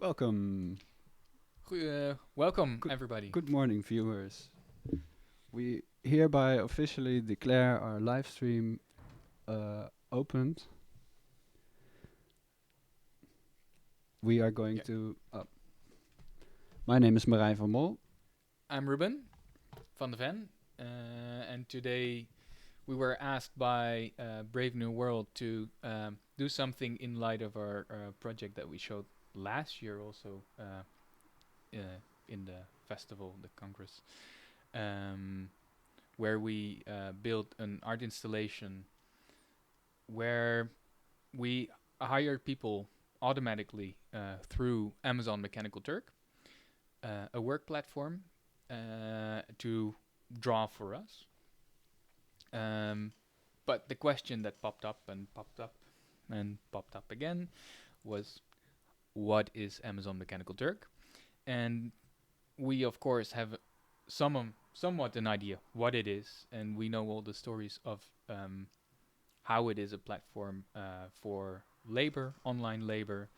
Welcome. Welcome, Good, everybody. good morning, viewers. We hereby officially declare our live stream opened. We are going Yeah. to. My name is Marijn van Mol. I'm Ruben van de Ven, and today we were asked by Brave New World to do something in light of our project that we showed last year, also in the festival, the Congress, um, where we built an art installation where we hire people automatically through Amazon Mechanical Turk, a work platform to draw for us. But the question that popped up and popped up and popped up again was, what is Amazon Mechanical Turk? And we, of course, have somewhat an idea what it is, and we know all the stories of how it is a platform for labor, online labor,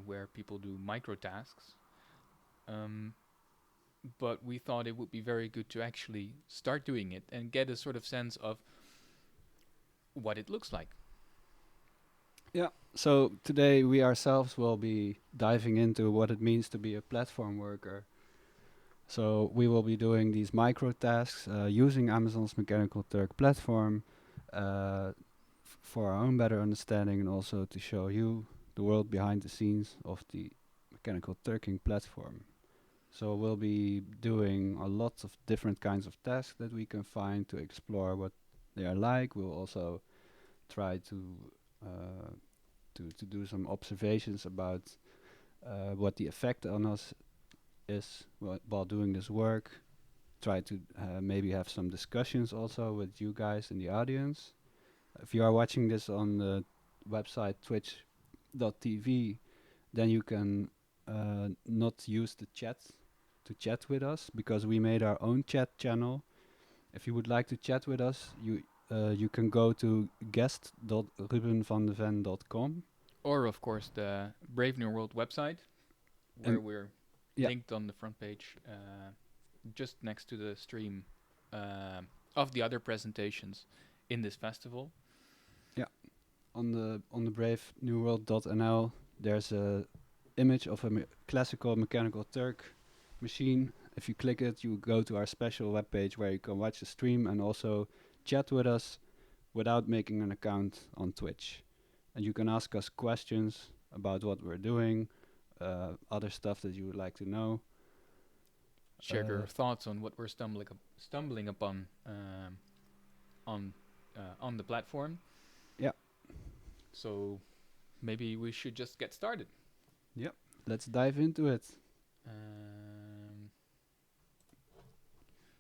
where people do micro tasks. Um, but we thought it would be very good to actually start doing it and get a sort of sense of what it looks like. Yeah. So today we ourselves will be diving into what it means to be a platform worker. So we will be doing these micro tasks using Amazon's Mechanical Turk platform for our own better understanding and also to show you the world behind the scenes of the Mechanical Turking platform. So we'll be doing a lot of different kinds of tasks that we can find to explore what they are like. We'll also try uh, to do some observations about what the effect on us is while doing this work. Try to maybe have some discussions also with you guys in the audience. If you are watching this on the website twitch.tv, then you can not use the chat to chat with us because we made our own chat channel. If you would like to chat with us, you can go to guest.rubenvandeven.com. Or, of course, the Brave New World website, where And we're yeah, linked on the front page, just next to the stream of the other presentations in this festival. yeah, on the brave new world.nl, there's a image of a classical mechanical Turk machine. If you click it, you go to our special webpage where you can watch the stream and also chat with us without making an account on Twitch. And you can ask us questions about what we're doing, other stuff that you would like to know. Share your thoughts on what we're stumbling upon on on the platform. Yeah, So maybe we should just get started. yep. Let's dive into it. Um,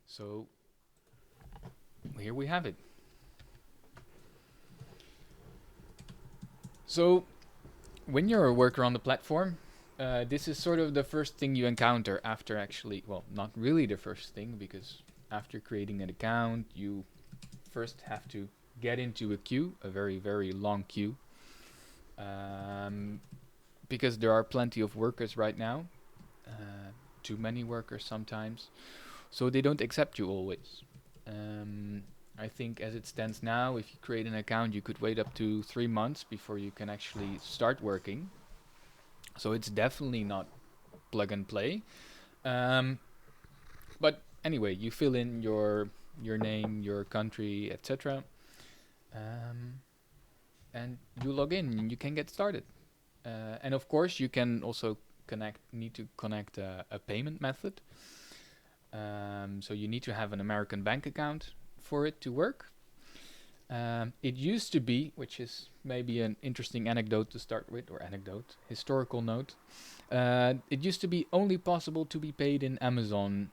so here we have it. So when you're a worker on the platform, this is sort of the first thing you encounter after actually, well, not really the first thing, because after creating an account, you first have to get into a queue, a very, very long queue, because there are plenty of workers right now, too many workers sometimes, so they don't accept you always. I think as it stands now, if you create an account, you could wait up to 3 months before you can actually start working. So it's definitely not plug and play. Um, but anyway, you fill in your name, your country, etc. Um, and you log in and you can get started. And of course, you can also need to connect a payment method. So you need to have an American bank account for it to work. It used to be, which is maybe an interesting anecdote to start with, or historical note. It used to be only possible to be paid in Amazon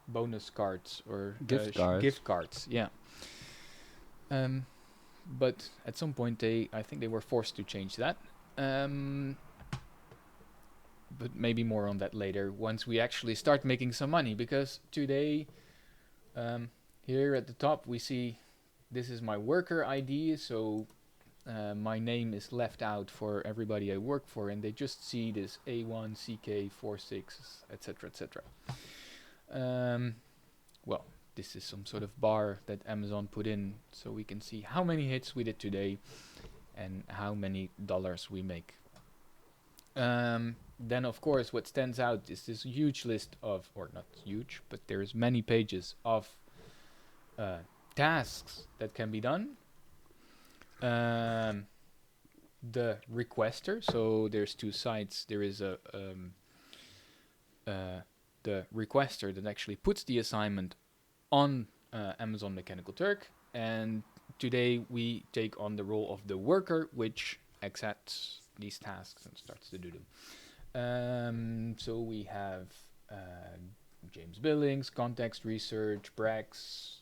bonus cards or Gift cards. gift cards. Yeah. Um, but at some point, I think they were forced to change that. Um, but maybe more on that later once we actually start making some money, because today, here at the top we see this is my worker ID. So my name is left out for everybody I work for, and they just see this A1, CK46, etc., etc. Well, this is some sort of bar that Amazon put in, so we can see how many hits we did today and how many dollars we make. Then, of course, what stands out is this huge list of, or not huge, but there's many pages of tasks that can be done. The requester, so there's two sides. There is the requester that actually puts the assignment on Amazon Mechanical Turk, and today we take on the role of the worker, which accepts these tasks and starts to do them. So we have James Billings, context research, Brex,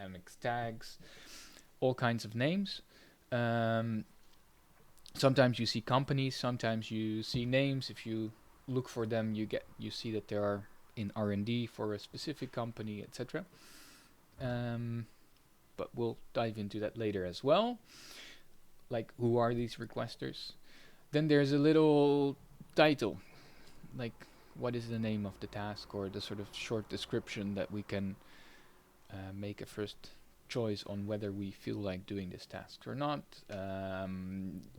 MX tags, all kinds of names. Sometimes you see companies, sometimes you see names. If you look for them, you see that they are in R&D for a specific company, etc. But we'll dive into that later as well. Like, who are these requesters? Then there's a little title, like what is the name of the task, or the sort of short description that we can make a first choice on whether we feel like doing this task or not.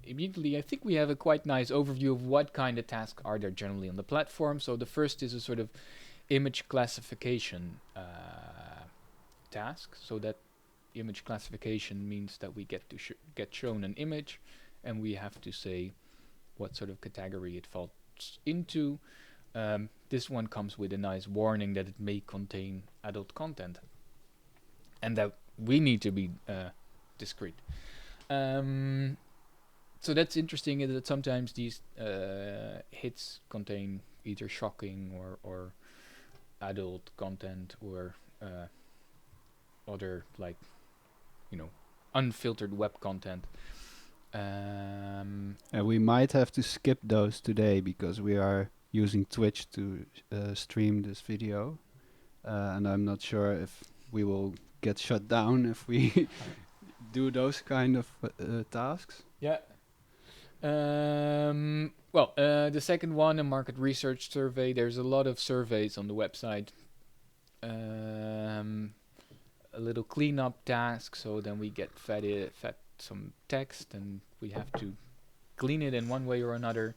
Immediately, I think we have a quite nice overview of what kind of tasks are there generally on the platform. So the first is a sort of image classification task. So that image classification means that we get to get shown an image, and we have to say what sort of category it falls into. This one comes with a nice warning that it may contain adult content, and that we need to be discreet. So that's interesting, is that sometimes these hits contain either shocking or adult content, or other, like, unfiltered web content. And we might have to skip those today because we are using Twitch to stream this video, and I'm not sure if we will get shut down if we do those kind of tasks. Yeah. Well, the second one, a market research survey. There's a lot of surveys on the website. A little cleanup task, so then we get fed some text, and we have to clean it in one way or another.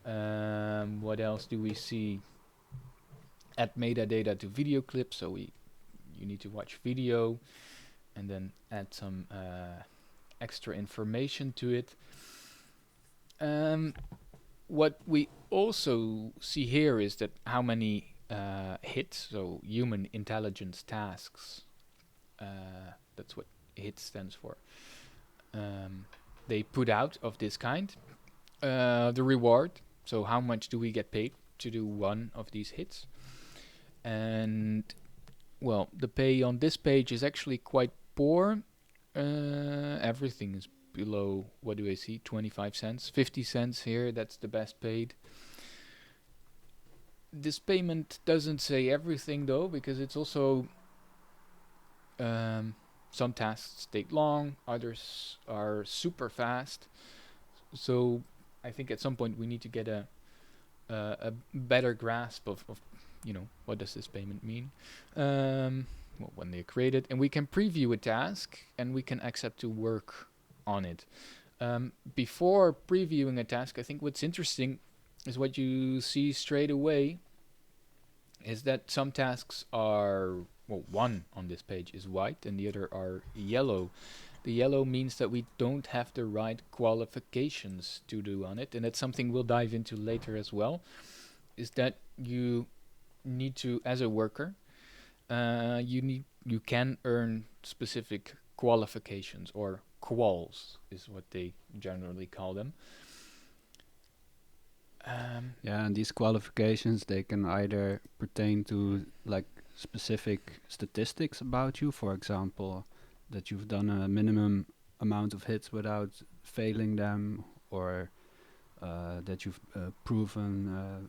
What else do we see? Add metadata to video clips, so you need to watch video, and then add some extra information to it. What we also see here is that how many hits, so human intelligence tasks, that's what HIT stands for, they put out of this kind. The reward, so how much do we get paid to do one of these hits? And, well, the pay on this page is actually quite poor. Everything is below, what do I see, 25 cents, 50 cents here, that's the best paid. This payment doesn't say everything though, because it's also some tasks take long, others are super fast. So I think at some point we need to get a better grasp of what does this payment mean. Well, when they're created, and we can preview a task, and we can accept to work on it. Before previewing a task, I think what's interesting is what you see straight away is that some tasks are, well, one on this page is white and the other are yellow. The yellow means that we don't have the right qualifications to do on it, and that's something we'll dive into later as well, is that you need to, as a worker, you can earn specific qualifications, or quals is what they generally call them. Yeah, and these qualifications, they can either pertain to like specific statistics about you, for example, that you've done a minimum amount of hits without failing them, or that you've proven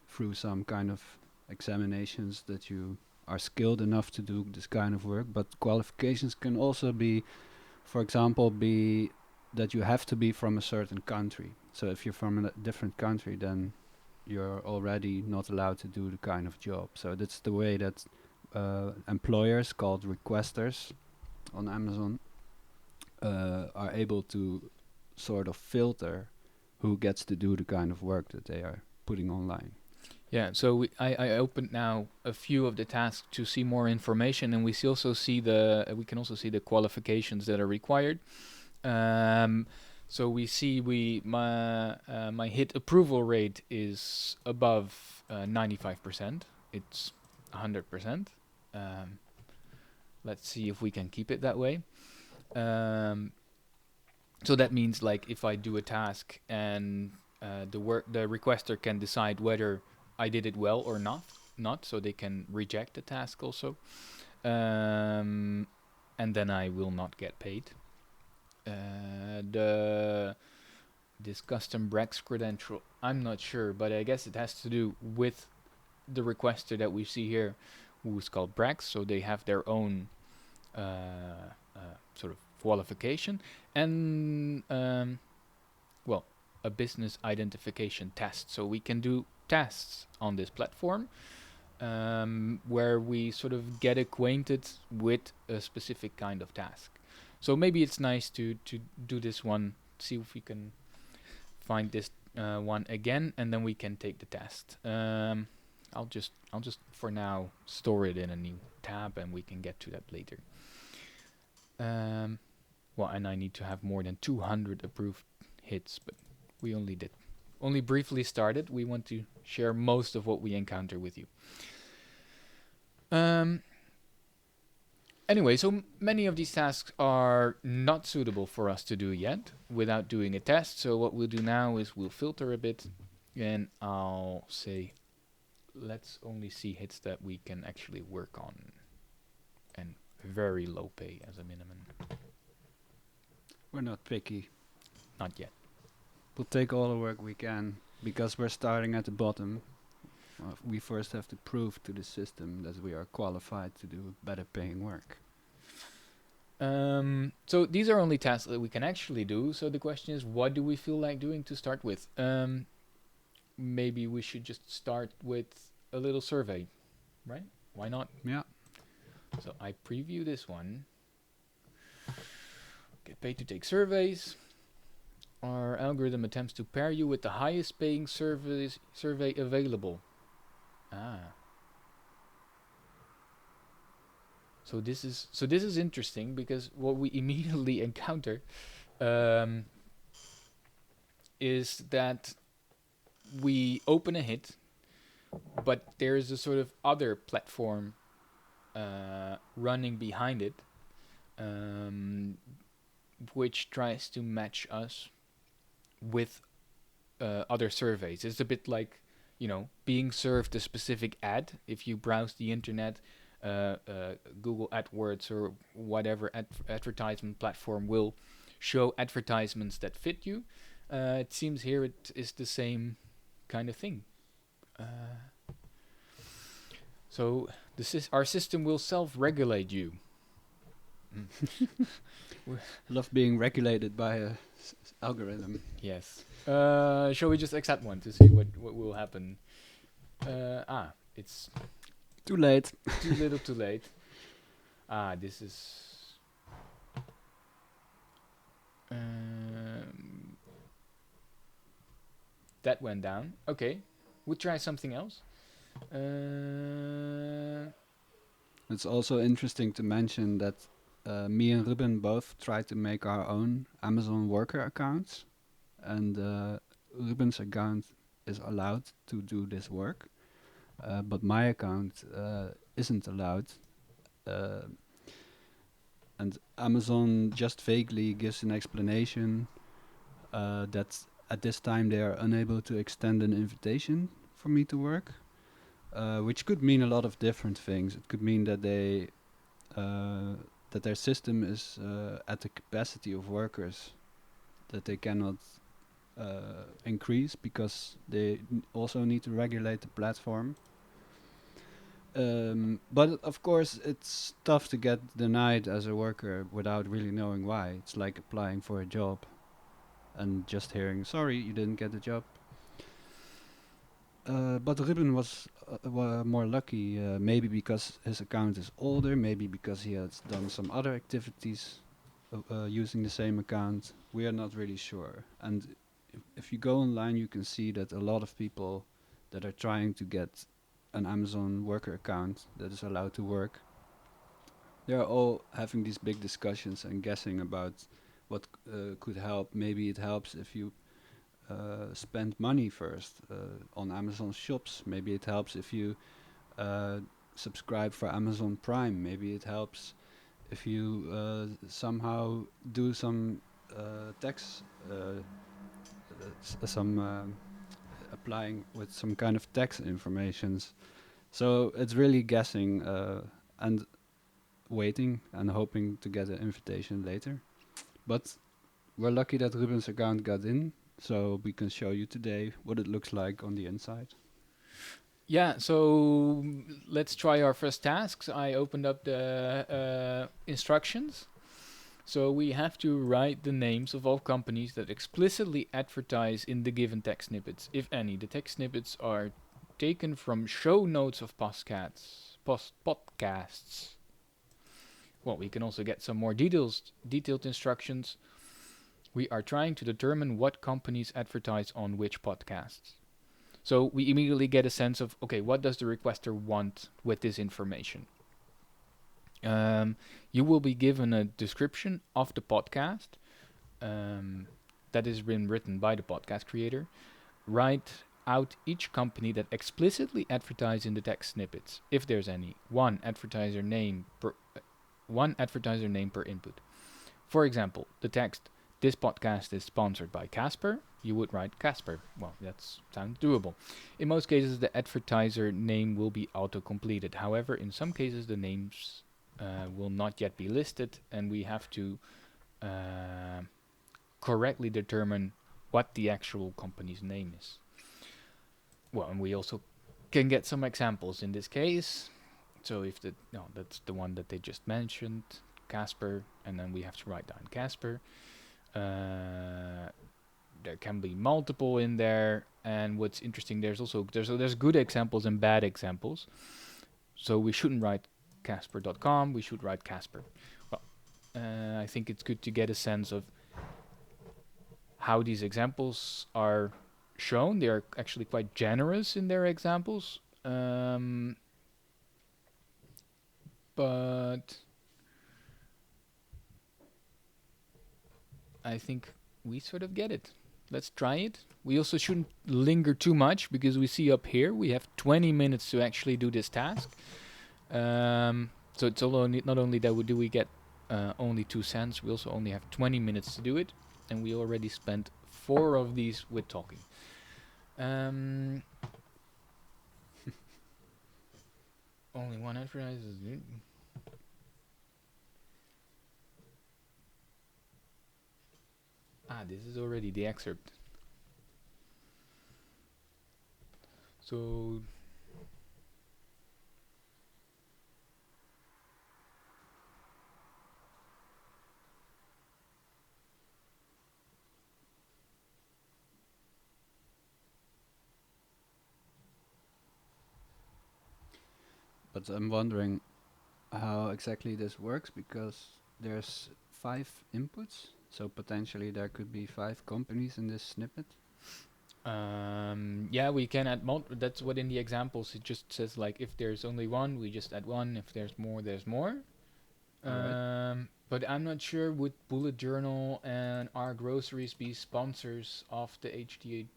through some kind of examinations that you are skilled enough to do this kind of work. But qualifications can also be, for example, be that you have to be from a certain country. So if you're from a different country, then you're already not allowed to do the kind of job. So that's the way that employers called requesters on Amazon are able to sort of filter who gets to do the kind of work that they are putting online. Yeah, so I opened now a few of the tasks to see more information, and we also see we can also see the qualifications that are required. So we see my hit approval rate is above 95%. It's 100%. Let's see if we can keep it that way. So that means like if I do a task and the requester can decide whether I did it well or not, so they can reject the task also, and then I will not get paid. This custom Brex credential, I'm not sure, but I guess it has to do with the requester that we see here, who is called Brex, so they have their own sort of qualification and well, a business identification test. So we can do tests on this platform where we sort of get acquainted with a specific kind of task. So maybe it's nice to do this one, see if we can find this one again, and then we can take the test. I'll just for now store it in a new tab, and we can get to that later. Well, and I need to have more than 200 approved hits, but we only briefly started. We want to share most of what we encounter with you. Anyway, so many of these tasks are not suitable for us to do yet without doing a test. So what we'll do now is we'll filter a bit, and I'll say, let's only see hits that we can actually work on, and very low pay as a minimum. We're not picky. Not yet. We'll take all the work we can because we're starting at the bottom. We first have to prove to the system that we are qualified to do better paying work. So these are only tasks that we can actually do. So the question is, what do we feel like doing to start with? Maybe we should just start with a little survey, right? Why not? Yeah. So I preview this one. Get paid to take surveys. Our algorithm attempts to pair you with the highest paying survey available. So this is interesting because what we immediately encounter is that we open a hit, but there is a sort of other platform running behind it, which tries to match us with other surveys. It's a bit like, being served a specific ad. If you browse the internet, Google AdWords or whatever advertisement platform will show advertisements that fit you. It seems here it is the same kind of thing. So our system will self-regulate you. Love being regulated by a algorithm. Yes. Shall we just accept one to see what will happen? It's too late. Too little, too late. This is. That went down. Okay, we'll try something else. It's also interesting to mention that me and Ruben both tried to make our own Amazon worker accounts, and Ruben's account is allowed to do this work, but my account isn't allowed. And Amazon just vaguely gives an explanation that at this time they are unable to extend an invitation for me to work, which could mean a lot of different things. It could mean that that their system is at the capacity of workers that they cannot increase because they also need to regulate the platform. But of course, it's tough to get denied as a worker without really knowing why. It's like applying for a job. and just hearing, sorry, you didn't get the job. But Ruben was more lucky, maybe because his account is older, maybe because he has done some other activities using the same account. We are not really sure. And if you go online, you can see that a lot of people that are trying to get an Amazon worker account that is allowed to work, they are all having these big discussions and guessing about what could help. Maybe it helps if you spend money first on Amazon shops. Maybe it helps if you subscribe for Amazon Prime. Maybe it helps if you somehow do some tax, some applying with some kind of tax informations. So it's really guessing and waiting and hoping to get an invitation later. But we're lucky that Ruben's account got in, so we can show you today what it looks like on the inside. Yeah, so let's try our first tasks. I opened up the instructions. So we have to write the names of all companies that explicitly advertise in the given text snippets, if any. The text snippets are taken from show notes of podcasts. Well, we can also get some more detailed instructions. We are trying to determine what companies advertise on which podcasts. So we immediately get a sense of, okay, what does the requester want with this information? You will be given a description of the podcast that has been written by the podcast creator. Write out each company that explicitly advertise in the text snippets, if there's any. One advertiser name per input. For example, the text, this podcast is sponsored by Casper. You would write Casper. Well, that sounds doable. In most cases, the advertiser name will be auto-completed. However, in some cases, the names will not yet be listed, and we have to correctly determine what the actual company's name is. Well, and we also can get some examples in this case. So if that's the one that they just mentioned, Casper, and then we have to write down Casper. There can be multiple in there, and what's interesting, there's good examples and bad examples. So we shouldn't write Casper.com, we should write Casper. Well, I think it's good to get a sense of how these examples are shown. They are actually quite generous in their examples, but I think we sort of get it. Let's try it. We also shouldn't linger too much, because we see up here we have 20 minutes to actually do this task. So it's not only that we get only 2 cents, we also only have 20 minutes to do it, and we already spent 4 of these with talking. Only one advertiser. This is already the excerpt. So But I'm wondering how exactly this works, because there's 5 inputs, so potentially there could be 5 companies in this snippet. yeah, we can add that's what in the examples it just says, like, if there's only one, we just add one. If there's more, there's more. But I'm not sure, would Bullet Journal and Our Groceries be sponsors of the HDHD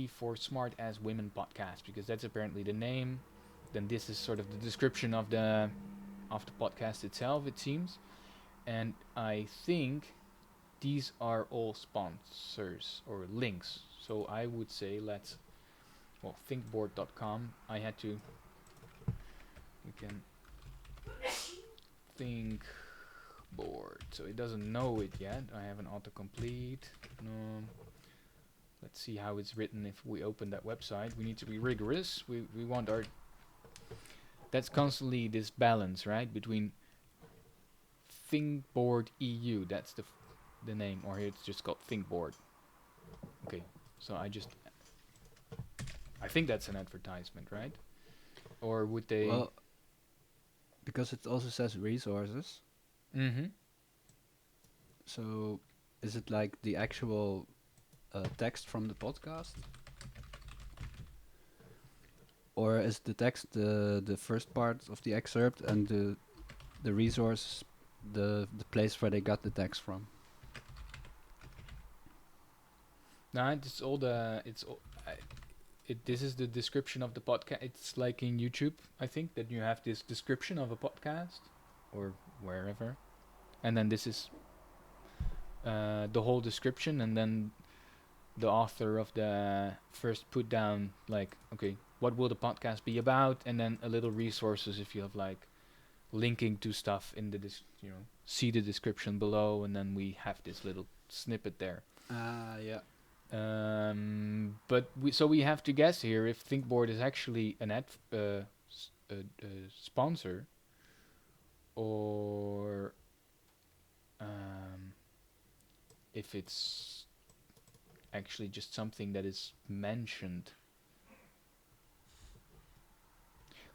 for Smart as Women podcast? Because that's apparently the name. Then this is sort of the description of the podcast itself, it seems. And I think these are all sponsors or links. So I would say thinkboard.com. We can thinkboard. So it doesn't know it yet. I have an autocomplete. Let's see how it's written if we open that website. We need to be rigorous. We want our... That's constantly this balance, right? Between Thinkboard EU. That's the name, or here it's just called Thinkboard. Okay, so I think that's an advertisement, right? Or would they? Well, because it also says resources. Mm-hmm. So, is it like the actual text from the podcast, or is the text the first part of the excerpt and the resource the place where they got the text from? No, it's all the it's all, this is the description of the podcast. It's like in YouTube, I think, that you have this description of a podcast or wherever, and then this is the whole description, and then the author of the first put down like, okay, what will the podcast be about, and then a little resources if you have like linking to stuff in the see the description below, and then we have this little snippet there. Yeah. But we have to guess here if Thinkboard is actually an sponsor, or if it's actually just something that is mentioned.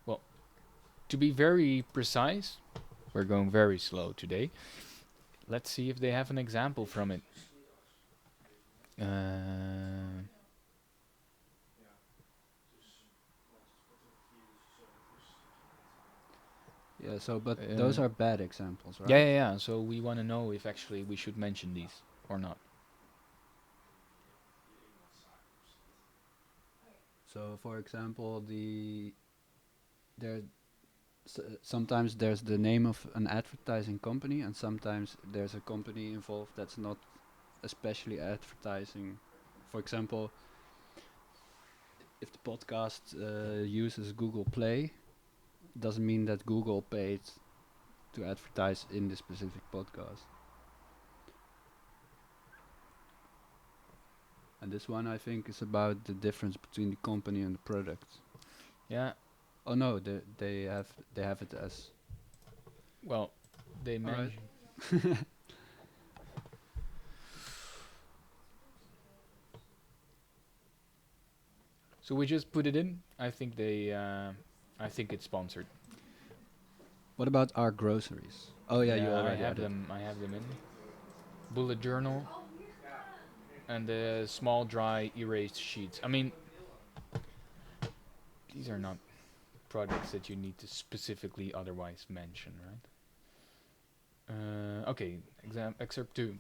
Well, to be very precise, we're going very slow today. Let's see if they have an example from it. Yeah. So, but those are bad examples, right? Yeah. So we want to know if actually we should mention these or not. So, for example, sometimes there's the name of an advertising company, and sometimes there's a company involved that's not especially advertising. For example, if the podcast uses Google Play, doesn't mean that Google paid to advertise in the specific podcast. And this one, I think, is about the difference between the company and the product. Yeah. Oh no, they have it as. Well, they mention. So we just put it in. I think I think it's sponsored. What about our groceries? Oh yeah, you I already have added. them. I have them in. Bullet journal and the small dry erased sheets. I mean, these are not products that you need to specifically otherwise mention, right? Okay, excerpt 2.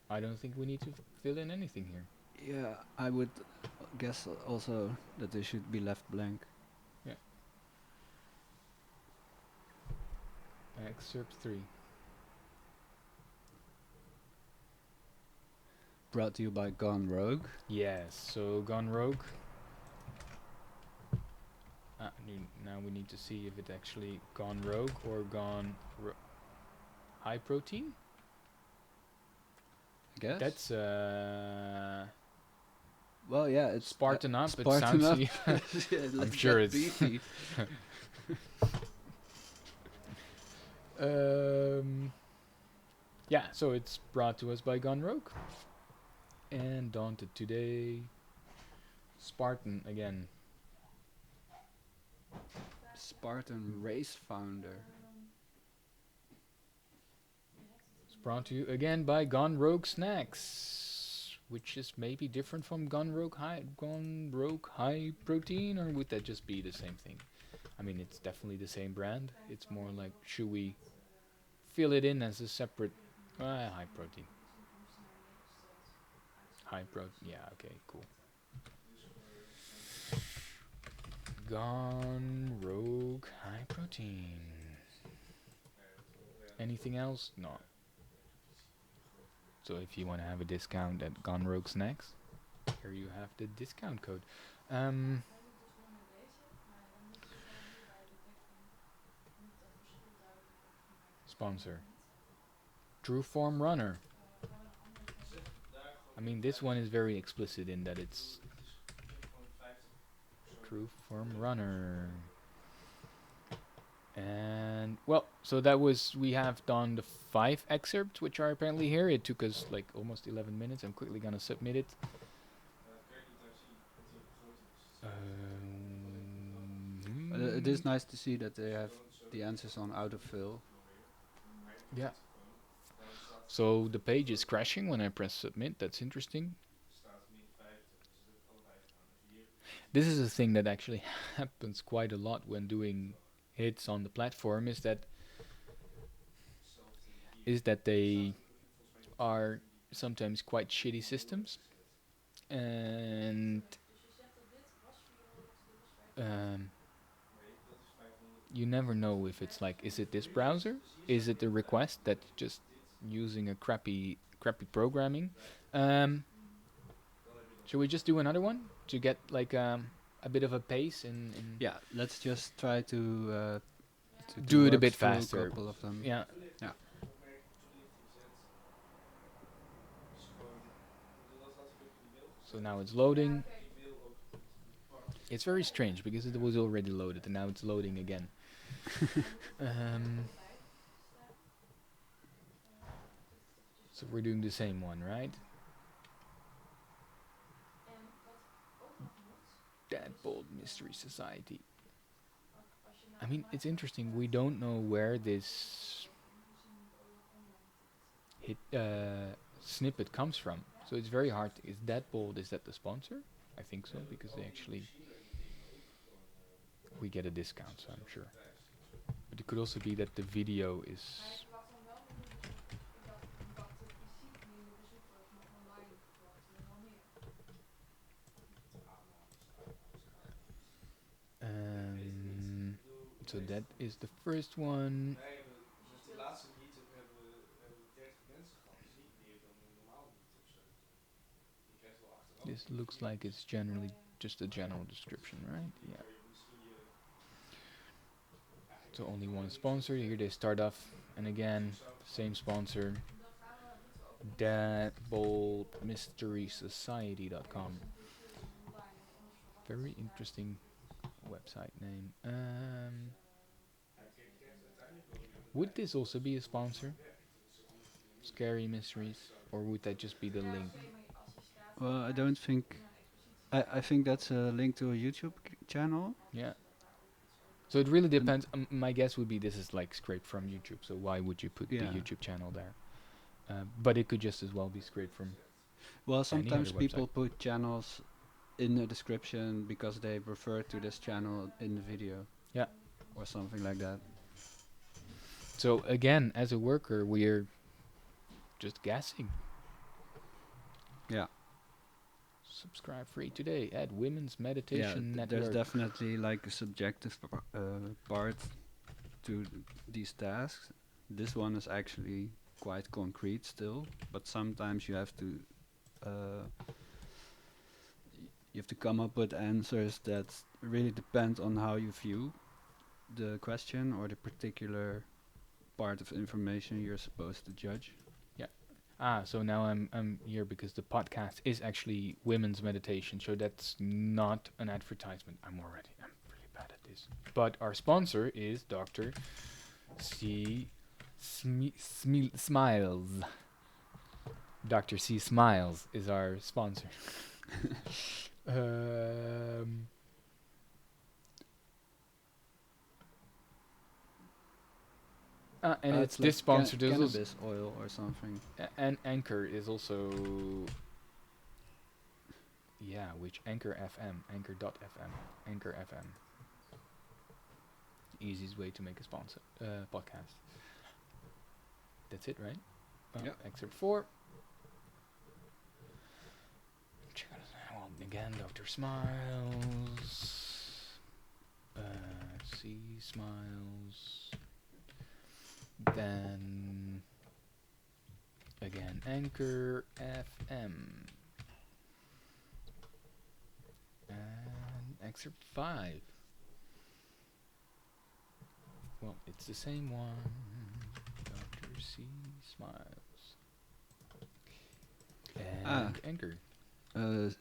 I don't think we need to fill in anything here. Yeah, I would guess also that they should be left blank. Yeah. Excerpt 3. Brought to you by Gone Rogue. Yes, so Gone Rogue. Now we need to see if it actually Gone Rogue or Gone High Protein. I guess. That's well, yeah, it's Spartan Up. Spartan it Up. sounds. Yeah, I'm let's sure get it's. beefy. Yeah, so it's brought to us by Gone Rogue. And Daunted Today. Spartan again. Spartan Race Founder. It's brought to you again by Gone Rogue Snacks, which is maybe different from Gone Rogue High Protein, or would that just be the same thing? I mean, it's definitely the same brand. It's more like, should we fill it in as a separate high protein? High protein. Yeah. Okay. Cool. Gone Rogue High Protein. Anything else? No. So if you want to have a discount at Gone Rogue Snacks, here you have the discount code. Sponsor. True Form Runner. I mean, this one is very explicit in that it's Proof form runner. And well, so that was, we have done the 5 excerpts which are apparently here. It took us like almost 11 minutes. I'm quickly gonna submit it. It is nice to see that they have the answers on autofill. Yeah. So the page is crashing when I press submit. That's interesting. This is a thing that actually happens quite a lot when doing hits on the platform, is that they are sometimes quite shitty systems, and um, you never know if it's like, is it this browser? Is it the request that just using a crappy programming? Should we just do another one to get like a bit of a pace in Yeah, let's just try to do it a work bit through faster. a couple of them. Yeah. Yeah. So now it's loading. It's very strange because it was already loaded and now it's loading again. So we're doing the same one, right? Deadbolt Mystery Society. I mean, it's interesting. We don't know where this hit snippet comes from, so it's very hard. Is Deadbolt, is that the sponsor? I think so, because they actually, we get a discount, so I'm sure. But it could also be that the video is. So that is the first one. This looks like it's generally just a general description, right? Yeah. So only one sponsor. Here they start off, and again, same sponsor. Deadboltmysterysociety.com. Very interesting website name. Would this also be a sponsor? Scary Mysteries? Or would that just be the link? Well, I don't think. I think that's a link to a YouTube channel. Yeah. So it really depends. My guess would be this is like scraped from YouTube. So why would you put the YouTube channel there? But it could just as well be scraped from. Well, sometimes people put channels in the description because they refer to this channel in the video. Yeah. Or something like that. So again, as a worker, we're just guessing. Yeah. Subscribe free today at Women's Meditation Network. There's definitely like a subjective part to these tasks. This one is actually quite concrete still, but sometimes you have to come up with answers that really depend on how you view the question or the particular part of information you're supposed to judge. So now I'm here because the podcast is actually Women's Meditation, so that's not an advertisement. I'm pretty bad at this. But our sponsor is Dr. C. Smiles. Dr. C. Smiles is our sponsor. And it's this like sponsor. Cannabis oil or something. And Anchor is also. Yeah, which Anchor FM, Anchor.fm, Anchor FM. Easiest way to make a sponsor podcast. That's it, right? Yep. Excerpt 4. Check out well, again, Dr. Smiles. C. Smiles. Then again, Anchor FM. And excerpt 5. Well, it's the same one. Dr. C. Smiles. And Anchor.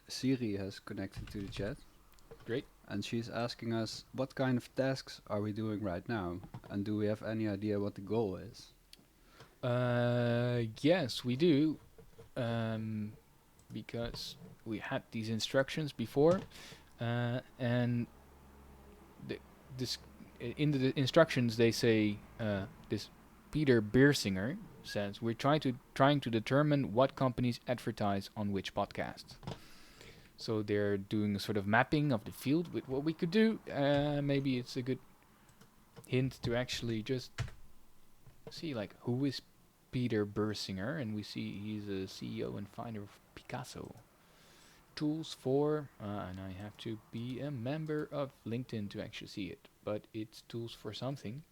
Siri has connected to the chat. Great. and she's asking us what kind of tasks are we doing right now, and do we have any idea what the goal is? Yes, we do, because we had these instructions before, and the, this in the instructions they say this Peter Beersinger says we're trying to determine what companies advertise on which podcast. So they're doing a sort of mapping of the field with what we could do. Maybe it's a good hint to actually just see like who is Peter Beersinger, and we see he's a CEO and founder of Picasso. Tools for, and I have to be a member of LinkedIn to actually see it, but it's tools for something.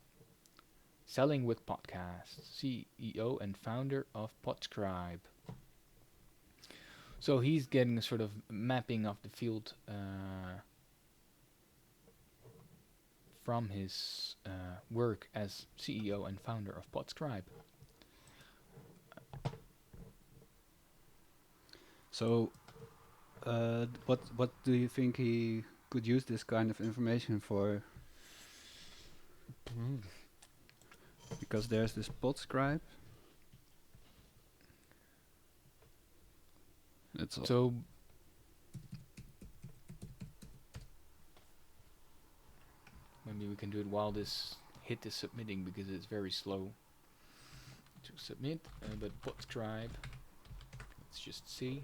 Selling with podcasts, CEO and founder of Podscribe. So he's getting a sort of mapping of the field from his work as CEO and founder of Podscribe. So, what do you think he could use this kind of information for? Because there's this Podscribe. So maybe we can do it while this hit is submitting because it's very slow to submit. But Podscribe, let's just see.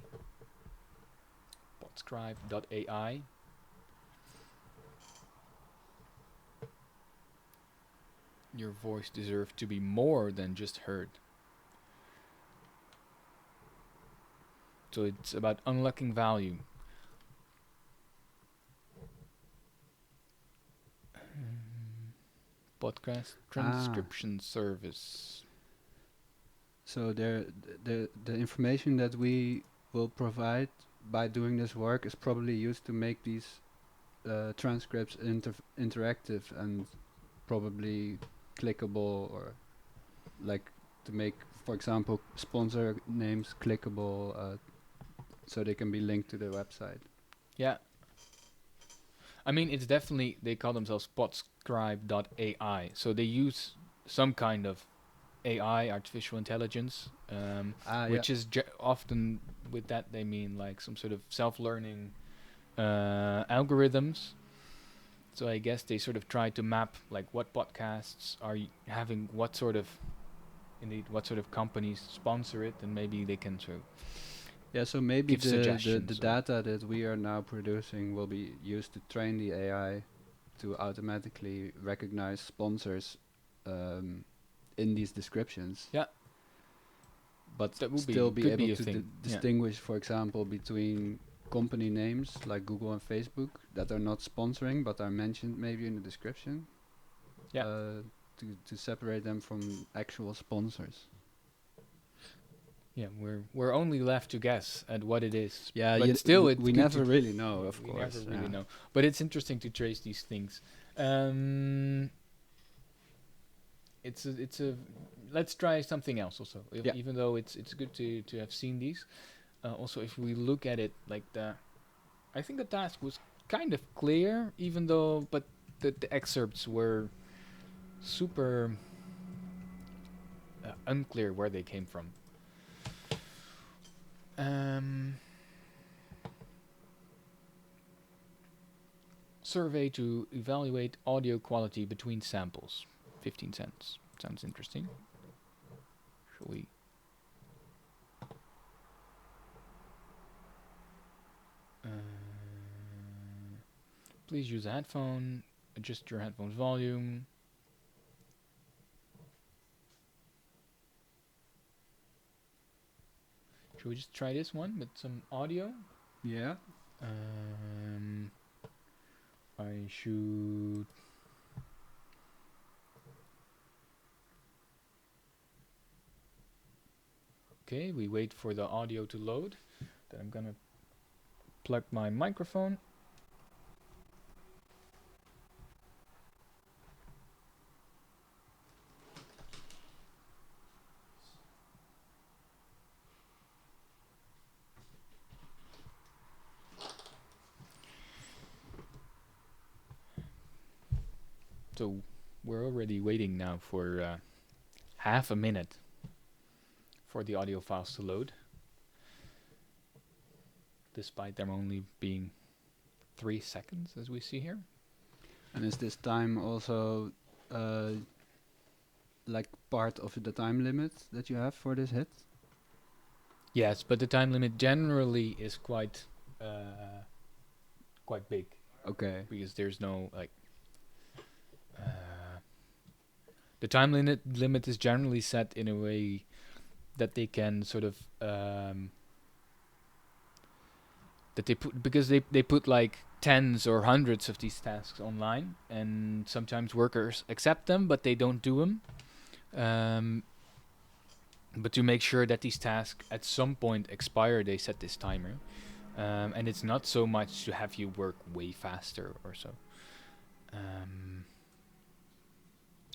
Podscribe.ai. Your voice deserves to be more than just heard. So it's about unlocking value. Podcast transcription service. So the information that we will provide by doing this work is probably used to make these transcripts interactive and probably clickable, or like to make, for example, sponsor names clickable, so they can be linked to the website. Yeah. I mean, it's definitely, they call themselves Podscribe.ai. So they use some kind of AI, artificial intelligence, which is often, with that they mean like some sort of self-learning algorithms. So I guess they sort of try to map like what podcasts are having what sort of companies sponsor it, and maybe they can sort of so maybe give the suggestions. data that we are now producing will be used to train the AI to automatically recognize sponsors in these descriptions. Yeah. But That would still be, be could able be a to thing. distinguish, for example, between company names like Google and Facebook that are not sponsoring but are mentioned maybe in the description. Yeah. To separate them from actual sponsors. Yeah, we're only left to guess at what it is. Yeah, but still, we never really know, of we course. never really know. But it's interesting to trace these things. It's a let's try something else also. Even though it's good to have seen these. Also, if we look at it like I think the task was kind of clear, even though, but the excerpts were super unclear where they came from. Survey to evaluate audio quality between samples. 15 cents. Sounds interesting. Shall we? Please use a headphone. Adjust your headphones volume. Should we just try this one with some audio? Yeah. I should. Okay, we wait for the audio to load. Then I'm gonna plug my microphone. So we're already waiting now for half a minute for the audio files to load, despite them only being 3 seconds, as we see here. And is this time also like part of the time limit that you have for this hit? Yes, but the time limit generally is quite big, Okay. because there's no like the time limit is generally set in a way that they can sort of that they put, because they put like tens or hundreds of these tasks online, and sometimes workers accept them but they don't do them, but to make sure that these tasks at some point expire, they set this timer, and it's not so much to have you work way faster or so.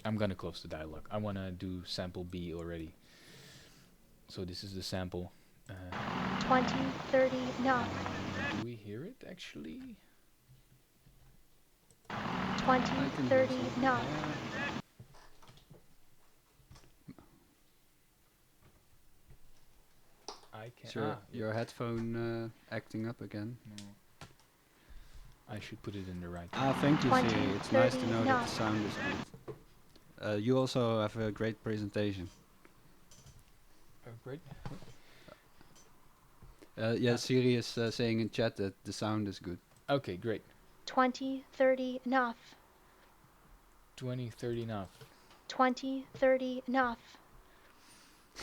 I'm gonna close the dialog. I wanna do sample B already. So this is the sample. 20, 30, knock. Do we hear it actually? 20, 30, knock. I can. Is your headphone acting up again? No. I should put it in the right. Thank you, 20, Siri. It's nice to 30, know that knock. the sound is good. You also have a great presentation. Great. Yeah, Siri is saying in chat that the sound is good. Okay, great. 20, 30, enough. 20, 30 enough. 20, 30, enough.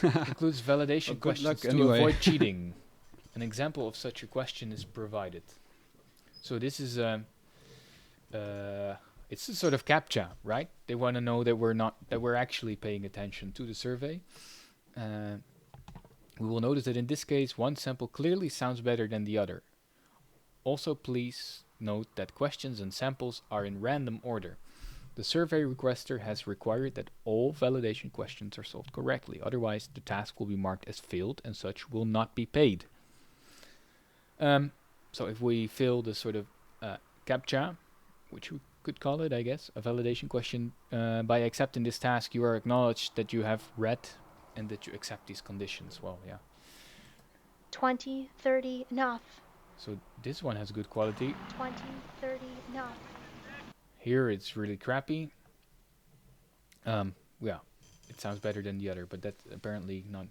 Includes validation Good questions luck to anyway. avoid cheating. An example of such a question is provided. So this is it's a sort of CAPTCHA, right? They want to know that we're actually paying attention to the survey. We will notice that in this case, one sample clearly sounds better than the other. Also, please note that questions and samples are in random order. The survey requester has required that all validation questions are solved correctly. Otherwise, the task will be marked as failed and such will not be paid. So if we fail the sort of CAPTCHA, which we could call it, I guess, a validation question, by accepting this task, you are acknowledged that you have read and that you accept these conditions. Well, yeah. 20, 30, enough. So this one has good quality. 20, 30, enough. Here it's really crappy. Yeah, it sounds better than the other, but that's apparently not.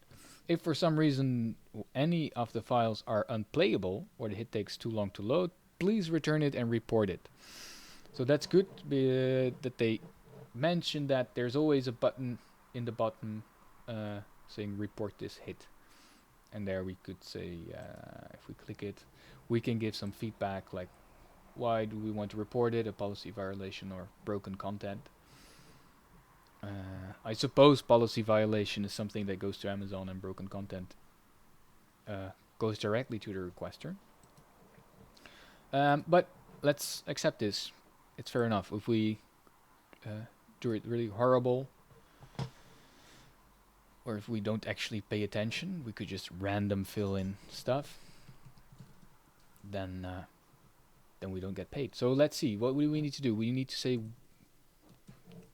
If for some reason any of the files are unplayable or the hit takes too long to load, please return it and report it. So that's good that they mentioned that there's always a button in the bottom saying report this hit. And there we could say, if we click it, we can give some feedback like, why do we want to report it, a policy violation or broken content. I suppose policy violation is something that goes to Amazon, and broken content goes directly to the requester. But let's accept this. It's fair enough. If we do it really horrible, or if we don't actually pay attention, we could just random fill in stuff, then we don't get paid. So let's see, what do we need to do? We need to say,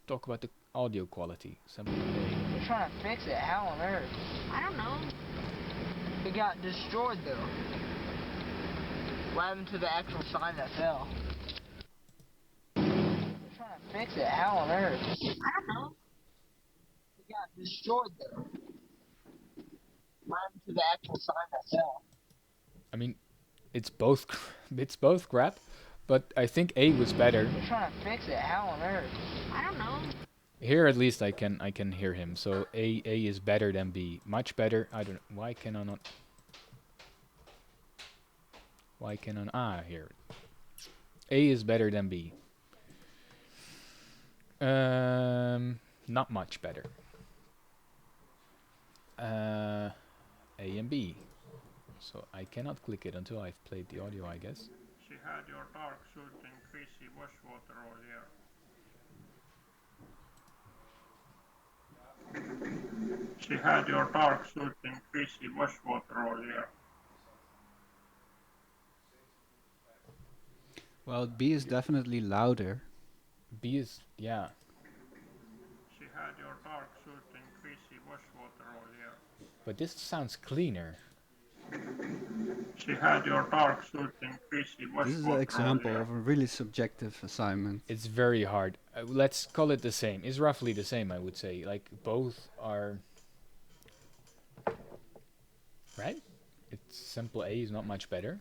talk about the audio quality. We're trying to fix it. How on earth? I don't know. It got destroyed though. What happened to the actual sign that fell? We're trying to fix it. How on earth? I don't know. It got destroyed though. What happened to the actual sign that fell? I mean, it's both crap, but I think A was better. We're trying to fix it. How on earth? I don't know. Here at least I can hear him. So A is better than B. Much better. I don't know. Why can I not? Here. A is better than B. Not much better. A and B. So I cannot click it until I've played the audio, I guess. She had your dark suit and greasy washwater earlier. She had your dark suit and greasy washwater earlier. Well, B is definitely louder B is, yeah. She had your dark suit and greasy washwater all year. But this sounds cleaner. She had your dark suit and greasy This is an washwater all example year. of a really subjective assignment. It's very hard. Let's call it the same. It's roughly the same, I would say. Like, both are... Right? It's simple A is not much better.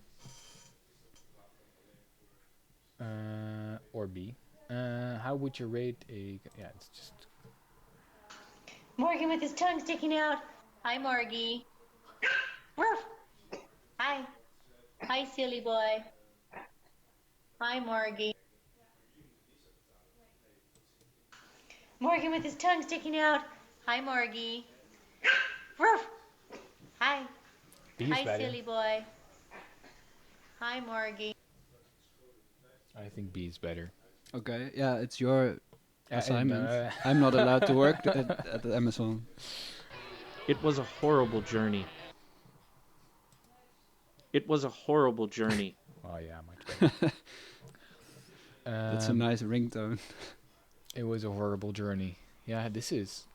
Or B. How would you rate a... Yeah, it's just... Morgan with his tongue sticking out. Hi, Morgie. Ruff. Hi. Hi, silly boy. Hi, Morgie. Morgan with his tongue sticking out. Hi, Morgie. Ruff. Hi. B is Hi, better. silly boy. Hi, Morgie. I think B is better. Okay, yeah, it's your and, assignment. I'm not allowed to work at Amazon. It was a horrible journey. It was a horrible journey. Oh yeah, much better. That's a nice ringtone. It was a horrible journey. Yeah, this is...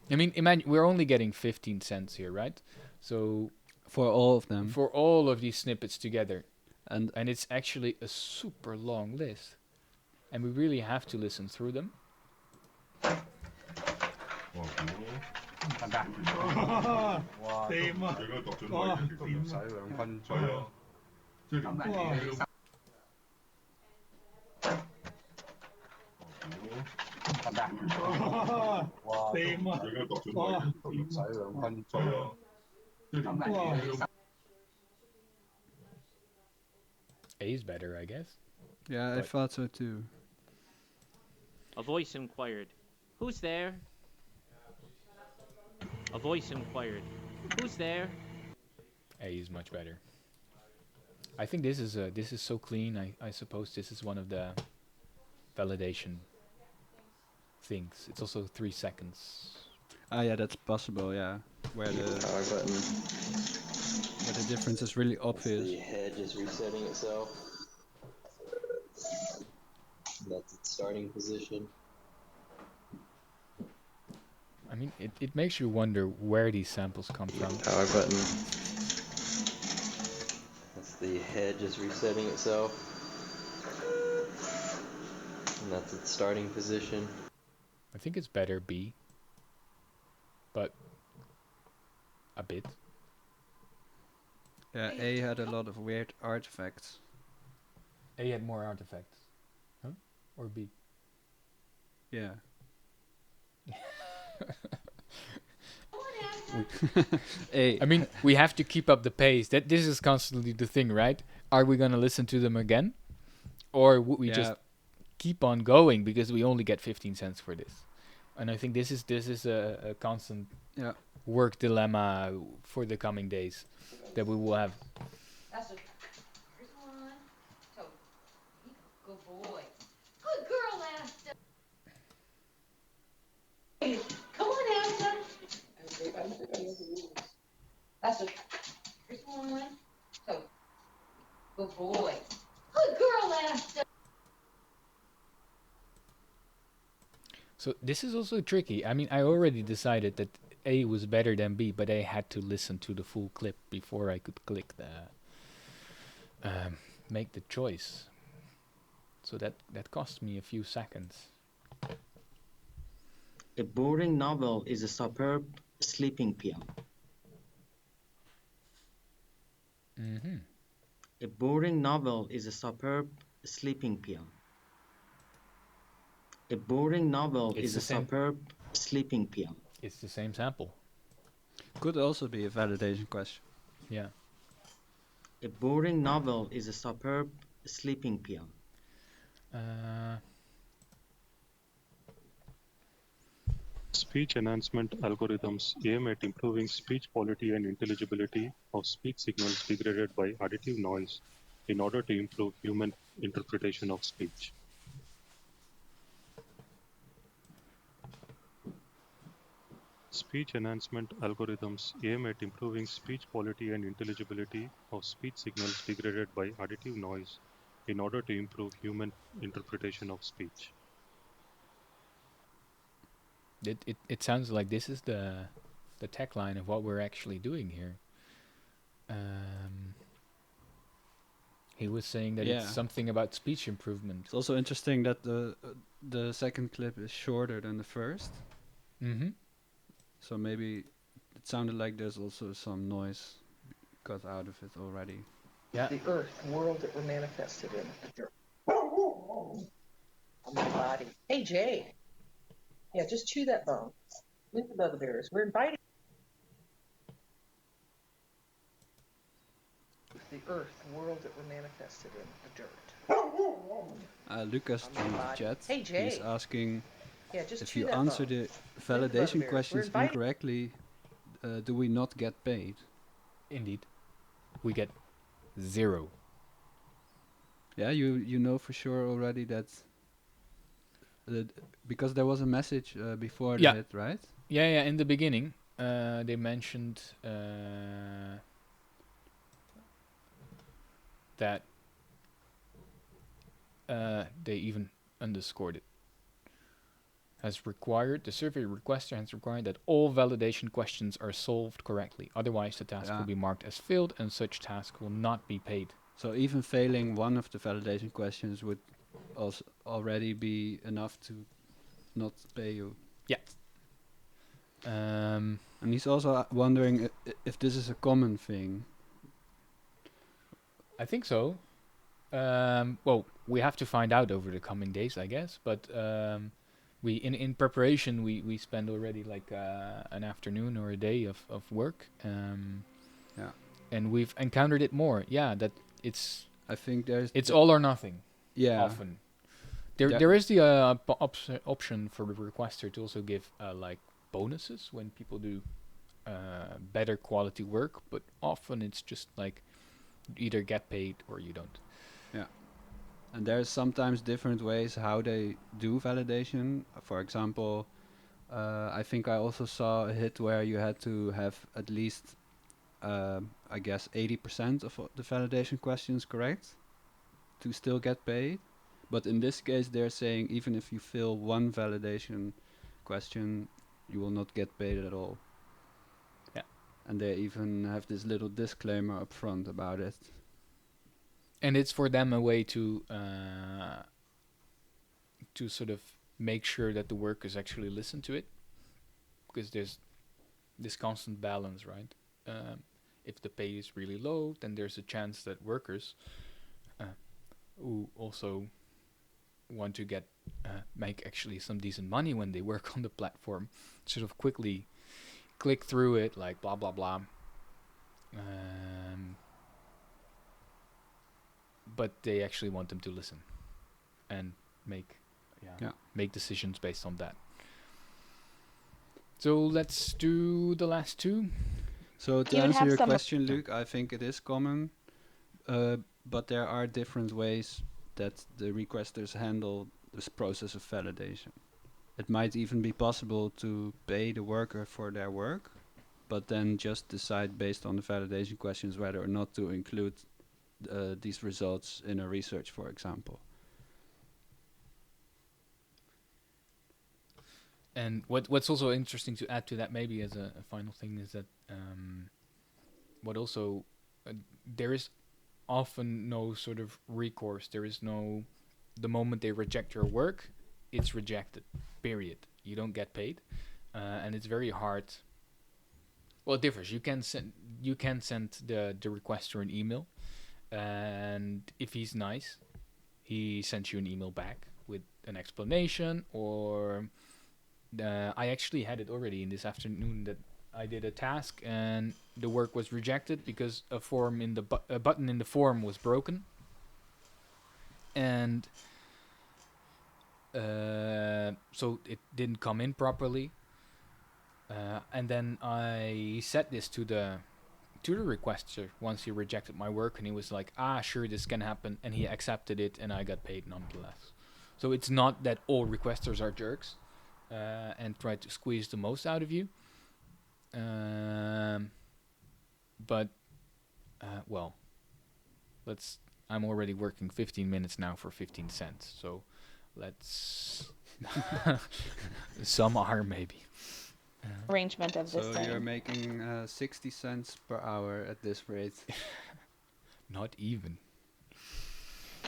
I mean, imagine, we're only getting 15 cents here, right? So... For all of them. For all of these snippets together. And it's actually a super long list. And we really have to listen through them. A is better, I guess. Yeah, I thought so too. A voice inquired, "Who's there?" A voice inquired, "Who's there?" A is much better. I think this is so clean. I suppose this is one of the validation things. It's also 3 seconds. Ah, yeah, that's possible. Yeah, where the power button. Where the difference is really obvious. The head just resetting itself. That's its starting position. I mean, it makes you wonder where these samples come from. Power button. That's the head just resetting itself. And that's its starting position. I think it's better B. But a bit. Yeah, A had a lot of weird artifacts. A had more artifacts. Huh? Or B? Yeah. A. I mean, we have to keep up the pace. This is constantly the thing, right? Are we gonna listen to them again, or would we just keep on going because we only get 15 cents for this? And I think this is a constant work dilemma for the coming days that we will have. That's a... Here's one. So, good boy. Good girl, Asta. Come on, Asta. That's a... Here's one. So, good boy. Good girl, Asta. So this is also tricky. I mean, I already decided that A was better than B, but I had to listen to the full clip before I could click the make the choice. So that cost me a few seconds. A boring novel is a superb sleeping pill. Mm-hmm. A boring novel is a superb sleeping pill. A boring novel is a superb sleeping pill. It's the same sample. Could also be a validation question. Yeah. A boring novel is a superb sleeping pill. Speech enhancement algorithms aim at improving speech quality and intelligibility of speech signals degraded by additive noise in order to improve human interpretation of speech. Speech enhancement algorithms aim at improving speech quality and intelligibility of speech signals degraded by additive noise in order to improve human interpretation of speech. It sounds like this is the tech line of what we're actually doing here. He was saying that it's Yeah. something about speech improvement. It's also interesting that the second clip is shorter than the first. Mm-hmm. So maybe it sounded like there's also some noise got out of it already. Yeah. The earth, world that we're manifested in. The dirt. On my body. Hey, Jay. Yeah, just chew that bone. Leave the bugbears. We're inviting the earth, world that we're manifested in. The dirt. Lucas On from my the body. chat, Hey, he's Jay. asking Yeah, just if chew you that answer bone. the Leave the validation bugbears. questions We're inviting incorrectly, do we not get paid? Indeed. We get 0. Yeah, you know for sure already that because there was a message before Yeah. that, right? Yeah, in the beginning, they mentioned that they even underscored it. The survey requester has required that all validation questions are solved correctly. Otherwise, the task will be marked as failed and such task will not be paid. So even failing one of the validation questions would also already be enough to not pay you. Yeah. And he's also wondering if this is a common thing. I think so. Well, we have to find out over the coming days, I guess. But we in preparation, we spend already like an afternoon or a day of work. Yeah. And we've encountered it more. Yeah, that it's. I think it's all or nothing. Yeah. Often. There is the option for the requester to also give like bonuses when people do better quality work, but often it's just like you either get paid or you don't. Yeah. And there's sometimes different ways how they do validation. For example, I think I also saw a hit where you had to have at least, I guess, 80% of the validation questions correct to still get paid. But in this case, they're saying even if you fill one validation question, you will not get paid at all. Yeah. And they even have this little disclaimer up front about it. And it's for them a way to sort of make sure that the workers actually listen to it, because there's this constant balance, right? If the pay is really low, then there's a chance that workers who also want to get make actually some decent money when they work on the platform sort of quickly click through it, like blah blah blah. But they actually want them to listen and make decisions based on that. So let's do the last two. So to answer your question, Luke, I think it is common, but there are different ways that the requesters handle this process of validation. It might even be possible to pay the worker for their work, but then just decide based on the validation questions whether or not to include these results in a research, for example. And what's also interesting to add to that, maybe as a final thing, is that what also there is often no sort of recourse. There is no, the moment they reject your work, it's rejected. Period. You don't get paid, and it's very hard. Well, it differs. You can send the requester an email, and if he's nice, he sends you an email back with an explanation, or I actually had it already in this afternoon that I did a task and the work was rejected because a form in the a button in the form was broken, and so it didn't come in properly. And then I said this to the requester once he rejected my work, and he was like, sure, this can happen, and he accepted it, and I got paid nonetheless. So it's not that all requesters are jerks and try to squeeze the most out of you. But well, I'm already working 15 minutes now for 15 cents, so let's Some are maybe. Arrangement of this So thing. you're making 60 cents per hour at this rate. Not even.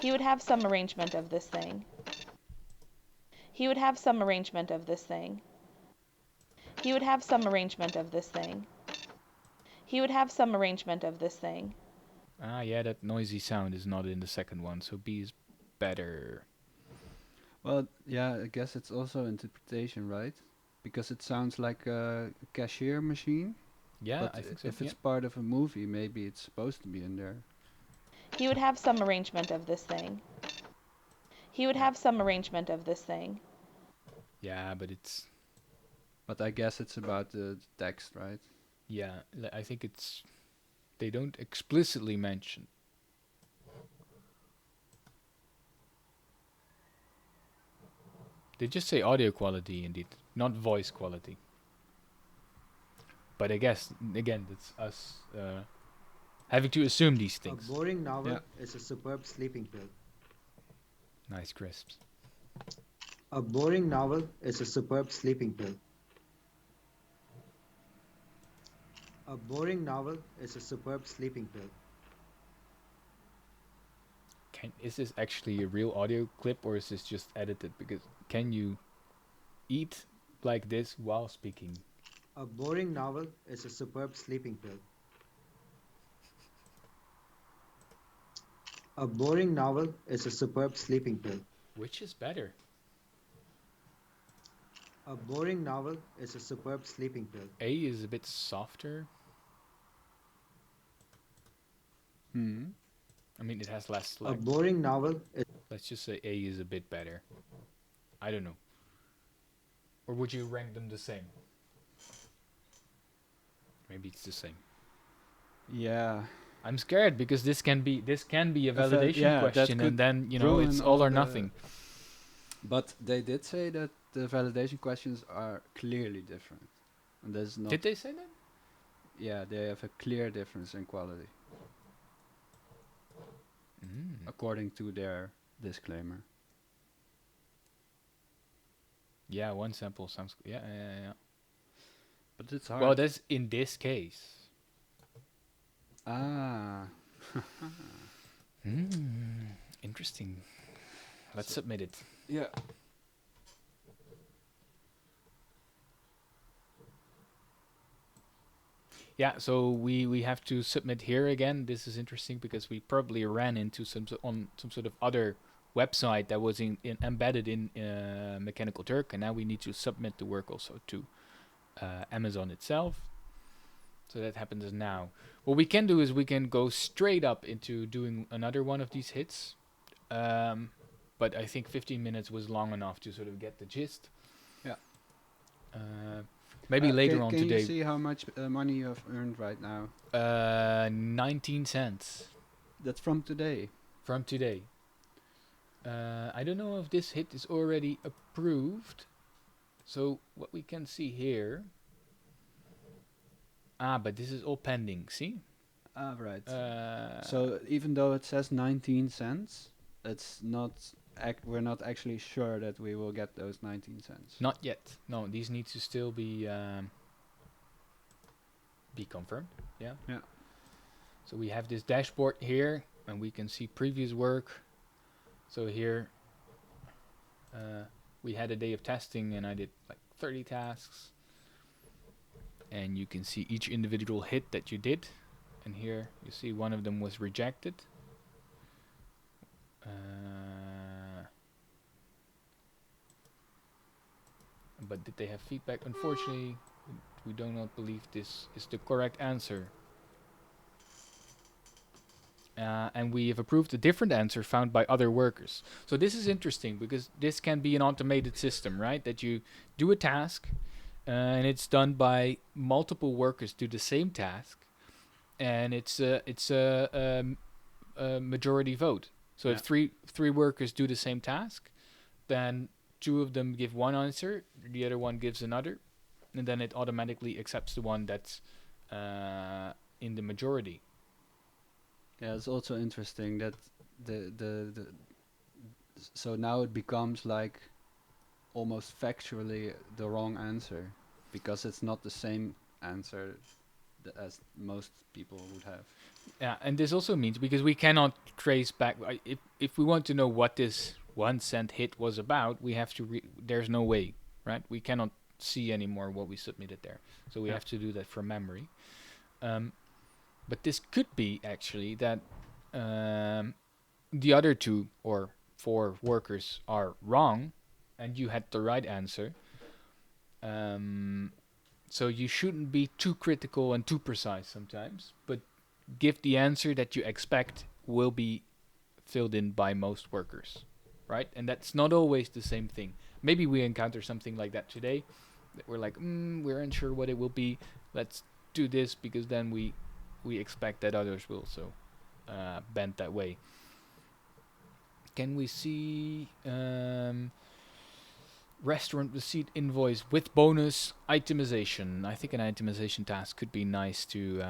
He would have some arrangement of this thing. He would have some arrangement of this thing. He would have some arrangement of this thing. He would have some arrangement of this thing. Ah, yeah, that noisy sound is not in the second one, so B is better. Well, yeah, I guess it's also interpretation, right? Because it sounds like a cashier machine. Yeah, But I think so. if Yeah. it's part of a movie, maybe it's supposed to be in there. He would have some arrangement of this thing. He would have some arrangement of this thing. Yeah, but it's But I guess it's about the text, right? yeah. I think it's they don't explicitly mention. They just say audio quality, indeed, not voice quality. But I guess again, that's us having to assume these A things. boring novel Yeah. is a superb sleeping pill. Nice crisps. A boring novel is a superb sleeping pill. A boring novel is a superb sleeping pill. Is this actually a real audio clip or is this just edited? Because can you eat like this while speaking? A boring novel is a superb sleeping pill. A boring novel is a superb sleeping pill. Which is better? A boring novel is a superb sleeping pill. A is a bit softer. I mean, it has less A like. boring novel is Let's just say A is a bit better. I don't know. Or would you rank them the same? Maybe it's the same. Yeah. I'm scared because this can be a validation yeah, that question, could and then it's ruin all or the- nothing. But they did say that the validation questions are clearly different. And there's not. Did they say that? Yeah, they have a clear difference in quality, according to their disclaimer. Yeah, one sample sounds. Yeah. But it's hard. Well, that's in this case. Ah. Interesting. Let's submit it. Yeah. Yeah, so we have to submit here again. This is interesting because we probably ran into some sort of other website that was embedded in Mechanical Turk, and now we need to submit the work also to Amazon itself. So that happens now. What we can do is we can go straight up into doing another one of these hits. But I think 15 minutes was long enough to sort of get the gist. Yeah. Maybe later can, on can today. you see how much money you have earned right now? 19 cents. That's from today. From today. I don't know if this hit is already approved. So what we can see here. But this is all pending. See? Ah, right. So even though it says 19 cents, it's not. We're not actually sure that we will get those 19 cents. Not yet. No, these need to still be confirmed. Yeah. Yeah. So we have this dashboard here, and we can see previous work. So here we had a day of testing, and I did like 30 tasks. And you can see each individual hit that you did. And here you see one of them was rejected. But did they have feedback? Unfortunately, we do not believe this is the correct answer. And we have approved a different answer found by other workers. So this is interesting because this can be an automated system, right? That you do a task and it's done by multiple workers do the same task, and it's a majority vote. So if three workers do the same task, then two of them give one answer, the other one gives another, and then it automatically accepts the one that's in the majority. Yeah, it's also interesting that the so now it becomes like almost factually the wrong answer, because it's not the same answer as most people would have. Yeah, and this also means because we cannot trace back. If we want to know what this 1 cent hit was about, we have to. There's no way, right? We cannot see anymore what we submitted there, so we have to do that from memory. But this could be actually that the other 2 or 4 workers are wrong, and you had the right answer. So you shouldn't be too critical and too precise sometimes, but give the answer that you expect will be filled in by most workers, right? And that's not always the same thing. Maybe we encounter something like that today, that we're like, we're unsure what it will be. Let's do this because then we expect that others will also bend that way. Can we see restaurant receipt invoice with bonus itemization? I think an itemization task could be nice to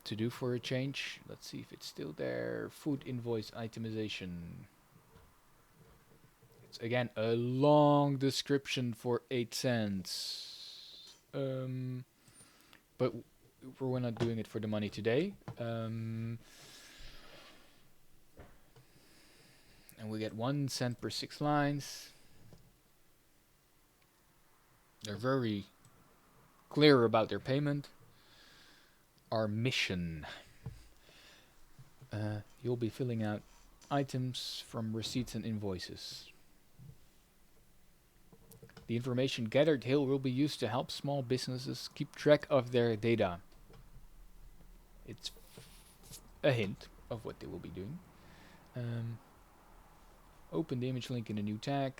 do for a change. Let's see if it's still there. Food invoice itemization. It's again a long description for 8 cents. But we're not doing it for the money today. And we get 1 cent per 6 lines. They're very clear about their payment. Our mission. You'll be filling out items from receipts and invoices. The information gathered here will be used to help small businesses keep track of their data. It's a hint of what they will be doing. Open the image link in a new tag.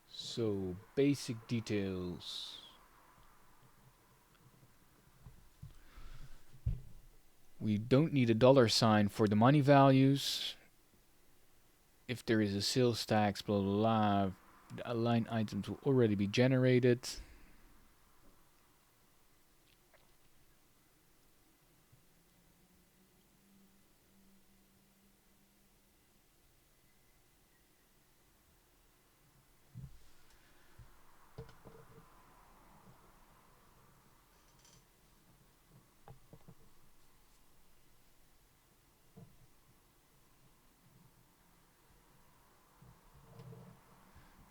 So, basic details. We don't need a $sign for the money values. If there is a sales tax, blah blah blah, the line items will already be generated.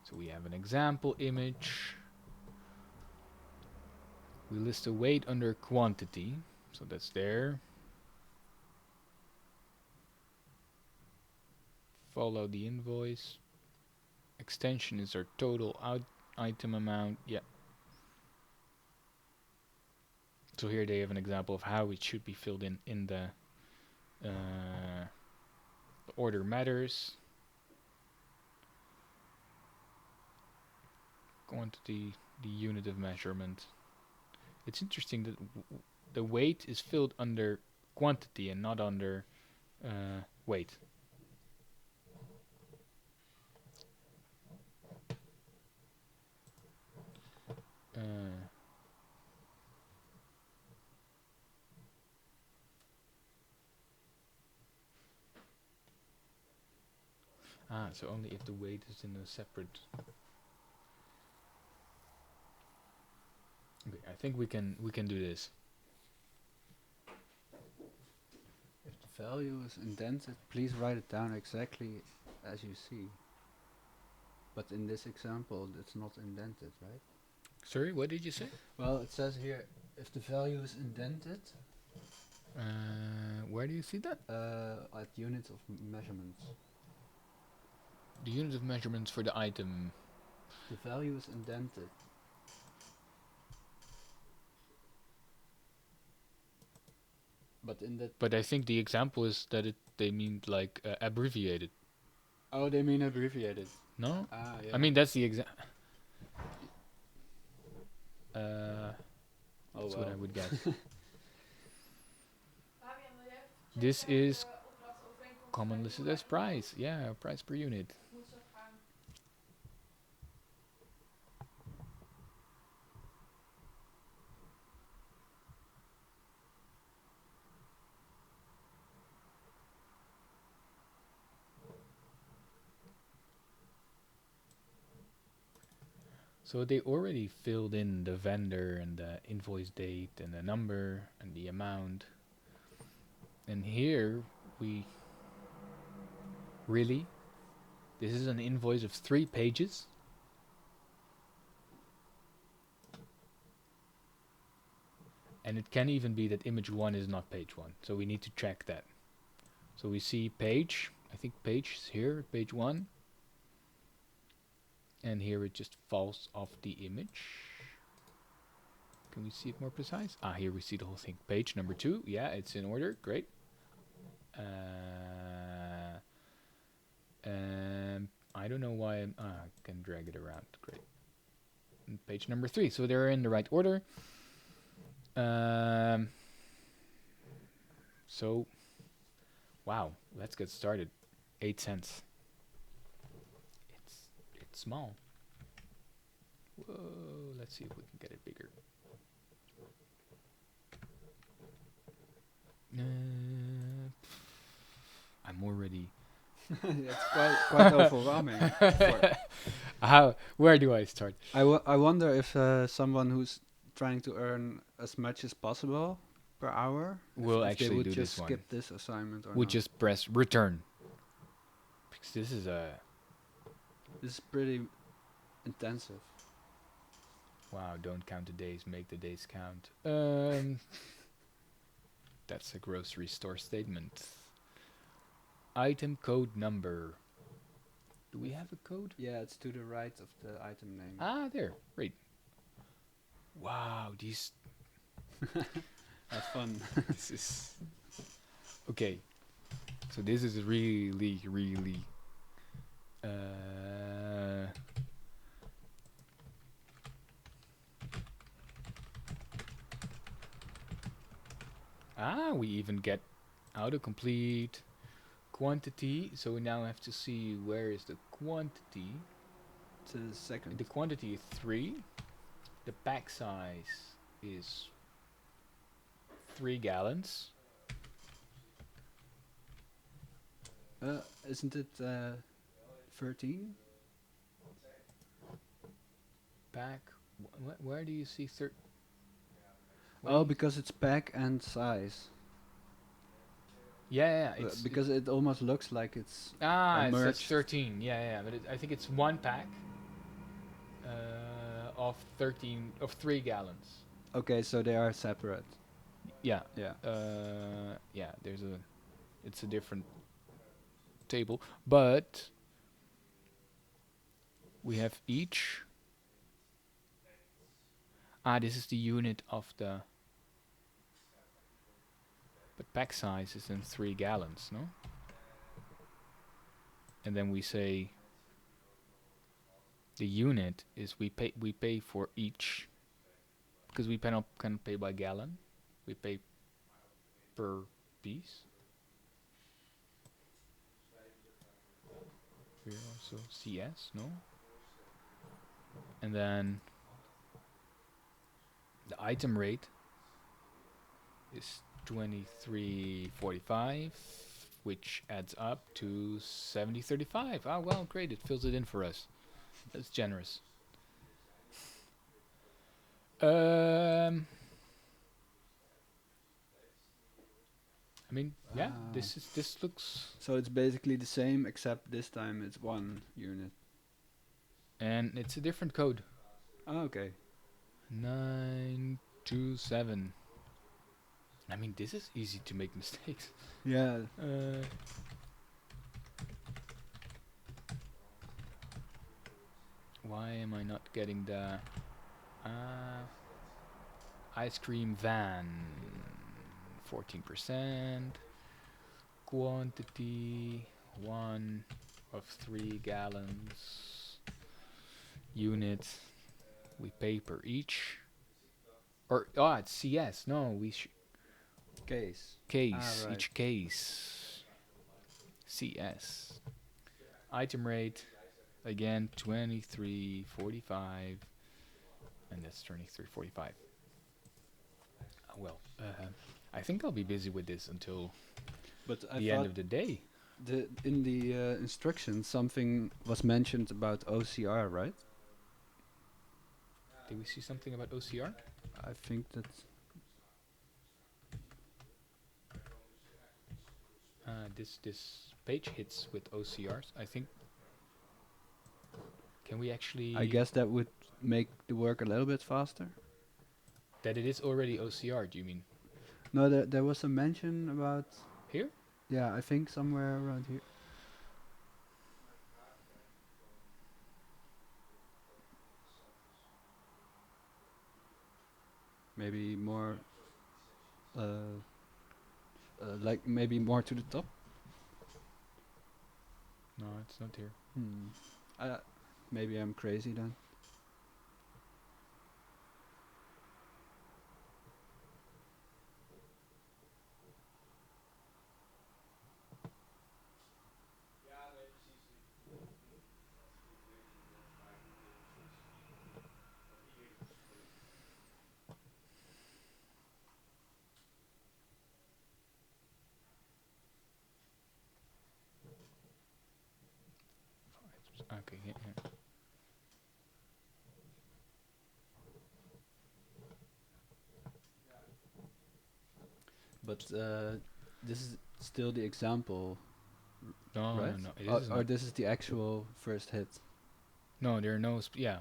So we have an example image. We list the weight under quantity, so that's there. Follow the invoice. Extension is our total item amount. Yeah. So here they have an example of how it should be filled in the order matters. Quantity, the unit of measurement. It's interesting that the weight is filled under quantity and not under weight. So only if the weight is in a separate. Okay, I think we can do this. If the value is indented, please write it down exactly as you see. But in this example, it's not indented, right? Sorry, what did you say? Well, it says here, if the value is indented. Where do you see that? At units of measurements. The unit of measurements for the item. The value is indented. But in that. But I think the example is that they mean like abbreviated. Oh, they mean abbreviated. No? Yeah. I mean that's the exact. That's what I would guess. This is common listed as price. Yeah, price per unit. So they already filled in the vendor and the invoice date and the number and the amount. And here we really, this is an invoice of 3 pages. And it can even be that image 1 is not page 1. So we need to check that. So we see page, I think page is here, page 1. And here it just falls off the image. Can we see it more precise? Ah, here we see the whole thing. Page number 2, yeah, it's in order, great. I don't know why I can drag it around, great. And page number 3, so they're in the right order. So, wow, let's get started. 8 cents. It's small. Whoa, let's see if we can get it bigger. I'm already. It's quite overwhelming. Where do I start? I wonder if someone who's trying to earn as much as possible per hour will if actually they would do just this one. skip this assignment or Would not. just press return. Because this is pretty intensive. Wow, don't count the days, make the days count. That's a grocery store statement. Item code number. Do we have a code? Yeah, it's to the right of the item name. Ah, there. Great. Wow, these. That's fun. This is. Okay. So this is really. We even get autocomplete quantity. So we now have to see where is the quantity. To the second. The quantity is 3. The pack size is 3 gallons. Isn't it 13? Pack. Where do you see 13? Oh, because it's pack and size. Yeah, it's because it almost looks like it's it says merged. 13. Yeah, but I think it's 1 pack of 3 gallons. Okay, so they are separate. Yeah. Yeah. It's a different table, but we have each. This is the unit of the. But pack size is in 3 gallons, no? And then we say the unit is we pay for each, because we cannot pay by gallon. We pay per piece. Here also CS, no? And then the item rate is 23.45, which adds up to 70.35. Ah, well, great, it fills it in for us. That's generous. I mean, yeah, this looks. So it's basically the same, except this time it's 1 unit. And it's a different code. Oh, okay. 927. I mean, this is easy to make mistakes. Yeah. Why am I not getting the ice cream van? 14%. Quantity 1 of 3 gallons. Unit. We pay per each. Or it's CS. No, we Case. Case. Right. Each case. CS. Item rate. Again, 23.45. And that's 23.45. Well, I think I'll be busy with this until the end of the day. In the instructions, something was mentioned about OCR, right? Did we see something about OCR? I think that This page hits with OCRs. I think. Can we actually? I guess that would make the work a little bit faster. That it is already OCR. Do you mean No, there was a mention about. here? Yeah, I think somewhere around here. Maybe more. Like maybe more to the top. No, it's not here. Maybe I'm crazy then. Okay. Yeah. But this is still the example, No, right? no. It is Or not. this is the actual first hit. No, there are no. Yeah.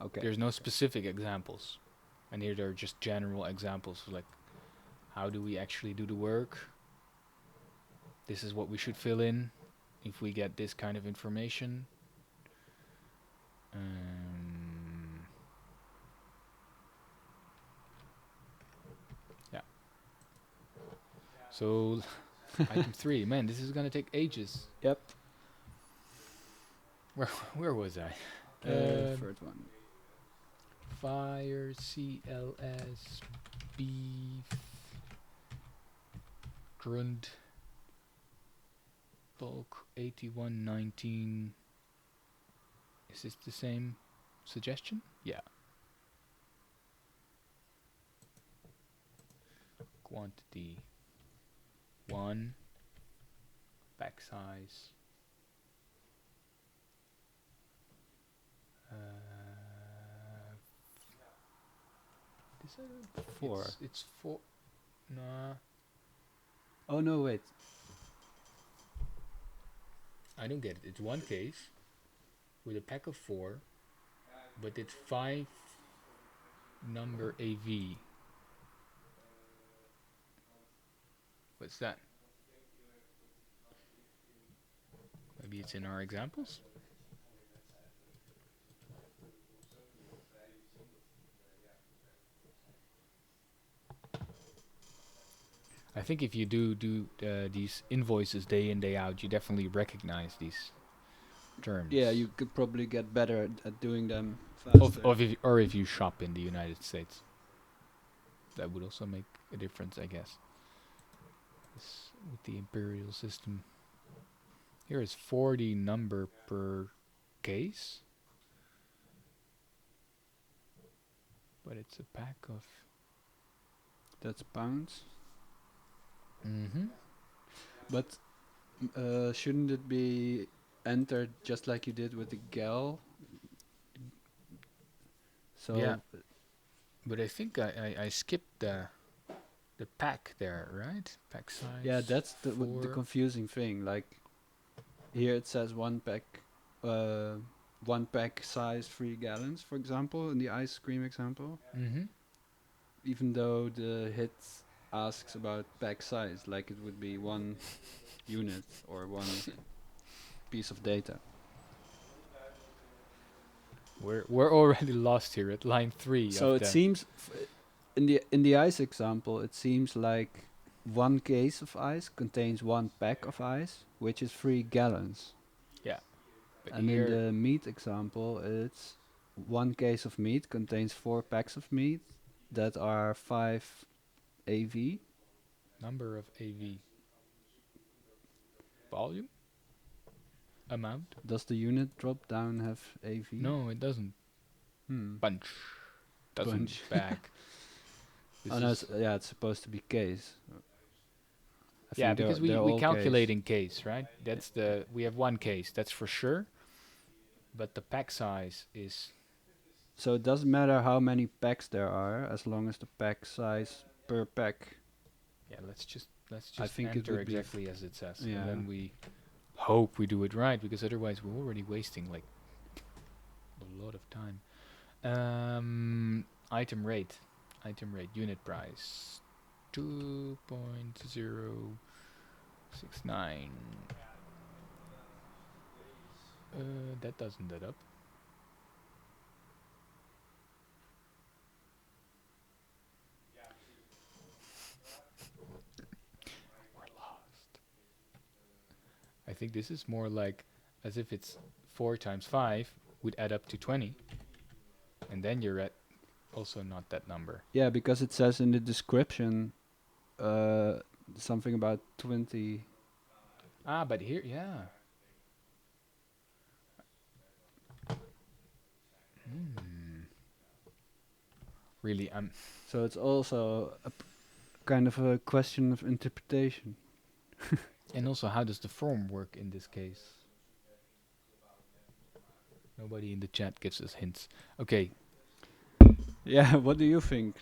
Okay. There's no specific examples, and here there are just general examples of like, how do we actually do the work? This is what we should fill in if we get this kind of information. Yeah. So, item 3. Man, this is gonna take ages. Yep. Where was I? Third one. Fire, CLS, beef, grunt, bulk, 8119. Is this the same suggestion? Yeah. Quantity 1, back size. This 4. It's 4. Nah. Oh no, wait. I don't get it. It's one case with a pack of 4, but it's 5 number AV. What's that? Maybe it's in our examples? I think if you do these invoices day in day out, you definitely recognize these terms. Yeah, you could probably get better at doing them faster. Or if you shop in the United States, that would also make a difference, I guess. With the imperial system, here is 40 number per case, but it's a pack of. That's pounds. Mm-hmm. But shouldn't it be entered just like you did with the gal? So Yeah. But I think I skipped the pack there, right? Pack size. yeah, that's the 4. confusing thing. Like here it says one pack size 3 gallons, for example, in the ice cream example. Mm-hmm. Even though the hit asks about pack size, like it would be one unit or one piece of data. We're already lost here at line 3. So it seems in the ice example, it seems like one case of ice contains one pack of ice, which is 3 gallons. Yeah. But And here in the meat example, it's one case of meat contains 4 packs of meat that are 5 AV. number of AV. Volume? Amount? Does the unit drop down have AV? No, it doesn't. Bunch. Doesn't Bunch. bag. Oh no, it's supposed to be case. I Yeah, think because they're we all calculate case. in case, right? That's we have one case, that's for sure. But the pack size is So it doesn't matter how many packs there are, as long as the pack size per pack. Yeah, let's just I think it enter would be exactly as it says, and yeah. then we hope we do it right, because otherwise we're already wasting like a lot of time. Item rate, unit price, 2.069. That doesn't add up. We're lost. I think this is more like as if it's 4 times 5 would add up to 20, and then you're at also not that number. Yeah, because it says in the description something about 20. Ah, but here, yeah. Really, So it's also kind of a question of interpretation. and also, how does the form work in this case? Nobody in the chat gives us hints. Okay. Yeah, what do you think?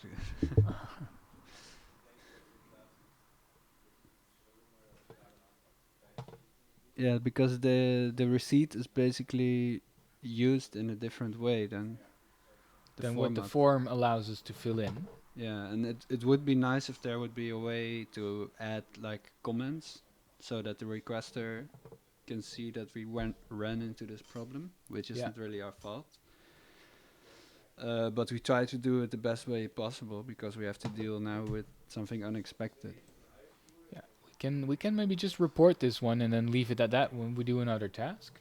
Yeah, because the receipt is basically used in a different way than the Then what the format. form allows us to fill in. Yeah, and it would be nice if there would be a way to add like comments so that the requester can see that we ran into this problem, which isn't really our fault. But we try to do it the best way possible because we have to deal now with something unexpected. Yeah, we can maybe just report this one and then leave it at that when we do another task.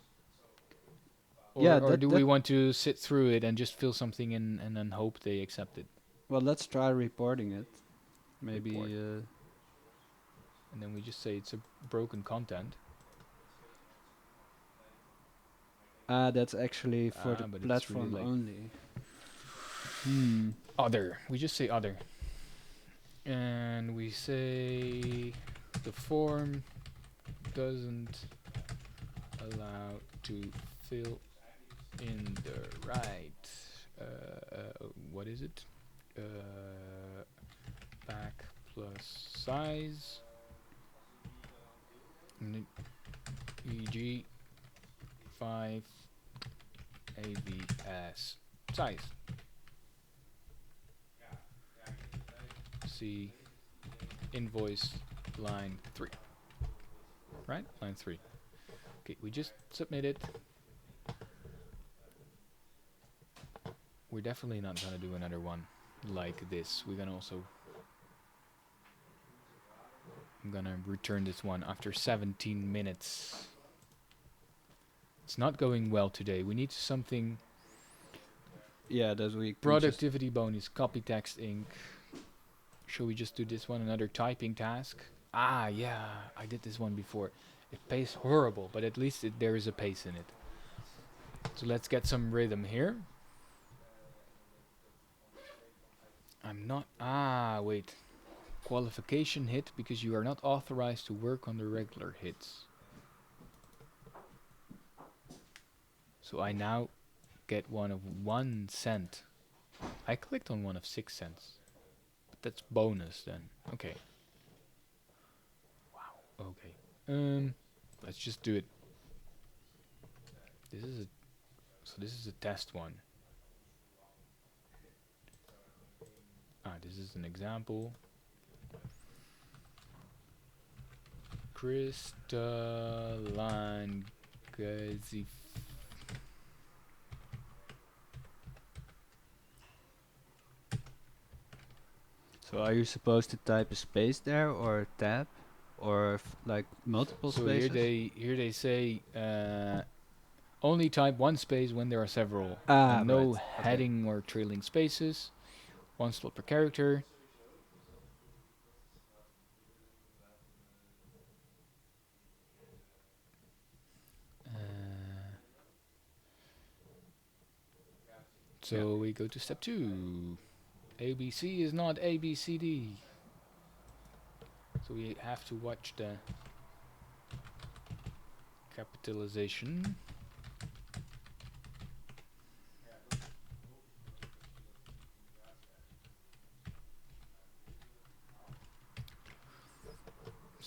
Or, Yeah, or do we want to sit through it and just fill something in and then hope they accept it? Well, let's try reporting it. Maybe. And then we just say it's a broken content. That's actually for the platform really only. Other. We just say other. And we say the form doesn't allow to fill in the right what is it? Back plus size, e.g. 5 ABS size. See invoice line 3. Right? Line 3. Okay, we just submit it. We're definitely not gonna do another one like this. We're gonna also I'm gonna return this one after 17 minutes. It's not going well today. We need something. Yeah, that we productivity bonus, copy text ink. Shall we just do this one, another typing task? Ah, yeah, I did this one before. It pays horrible, but at least there is a pace in it. So let's get some rhythm here. I'm not... Ah, wait. Qualification hit because you are not authorized to work on the regular hits. So I now get one of 1 cent. I clicked on one of 6 cents. But that's bonus then. Okay. Wow. Okay. Let's just do it. This is a test one. This is an example. Crystalline gazy. So are you supposed to type a space there or a tab or like multiple spaces? So here they say only type 1 space when there are several. And no heading or trailing spaces. 1 slot per character. So we go to step 2. ABC is not ABCD. So we have to watch the capitalization.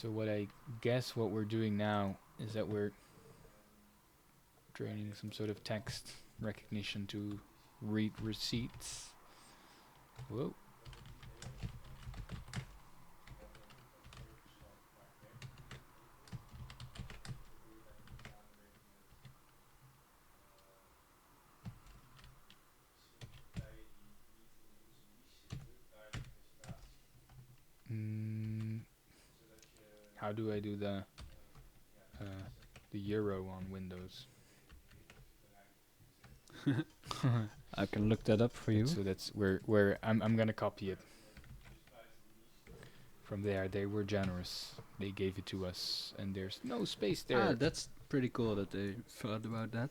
So what I guess what we're doing now is that we're training some sort of text recognition to read receipts. Whoa. How do I do the euro on Windows? I can look that up for you. So that's where I'm gonna copy it. From there, they were generous. They gave it to us, and there's no space there. Ah, that's pretty cool that they thought about that.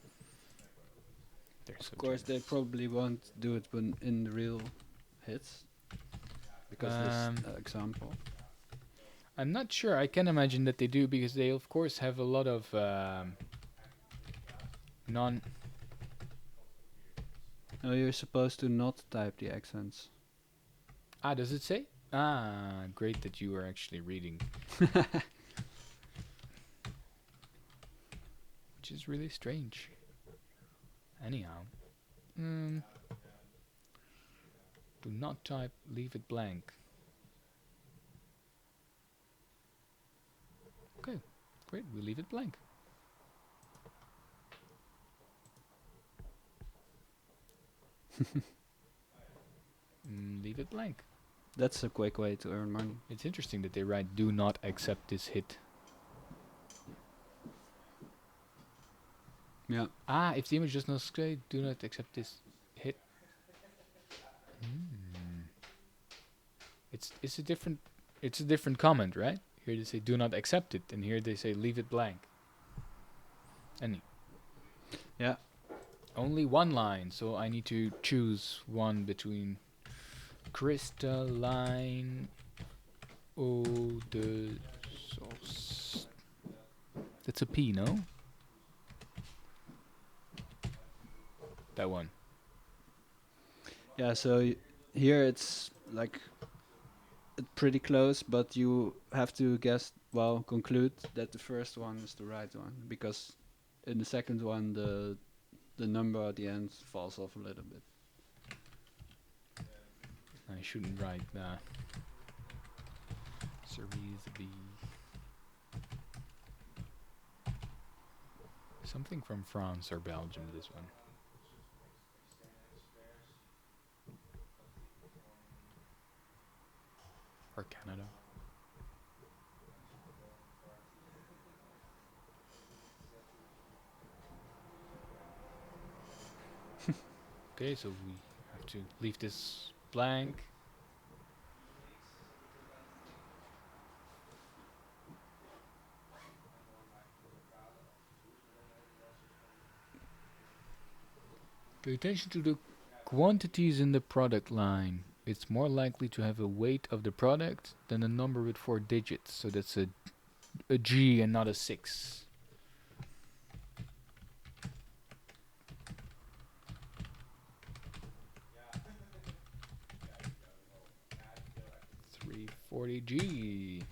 They're so Of course, they probably won't do it when in the real hits, because this example. I'm not sure. I can imagine that they do, because they of course have a lot of non. No, you're supposed to not type the accents. Ah, does it say? Ah, great that you are actually reading. Which is really strange. Anyhow. Do not type, leave it blank. Okay, great, we leave it blank. Leave it blank. That's a quick way to earn money. It's interesting that they write, do not accept this hit. Yeah. Ah, if the image does not say, do not accept this hit. It's a different comment, right? Here they say do not accept it, and here they say leave it blank. Yeah. Only one line, so I need to choose one between crystalline eau de sauce. That's a P, no? That one. Yeah, so here it's like pretty close, but you have to conclude that the first one is the right one, because in the second one the number at the end falls off a little bit. I shouldn't write that. Cerise B. Something from France or Belgium, this one. Or Canada. Okay, so we have to leave this blank. Pay attention to the quantities in the product line. It's more likely to have a weight of the product than a number with 4 digits. So that's a G and not a 6. $340G.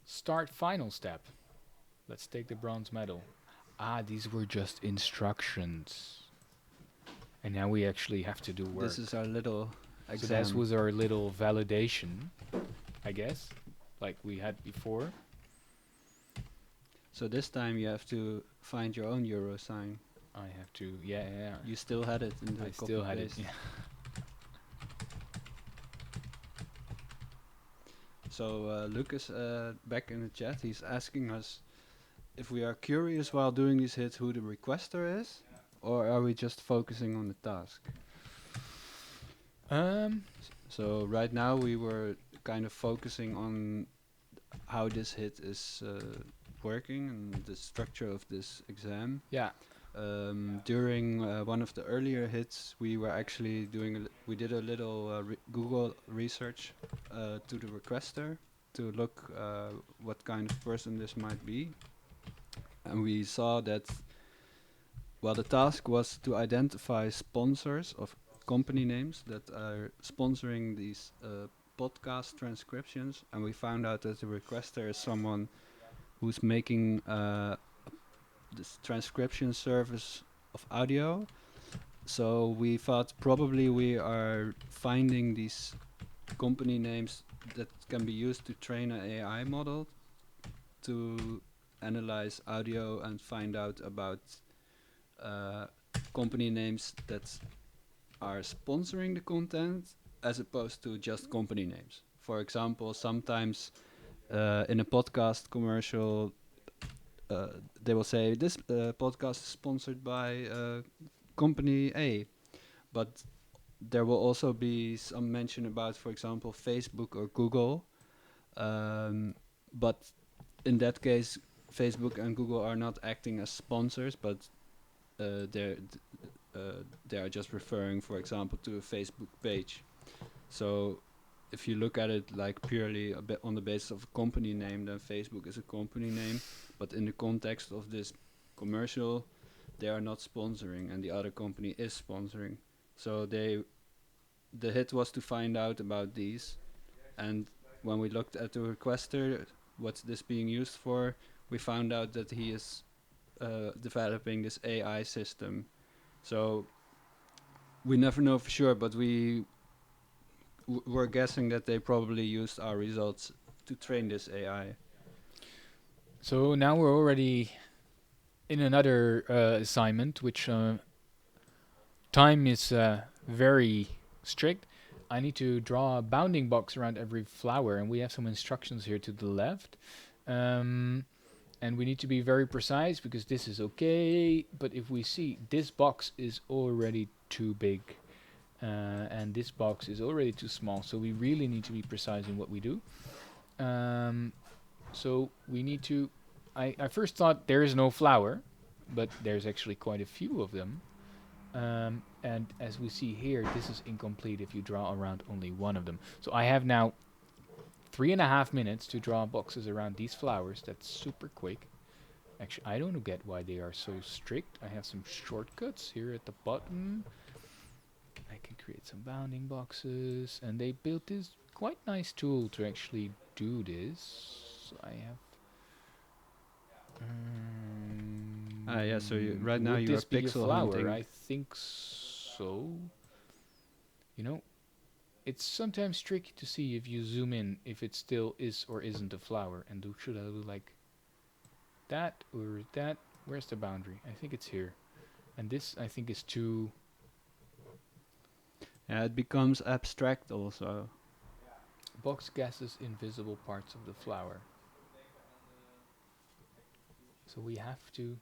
Start final step. Let's take the bronze medal. Ah, these were just instructions. And now we actually have to do work. This is our little exam. So that was our little validation, I guess, like we had before. So this time you have to find your own euro sign. I have to, yeah. You still had it in the I still had it, yeah. So Lucas, back in the chat, he's asking us if we are curious while doing these hits who the requester is, or are we just focusing on the task? So right now we were kind of focusing on how this hit is working and the structure of this exam. Yeah. During one of the earlier hits, we were actually we did a little Google research to the requester to look what kind of person this might be, and we saw that the task was to identify sponsors of company names that are sponsoring these podcast transcriptions, and we found out that the requester is someone who's making this transcription service of audio. So we thought probably we are finding these company names that can be used to train an AI model to analyze audio and find out about company names that are sponsoring the content as opposed to just company names. For example, sometimes in a podcast commercial, they will say this podcast is sponsored by company A, but there will also be some mention about, for example, Facebook or Google. But in that case, Facebook and Google are not acting as sponsors, but they are just referring, for example, to a Facebook page. So if you look at it like purely a bit on the basis of a company name, then Facebook is a company name. But in the context of this commercial, they are not sponsoring, and the other company is sponsoring. So the hit was to find out about these, and when we looked at the requester, what's this being used for, we found out that he is developing this AI system. So we never know for sure, but we're guessing that they probably used our results to train this AI. So now we're already in another assignment, which time is very strict. I need to draw a bounding box around every flower, and we have some instructions here to the left. And we need to be very precise because this is okay, but if we see this box is already too big and this box is already too small, so we really need to be precise in what we do. So we need to, I first thought there is no flower, but there's actually quite a few of them. And as we see here, this is incomplete if you draw around only one of them. So I have now 3.5 minutes to draw boxes around these flowers. That's super quick. Actually, I don't get why they are so strict. I have some shortcuts here at the bottom. I can create some bounding boxes, and they built this quite nice tool to actually do this. I have yeah, so right now you are this be a pixel flower? hunting. I think so. You know, it's sometimes tricky to see if you zoom in if it still is or isn't a flower. And should I do like that or that? Where's the boundary? I think it's here. And this I think is too. Yeah, it becomes abstract also. Box guesses invisible parts of the flower. So we have to.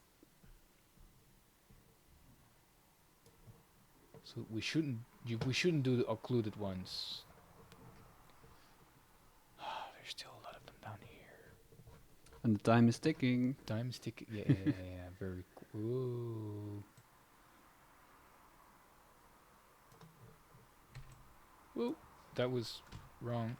So we shouldn't do the occluded ones. There's still a lot of them down here. And the time is ticking. Time is ticking. Yeah, very cool. Whoa, that was wrong.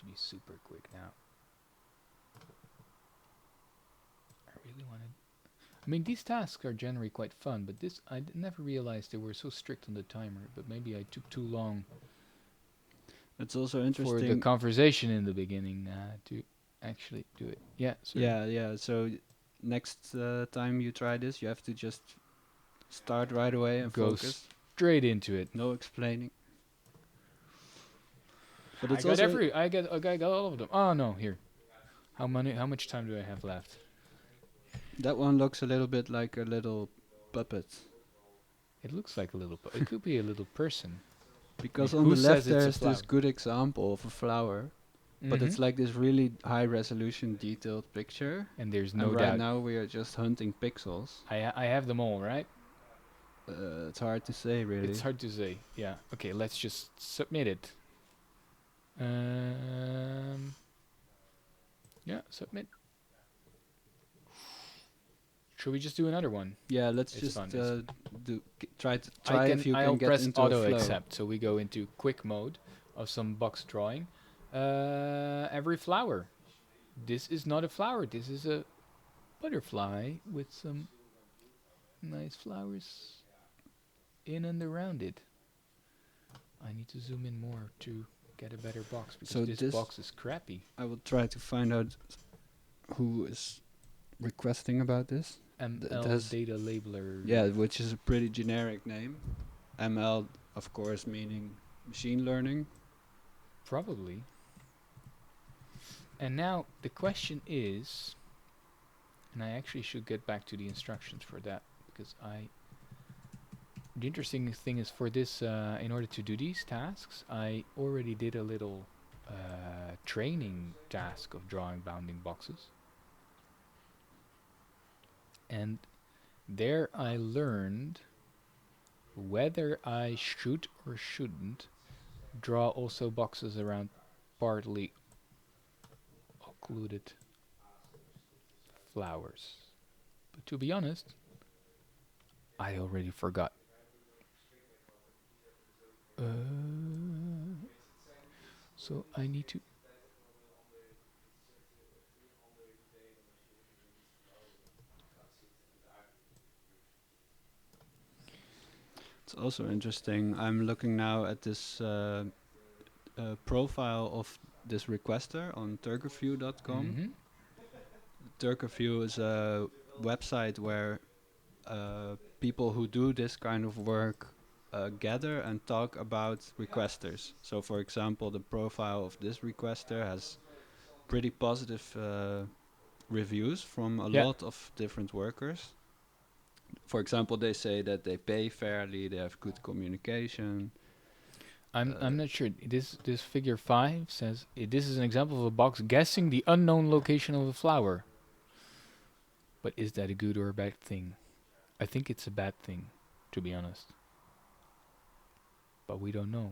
Be super quick now. I really wanted. I mean, these tasks are generally quite fun, but this I never realized they were so strict on the timer. But maybe I took too long. It's also interesting for the conversation in the beginning to actually do it. Yeah. Sorry. Yeah. So next time you try this, you have to just start right away and go focus. Straight into it. No explaining. But it's I got all of them. Oh no, here. How much time do I have left? That one looks a little bit like a little puppet. It looks like a little it could be a little person. Because on the left there's this good example of a flower. But it's like this really high resolution detailed picture. And there's no doubt. Right now we are just hunting pixels. I have them all, right? It's hard to say, really. It's hard to say, yeah. Okay, let's just submit it. Yeah, submit. Should we just do another one? Yeah, let's It's just fun. It's try if you I'll can get press into auto a flow. accept, so we go into quick mode of some box drawing. Every flower. This is not a flower. This is a butterfly with some nice flowers in and around it. I need to zoom in more to get a better box because So this box is crappy. I will try to find out who is requesting about this. ML data labeler. Yeah, which is a pretty generic name. ML, of course, meaning machine learning. Probably. And now the question is, and I actually should get back to the instructions for that because the interesting thing is for this, in order to do these tasks, I already did a little training task of drawing bounding boxes. And there I learned whether I should or shouldn't draw also boxes around partly occluded flowers. But to be honest, I already forgot. So I need to... It's also interesting. I'm looking now at this profile of this requester on turkerview.com. Turkerview is a website where people who do this kind of work gather and talk about requesters. So, for example, the profile of this requester has pretty positive reviews from a lot of different workers. For example, they say that they pay fairly, they have good communication. I'm not sure. This figure 5 says this is an example of a box guessing the unknown location of a flower. But is that a good or a bad thing? I think it's a bad thing, to be honest. But we don't know.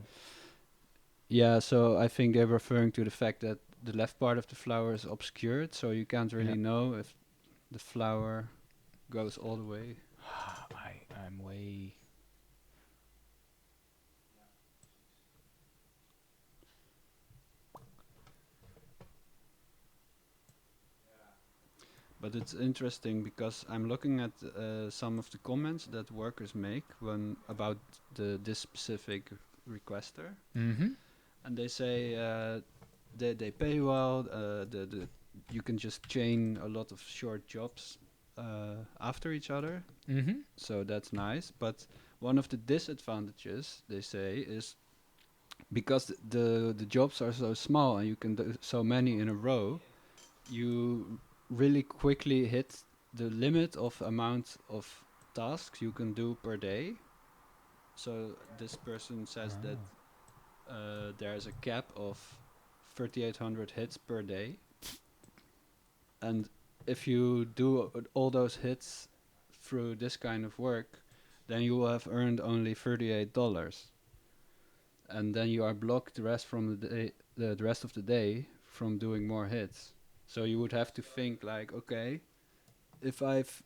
Yeah, so I think they're referring to the fact that the left part of the flower is obscured, so you can't really know if the flower goes all the way. I'm way... But it's interesting because I'm looking at some of the comments that workers make when about this specific requester, and they say they pay well. You can just chain a lot of short jobs after each other, so that's nice. But one of the disadvantages they say is because the jobs are so small and you can do so many in a row, you really quickly hit the limit of amount of tasks you can do per day. So this person says that there's a cap of 3,800 hits per day, and if you do all those hits through this kind of work, then you will have earned only $38, and then you are blocked the rest from the rest of the day from doing more hits. So you would have to think like, okay, if I've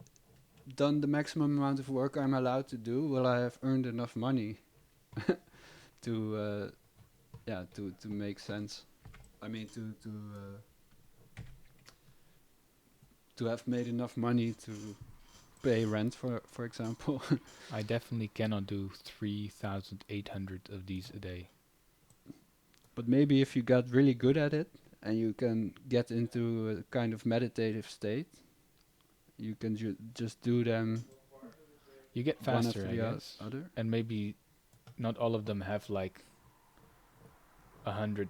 done the maximum amount of work I'm allowed to do, will I have earned enough money to make sense? I mean, to have made enough money to pay rent, for example. I definitely cannot do 3,800 of these a day. But maybe if you got really good at it, and you can get into a kind of meditative state, you can just do them. You get one faster, after I the guess. other. And maybe not all of them have like 100.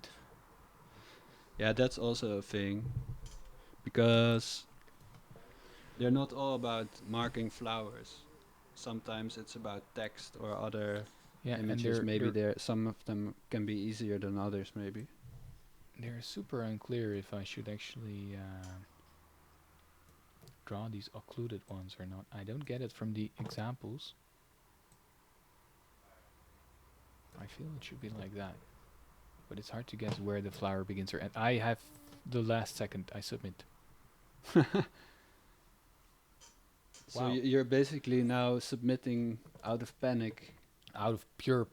Yeah, that's also a thing, because they're not all about marking flowers. Sometimes it's about text or other images. And maybe some of them can be easier than others, maybe. They're super unclear if I should actually draw these occluded ones or not. I don't get it from the examples. I feel it should be like that. But it's hard to guess where the flower begins or ends. I have the last second. I submit. So Wow. you're basically now submitting out of panic Out of pure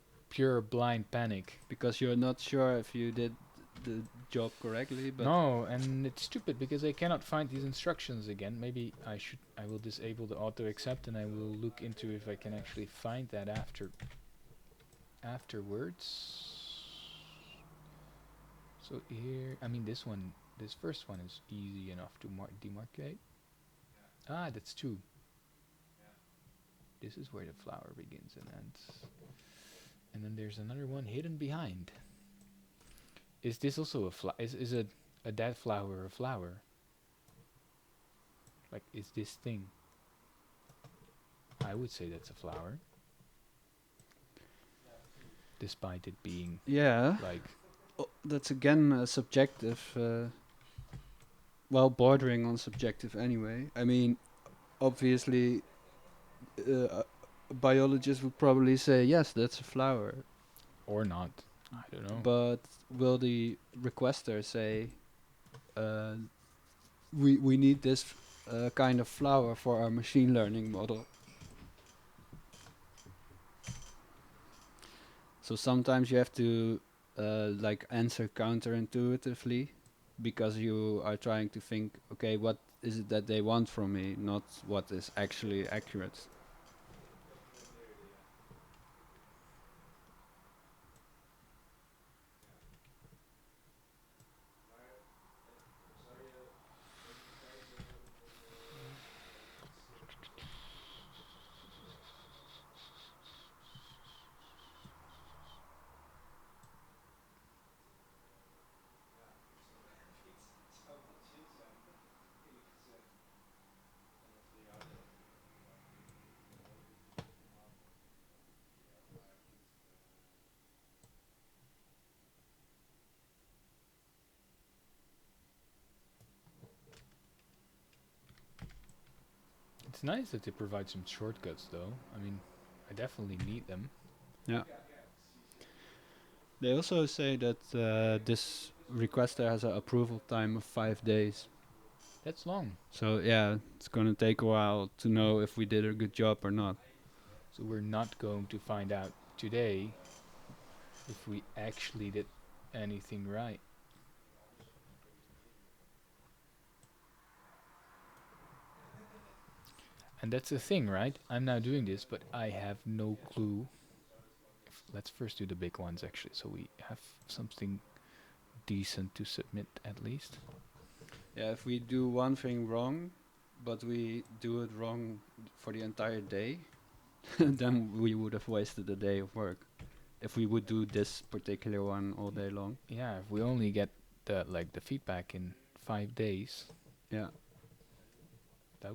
blind panic. because you're not sure if you did the job correctly. But No, and it's stupid because I cannot find these instructions again. Maybe I will disable the auto accept and I will look into if I can actually find that afterwards. So here, I mean this first one is easy enough to demarcate. Ah, that's 2. This is where the flower begins and ends. And then there's another one hidden behind. Is this also is a dead flower a flower? Like, is this thing? I would say that's a flower. Despite it being yeah, like that's again subjective. Well, bordering on subjective anyway. I mean, obviously, a biologist would probably say yes, that's a flower. or not. I don't know. But will the requester say, we need this kind of flower for our machine learning model? So sometimes you have to like answer counterintuitively because you are trying to think, okay, what is it that they want from me, not what is actually accurate. It's nice that they provide some shortcuts, though. I mean, I definitely need them. Yeah. They also say that this requester has an approval time of 5 days. That's long. So yeah, it's gonna take a while to know if we did a good job or not. So we're not going to find out today if we actually did anything right. And that's the thing, right? I'm now doing this, but I have no clue. Let's first do the big ones, actually, so we have something decent to submit at least. Yeah, if we do one thing wrong, but we do it wrong for the entire day, then we would have wasted a day of work. If we would do this particular one all day long. Yeah, if we only get the feedback in 5 days, Yeah. that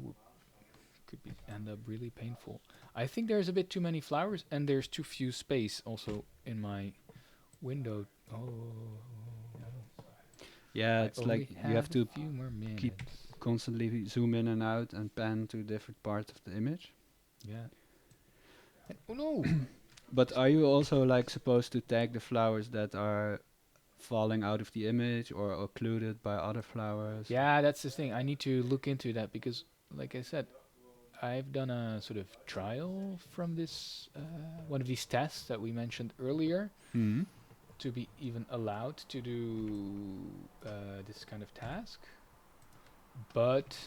could end up really painful. I think there's a bit too many flowers and there's too few space also in my window. Yeah, it's like you have to few more minutes. keep constantly zoom in and out and pan to different parts of the image. Yeah. Oh no! But are you also like supposed to tag the flowers that are falling out of the image or occluded by other flowers? Yeah, that's the thing. I need to look into that because, like I said, I've done a sort of trial from this one of these tests that we mentioned earlier Hmm. to be even allowed to do this kind of task, but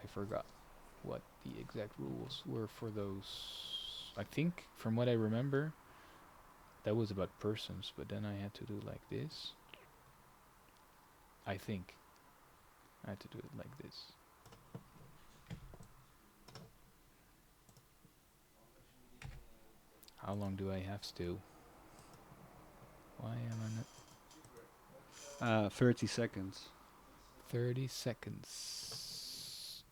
I forgot what the exact rules were for those. I think, from what I remember, that was about persons, but then I had to do like this. I think I had to do it like this. How long do I have still? Why am I not? 30 seconds. 30 seconds.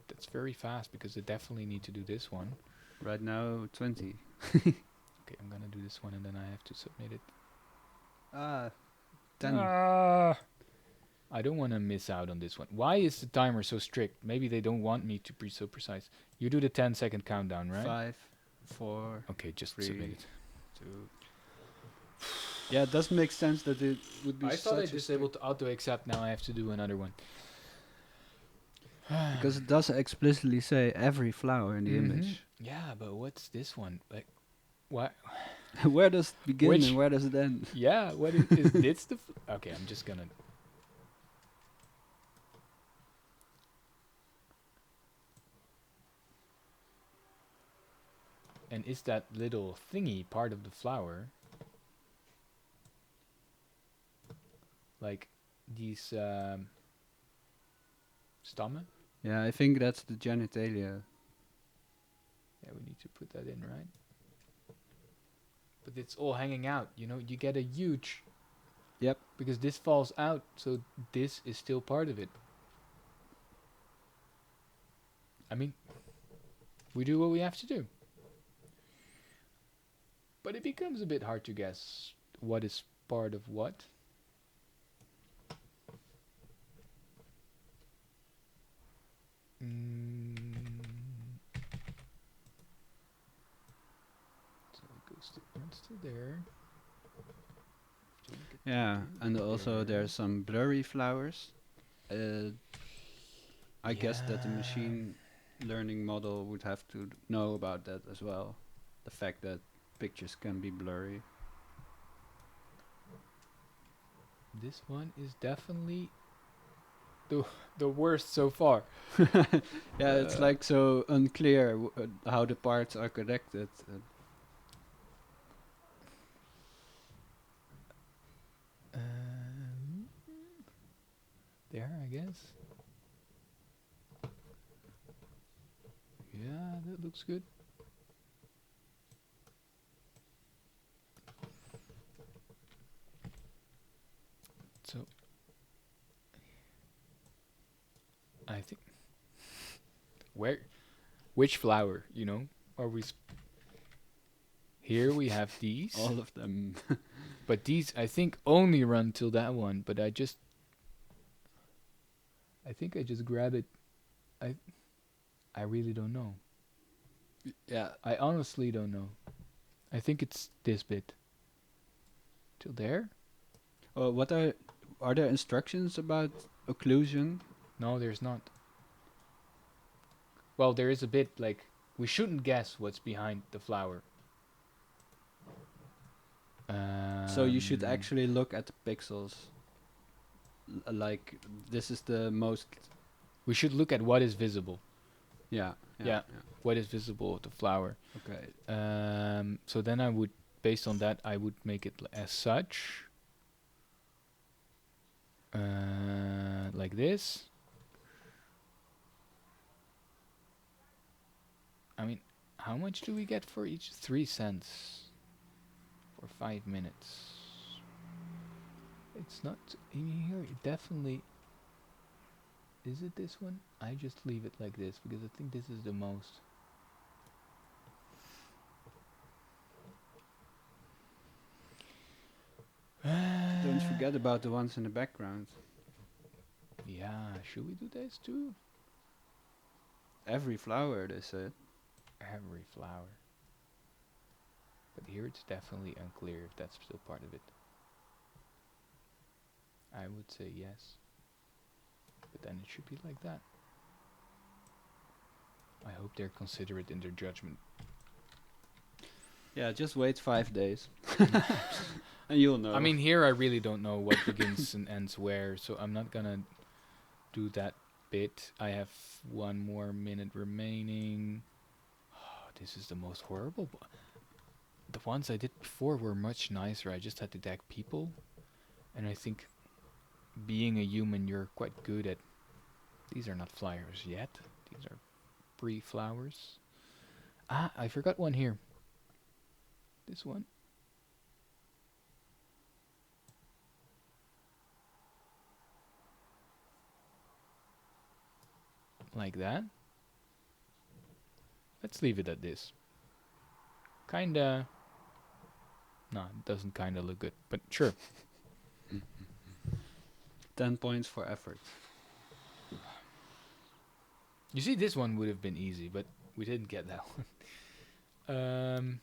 That's very fast because I definitely need to do this one. Right now, 20. Okay, I'm gonna do this one and then I have to submit it. 10. I don't want to miss out on this one. Why is the timer so strict? Maybe they don't want me to be so precise. You do the 10-second countdown, right? 5, 4. Okay, just 3, submit it. 2. Yeah, it doesn't make sense that it would be I thought I such a disabled auto accept. Now I have to do another one. Because it does explicitly say every flower in the image. Yeah, but what's this one? Like, what? Where does it begin Which- and where does it end? Yeah, what is this? Okay, I'm just gonna. And is that little thingy part of the flower? Like these stomach? Yeah, I think that's the genitalia. Yeah, we need to put that in, right? But it's all hanging out, you know, you get a huge... Yep. Because this falls out, so this is still part of it. I mean, we do what we have to do. But it becomes a bit hard to guess what is part of what. So it goes to there. Yeah, and also there's some blurry flowers. I guess that the machine learning model would have to know about that as well. The fact that pictures can be blurry. This one is definitely the worst so far. Yeah, it's like so unclear how the parts are connected. There, I guess. Yeah, that looks good. So, I think which flower, you know, are we? Here we have these. All of them. But these, I think, only run till that one. But I think I just grab it. I really don't know. Yeah. I honestly don't know. I think it's this bit. Till there? What are there instructions about occlusion? No, there's not. Well, there is a bit like we shouldn't guess what's behind the flower. So you should actually look at the pixels. Like this is the most. We should look at what is visible. Yeah. What is visible of the flower. Okay. So then I would, based on that, I would make it as such. Like this. I mean, how much do we get for each? 3 cents for 5 minutes. It's not in here. It definitely. Is it this one? I just leave it like this because I think this is the most. Don't forget about the ones in the background. Yeah, should we do this too? Every flower, they said. Every flower. But here it's definitely unclear if that's still part of it. I would say yes. But then it should be like that. I hope they're considerate in their judgment. Yeah, just wait 5 days. And you'll know. I mean, here I really don't know what begins and ends where, so I'm not gonna do that bit. I have 1 more minute remaining. Oh, this is the most horrible. The ones I did before were much nicer. I just had to tag people. And I think being a human, you're quite good at... These are not flowers yet. These are pre-flowers. Ah, I forgot one here. This one. Like that. Let's leave it at this. Kinda. No, it doesn't kinda look good, but sure. 10 points for effort. You see, this one would have been easy, but we didn't get that one.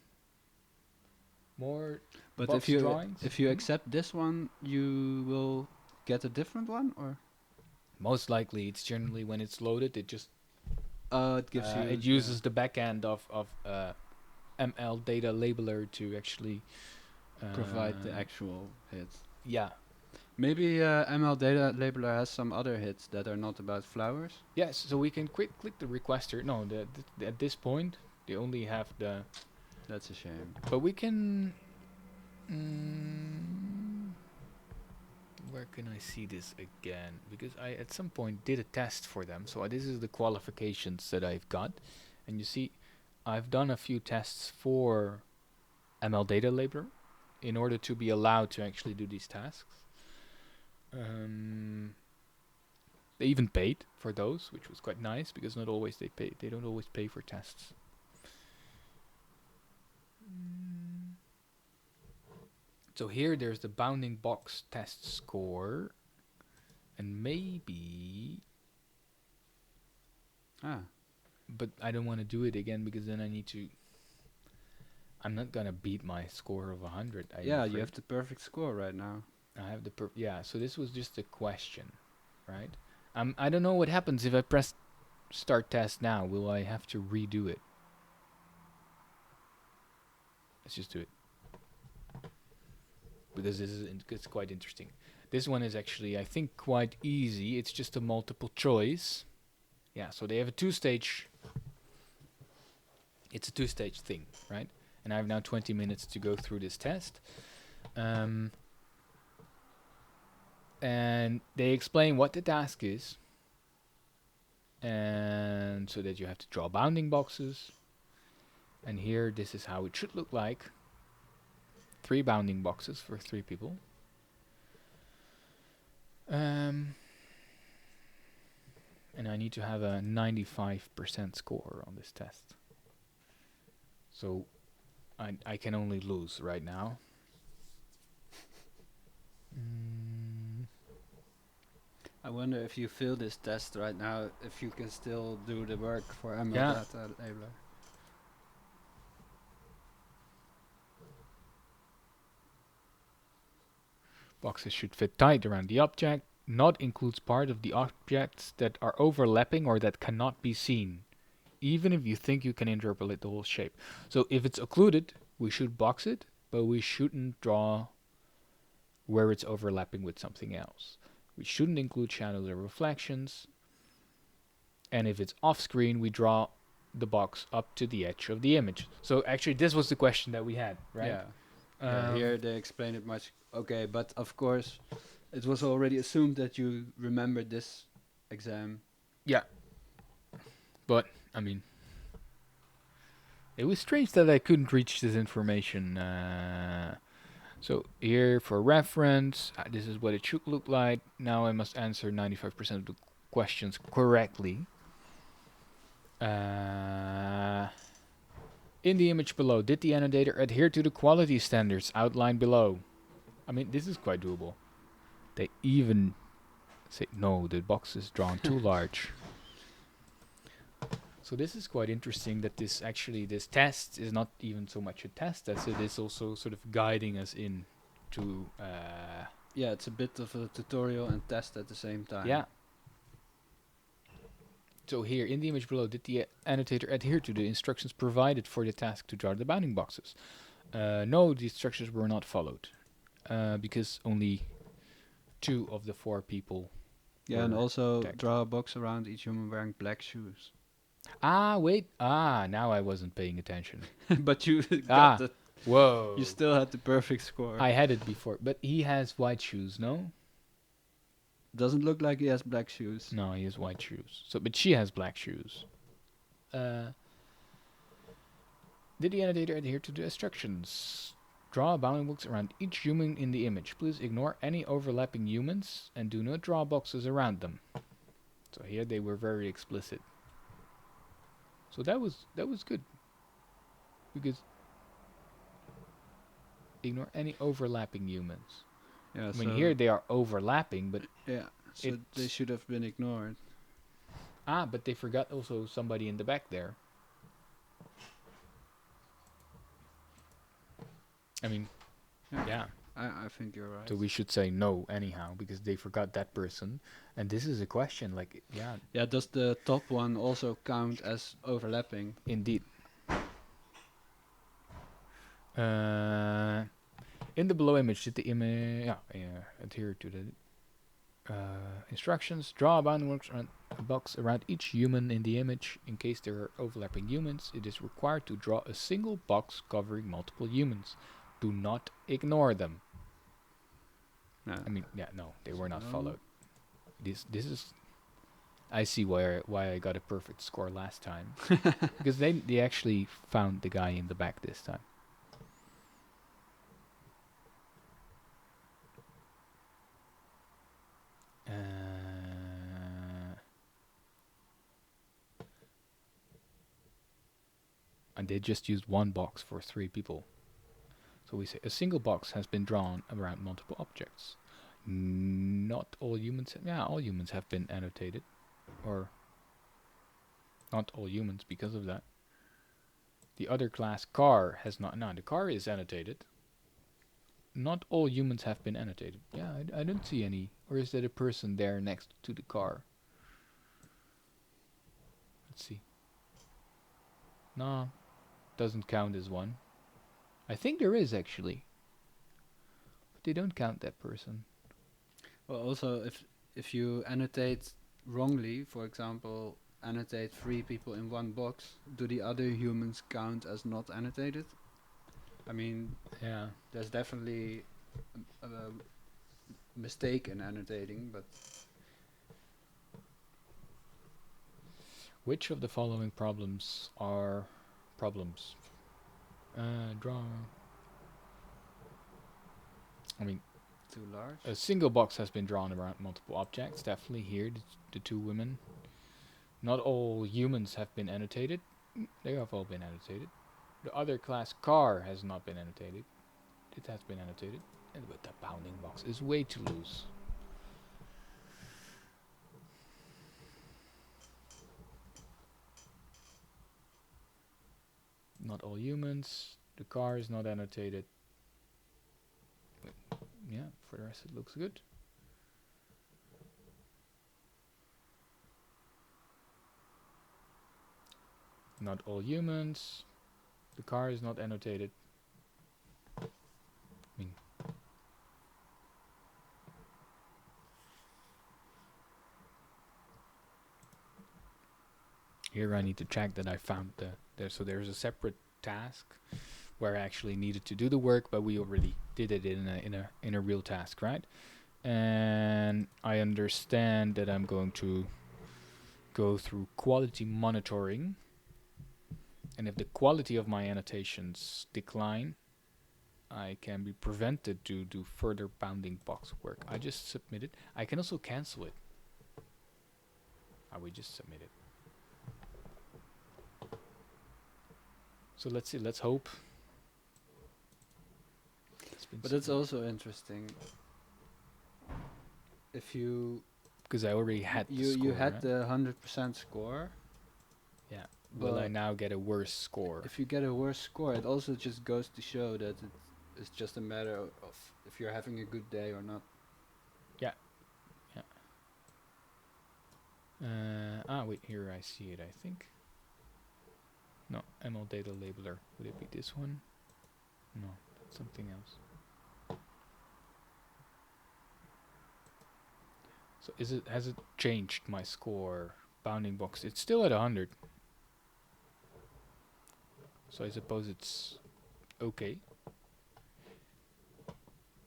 More. But box drawings? if you accept this one, you will get a different one, or? Most likely, it's generally when it's loaded, it just It gives you. it uses the backend of ML data labeler to actually provide the actual hits. Yeah. Maybe ML data labeler has some other hits that are not about flowers. Yes, so we can click the requester. No, at this point they only have the. That's a shame. But we can. Where can I see this again? Because I at some point did a test for them. So this is the qualifications that I've got, and you see, I've done a few tests for ML data labeler in order to be allowed to actually do these tasks. They even paid for those, which was quite nice because not always they pay. They don't always pay for tests. So here there's the bounding box test score, and maybe. But I don't want to do it again because then I need to. I'm not gonna beat my score of 100. Yeah, you have the perfect score right now. I have the yeah. So this was just a question, right? I don't know what happens if I press start test now. Will I have to redo it? Let's just do it because this is it's quite interesting. This one is actually, I think, quite easy. It's just a multiple choice. Yeah. So they have a two-stage. It's a two-stage thing, right? And I have now 20 minutes to go through this test. And they explain what the task is. And so that you have to draw bounding boxes. And here, this is how it should look like. 3 bounding boxes for 3 people. And I need to have a 95% score on this test. So I can only lose right now. I wonder if you fail this test right now, if you can still do the work for ML Yeah. data labeler. Boxes should fit tight around the object. Not includes part of the objects that are overlapping or that cannot be seen, even if you think you can interpolate the whole shape. So if it's occluded, we should box it, but we shouldn't draw where it's overlapping with something else. We shouldn't include shadows or reflections. And if it's off screen, we draw the box up to the edge of the image. So actually this was the question that we had, right? Yeah. Here they explain it much. Okay, but of course, it was already assumed that you remembered this exam. Yeah. But, I mean, it was strange that I couldn't reach this information. So here for reference, this is what it should look like. Now I must answer 95% of the questions correctly. In the image below, did the annotator adhere to the quality standards outlined below? I mean, this is quite doable. They even say, no, the box is drawn too large. So this is quite interesting that this test is not even so much a test as it is also sort of guiding us in to... yeah, it's a bit of a tutorial and test at the same time. Yeah. So here, in the image below, did the annotator adhere to the instructions provided for the task to draw the bounding boxes? No, the instructions were not followed. Because only 2 of the 4 people. Yeah, and also draw a box around each human wearing black shoes. Wait. Now I wasn't paying attention. But you got the... Whoa. You still had the perfect score. I had it before, but he has white shoes, no? Doesn't look like he has black shoes. No, he has white shoes. So, but she has black shoes. Did the annotator adhere to the instructions? Draw a bounding box around each human in the image. Please ignore any overlapping humans and do not draw boxes around them. So here they were very explicit. So that was good. Because ignore any overlapping humans. Yeah, I mean, here they are overlapping, but... Yeah, so they should have been ignored. But they forgot also somebody in the back there. I mean, yeah. I think you're right. So we should say no anyhow because they forgot that person. And this is a question, like, yeah. Yeah, does the top one also count as overlapping? Indeed. In the below image, did the image adhere to the instructions? Draw a bounding box around each human in the image. In case there are overlapping humans, it is required to draw a single box covering multiple humans. Do not ignore them. No. I mean, yeah, no, they were not No. followed. This is. I see why I got a perfect score last time because they actually found the guy in the back this time. And they just used one box for 3 people. So we say a single box has been drawn around multiple objects. Not all humans. All humans have been annotated, or not all humans because of that. The other class car has not. No, the car is annotated. Not all humans have been annotated. Yeah, I don't see any. Or is there a person there next to the car? Let's see. No, doesn't count as one. I think there is actually. But they don't count that person. Well, also, if you annotate wrongly, for example, annotate 3 people in one box, do the other humans count as not annotated? I mean, yeah, there's definitely a mistake in annotating, but... Which of the following problems are problems? Draw. I mean, too large. A single box has been drawn around multiple objects. Definitely here, the 2 women. Not all humans have been annotated. They have all been annotated. The other class car has not been annotated. It has been annotated. And but the bounding box is way too loose. Not all humans. The car is not annotated. But yeah, for the rest it looks good. Not all humans. The car is not annotated. I mean, here I need to check that I found so there's a separate task where I actually needed to do the work, but we already did it in a real task, right? And I understand that I'm going to go through quality monitoring. And if the quality of my annotations decline, I can be prevented to do further bounding box work. I just submit it. I can also cancel it. We just submit it. So let's see. Let's hope. But it's also interesting. If you... Because I already had the score, you had right? the 100% score. Yeah. Will I now get a worse score? If you get a worse score, it also just goes to show that it's just a matter of if you're having a good day or not. Yeah. Yeah. Wait, here I see it, I think. No, ML data labeler. Would it be this one? No, that's something else. So has it changed my score? Bounding box. It's still at 100. So I suppose it's okay.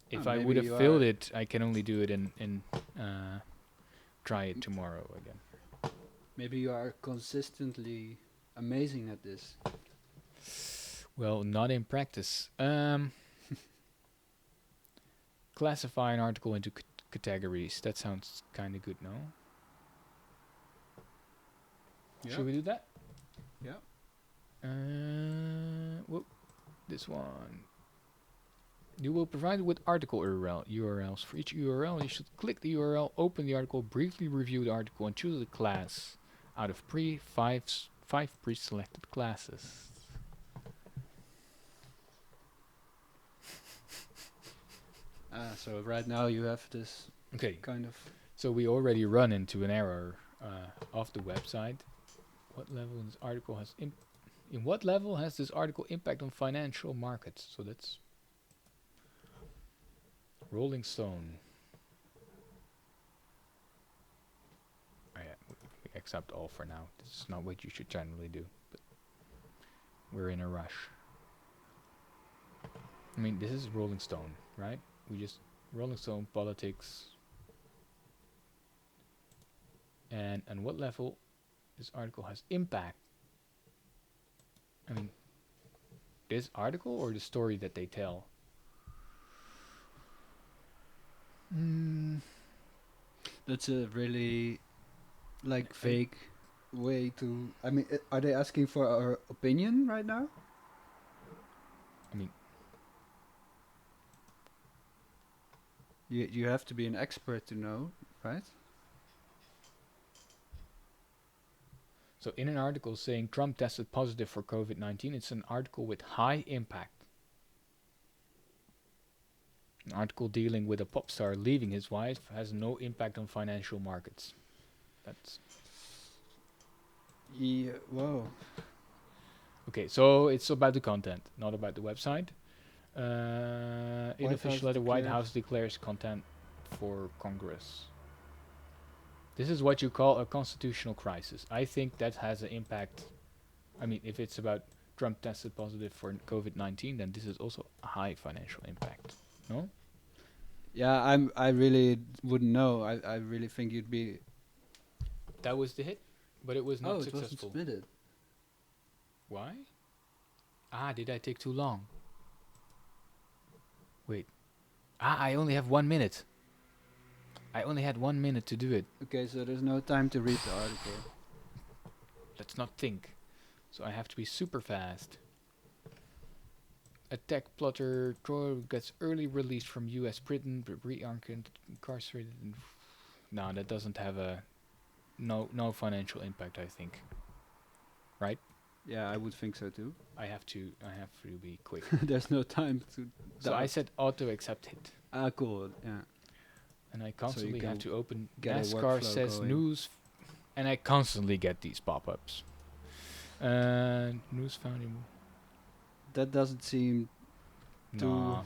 If I would have filled it, I can only do it in try it tomorrow again. Maybe you are consistently amazing at this. Well, not in practice. Classify an article into categories. That sounds kind of good, no? Yeah. Should we do that? Yeah. Whoop, this one. You will provide with article URLs. For each URL, you should click the URL, open the article, briefly review the article, and choose a class out of five pre-selected classes. So right now you have this Okay. kind of. So we already run into an error of the website. What level in this article has in what level has this article impact on financial markets? So that's Rolling Stone. We accept all for now. This is not what you should generally do, but we're in a rush. I mean, this is Rolling Stone, right? We just Rolling Stone politics. And what level this article has impact? I mean, this article or the story that they tell? That's a really vague way to. I mean, are they asking for our opinion right now? I mean, you have to be an expert to know, right? So in an article saying Trump tested positive for COVID-19, it's an article with high impact. An article dealing with a pop star leaving his wife has no impact on financial markets. That's... Yeah, whoa. Okay, so it's about the content, not about the website. In White official House letter, White declares- House declares content for Congress. This is what you call a constitutional crisis. I think that has an impact. I mean, if it's about Trump tested positive for COVID-19, then this is also a high financial impact. No? Yeah, I really wouldn't know. I really think you'd be. That was the hit, but it was not it successful. wasn't submitted. Why? Did I take too long? Wait. I only have 1 minute. I only had 1 minute to do it. Okay, so there's no time to read the article. Let's not think. So I have to be super fast. Attack plotter Troy gets early release from U.S. prison, but incarcerated. No, that doesn't have a no financial impact. I think. Right? Yeah, I would think so too. I have to be quick. There's no time to. So I said auto accept hit. Cool. Yeah. And I constantly have to open get a NASCAR workflow says going. news, and I constantly get these pop-ups. News found in. That doesn't seem too Nah,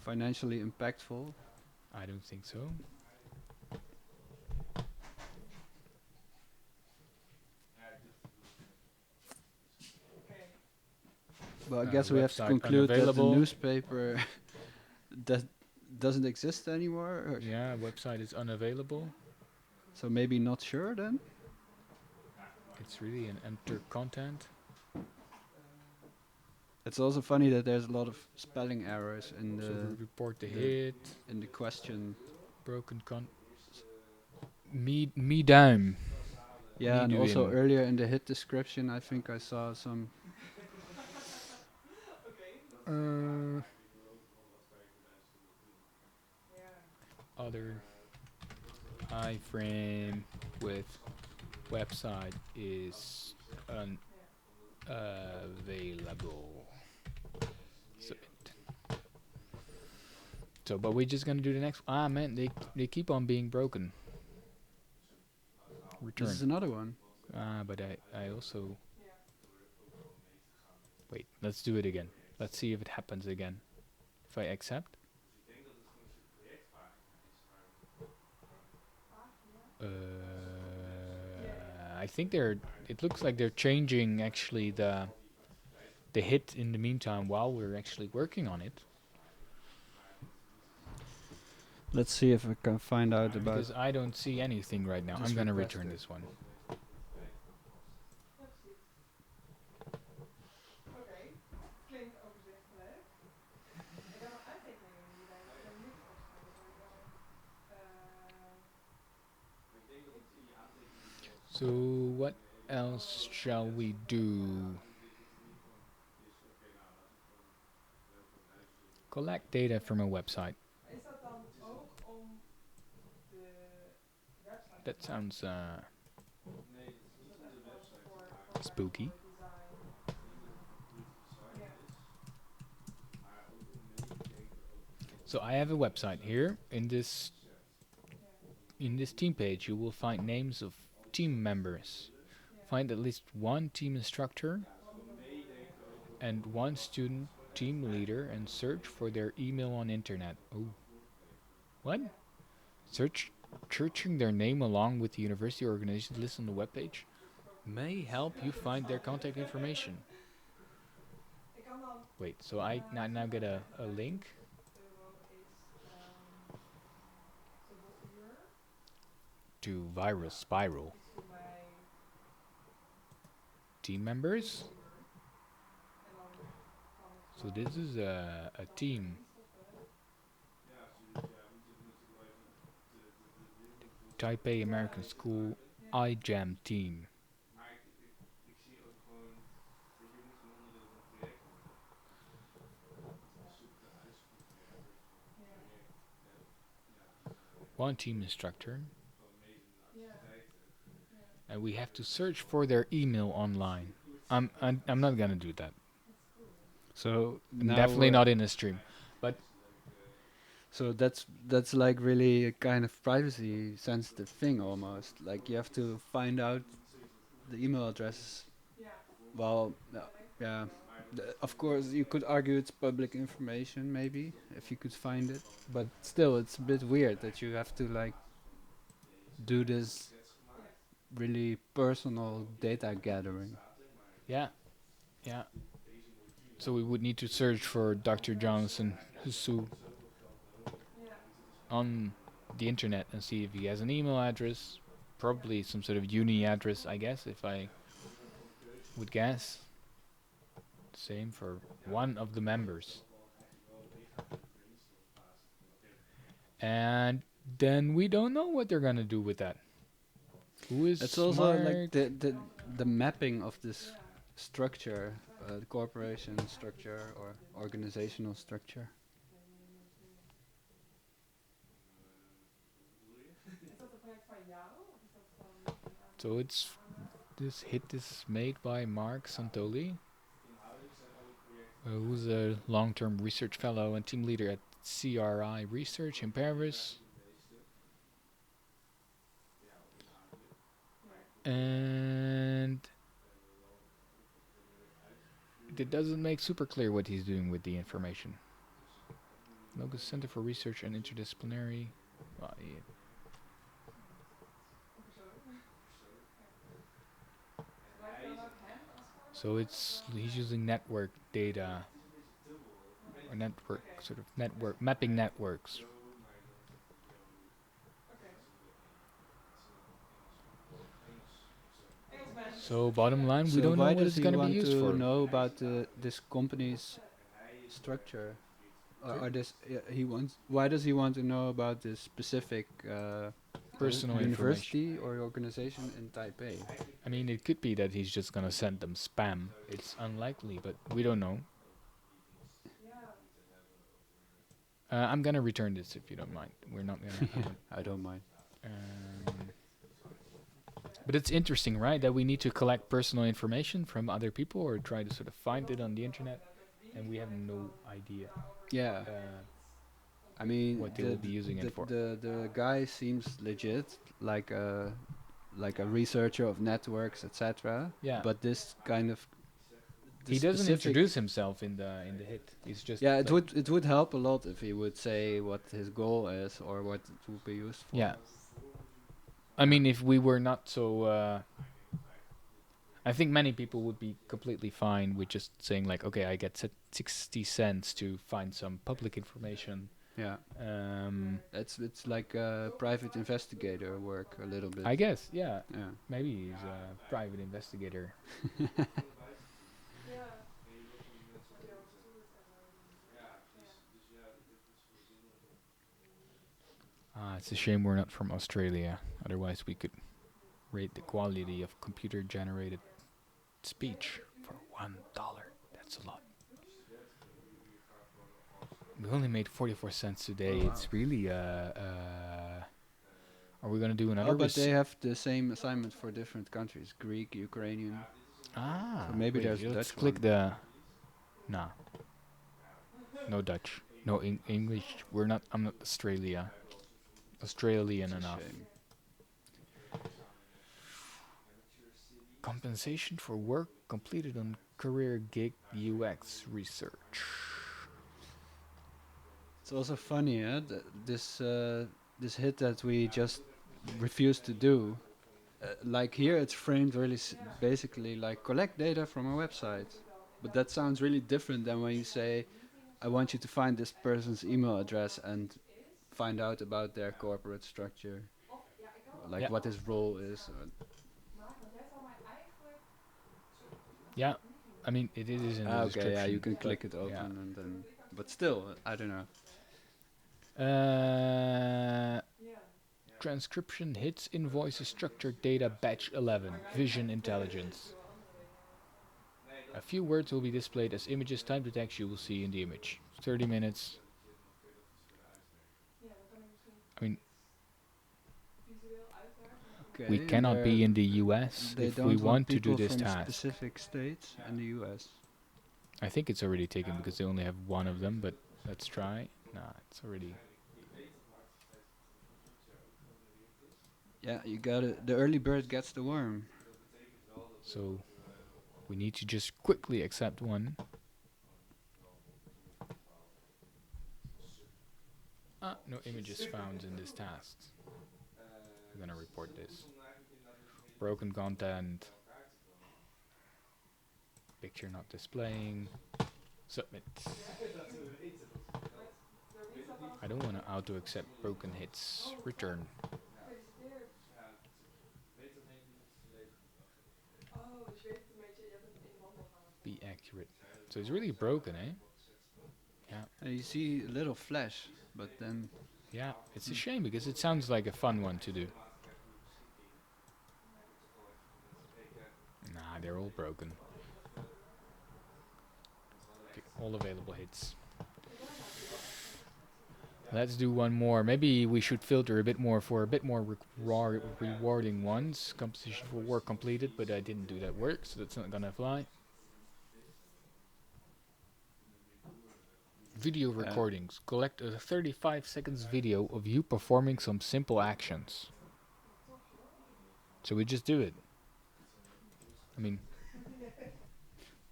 financially impactful. I don't think so. Well, I guess we have to website conclude that the unavailable. newspaper that doesn't exist anymore. Or Yeah, website is unavailable. so maybe not sure then. It's really an enter content. It's also funny that there's a lot of spelling errors in So the report the the- hit, in the question. broken con. Me duim. Yeah, and also Meedoen. earlier in the hit description, I think I saw some. Other iframe with website is unavailable. So, but we're just gonna do the next. Man, they keep on being broken. Return. This is another one. But I also. Wait, let's do it again. Let's see if it happens again. If I accept. I think it looks like they're changing actually the hit in the meantime while we're actually working on it. Let's see if I can find out about. Because I don't see anything right now. Just I'm gonna request return it. this one. So what else shall we do? Collect data from a website. That sounds spooky. So I have a website here. In this team page, you will find names of team members. Find at least one team instructor and one student team leader and search for their email on internet. Oh. What? Searching their name along with the university organization list on the webpage may help you find their contact information. Wait, so I now get a link. To Viral Spiral. Team members? So this is a team. Taipei American School iJam team. One team instructor. And we have to search for their email online. I'm not gonna do that. So Definitely not in a stream. But so that's like really a kind of privacy sensitive thing almost. Like you have to find out the email addresses. Well, yeah. Of course, you could argue it's public information, maybe, if you could find it. But still, it's a bit weird that you have to like do this really personal data gathering. yeah. So we would need to search for Dr. Johnson Husu on the internet and see if he has an email address, probably some sort of uni address, I guess, if I would guess. Same for one of the members. And then we don't know what they're gonna do with that. Who is It's smart? also like the mapping of this structure, the corporation structure or organizational structure. So it's this hit is made by Mark Santoli, who's a long-term research fellow and team leader at CRI Research in Paris. And it doesn't make super clear what he's doing with the information. Locus Center for Research and Interdisciplinary. Well, yeah. So he's using network data or network mapping networks. So bottom line, we don't know what it's going to be used for. Why does he want to know about this company's structure? Or this why does he want to know about this specific personal university or organization in Taipei? I mean, it could be that he's just going to send them spam. It's unlikely, but we don't know. I'm going to return this if you don't mind. We're not going to... I don't mind. But it's interesting, right? That we need to collect personal information from other people or try to sort of find it on the internet, and we have no idea. Yeah. I mean, what they will be using it for. The guy seems legit, like a researcher of networks, etc. Yeah. But this kind of he doesn't introduce himself in the hit. He's just it would help a lot if he would say what his goal is or what it would be used for. Yeah. I mean, if we were not so... I think many people would be completely fine with just saying like, okay, I get 60 cents to find some public information. Yeah. It's like private investigator work a little bit. I guess, yeah. Maybe he's a private investigator. It's a shame we're not from Australia. Otherwise, we could rate the quality of computer-generated speech for $1. That's a lot. We only made 44 cents today. Oh, wow. It's really are we gonna do another? Oh, but they have the same assignment for different countries: Greek, Ukrainian. Ah, so maybe there's let's Dutch. Click the. Nah. No Dutch. No, English. We're not. I'm not Australian It's a enough. shame. Compensation for work completed on career gig UX research. It's also funny, this hit that we just refused to do. Like here, it's framed really basically like collect data from a website, but that sounds really different than when you say, "I want you to find this person's email address and find out about their corporate structure, like Yeah. what his role is." Yeah, I mean it is in the Okay, description. yeah, you can but click it open and then, but still, I don't know. Transcription hits invoices structured data batch 11 vision intelligence. A few words will be displayed as images. Type the text you will see in the image. 30 minutes. I mean, Okay, we and cannot be in the US they if don't we want want to people do this from task. specific states in the U.S. I think it's already taken because they only have one of them, but let's try. Nah, it's already. Yeah, you got it. The early bird gets the worm. So we need to just quickly accept one. No images found in this task. I'm gonna report this. Broken content. Picture not displaying. Submit. I don't want to auto accept broken hits. Return. Be accurate. So it's really broken, eh? Yeah. And you see a little flash, but then... Yeah, it's a shame because it sounds like a fun one to do. Nah, they're all broken. Okay, all available hits. Let's do one more. Maybe we should filter a bit more for a bit more rewarding ones. Composition for work completed, but I didn't do that work, so that's not gonna fly. Video recordings. Collect a 35 seconds video of you performing some simple actions. So we just do it. I mean...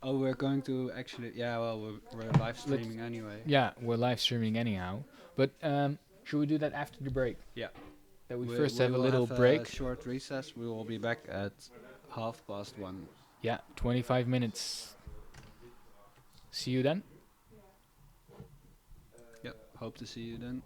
Oh, we're going to actually... Yeah, well, we're live streaming anyway. Yeah, we're live streaming anyhow. But should we do that after the break? Yeah. That we first have a little have break. A short recess. We will be back at 1:30. Yeah, 25 minutes. See you then. Yep, hope to see you then.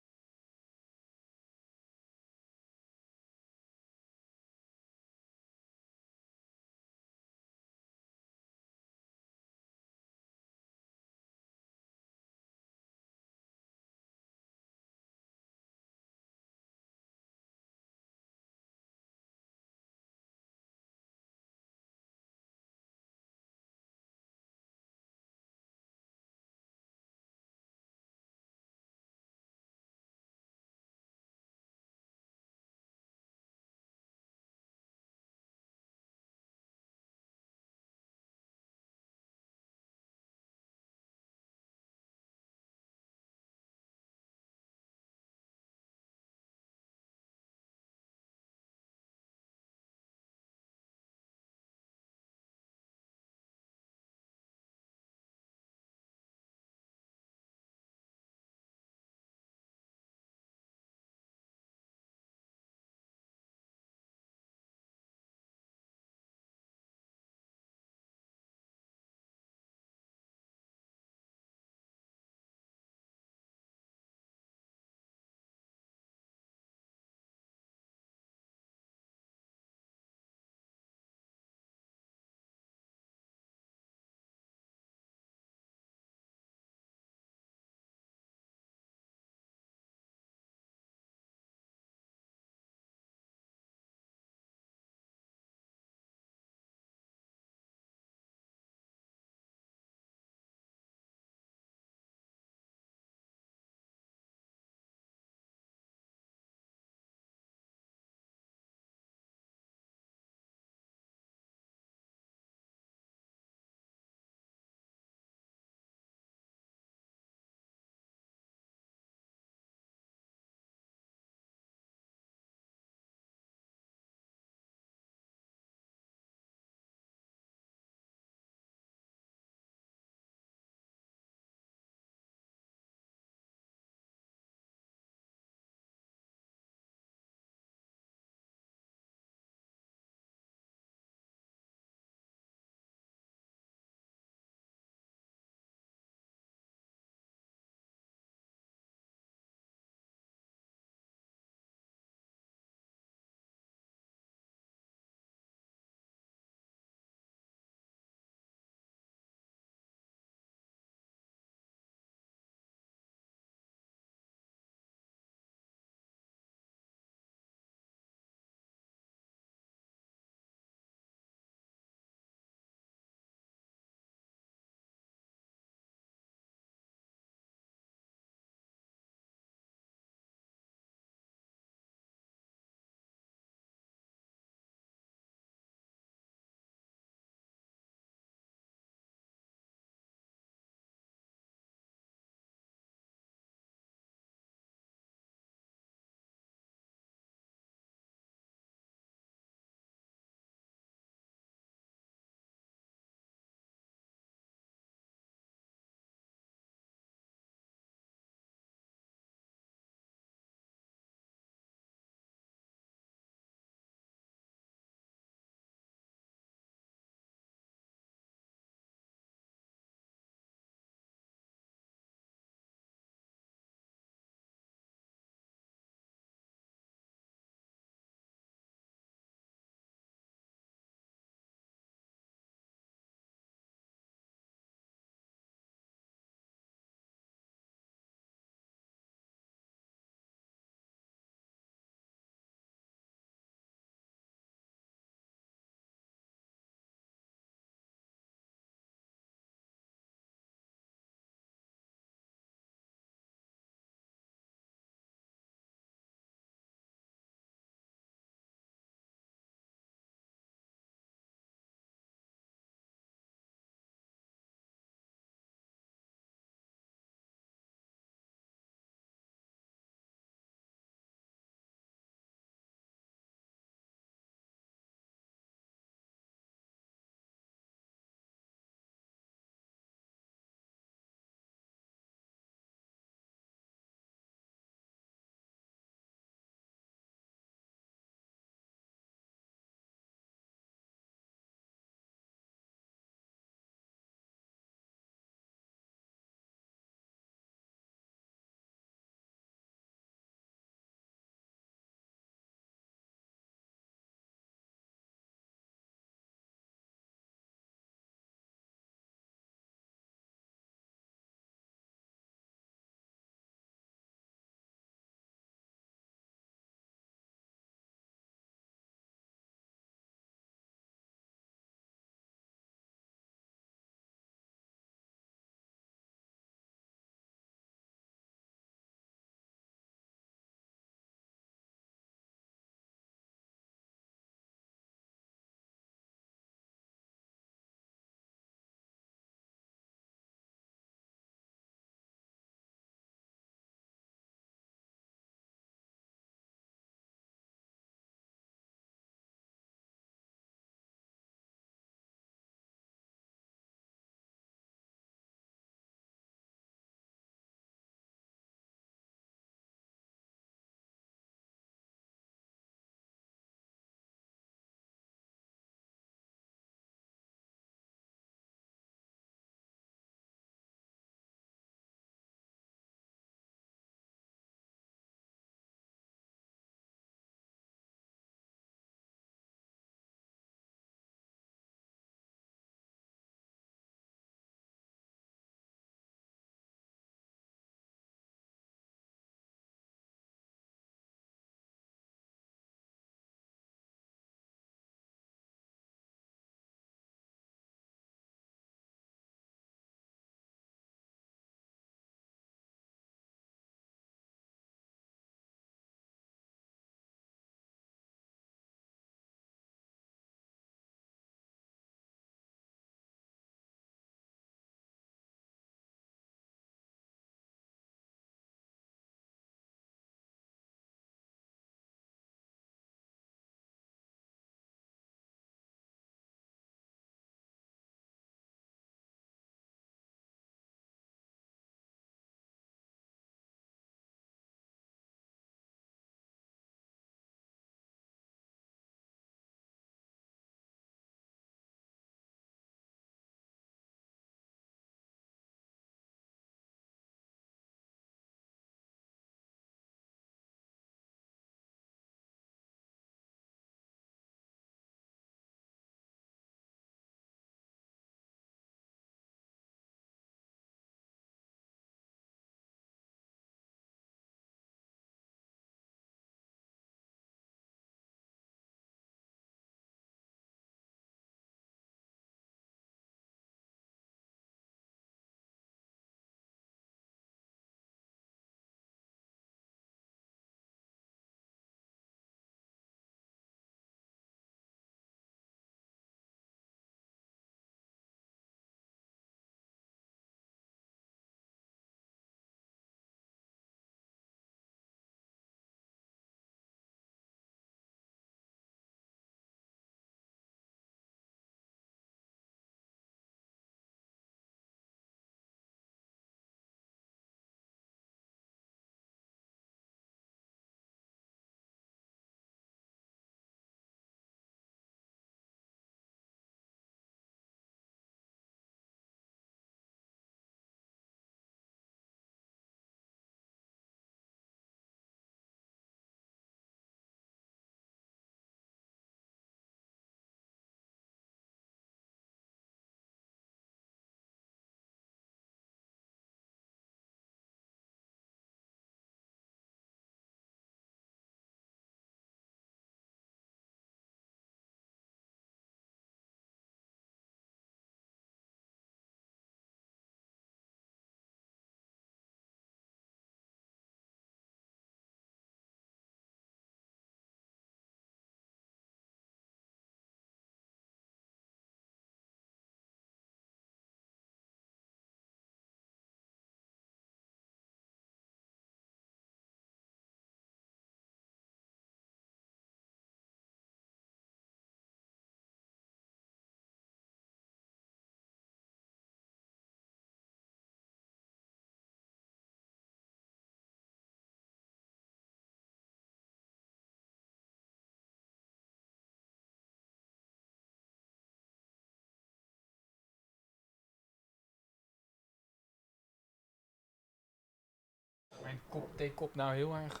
mijn theekop nou heel erg...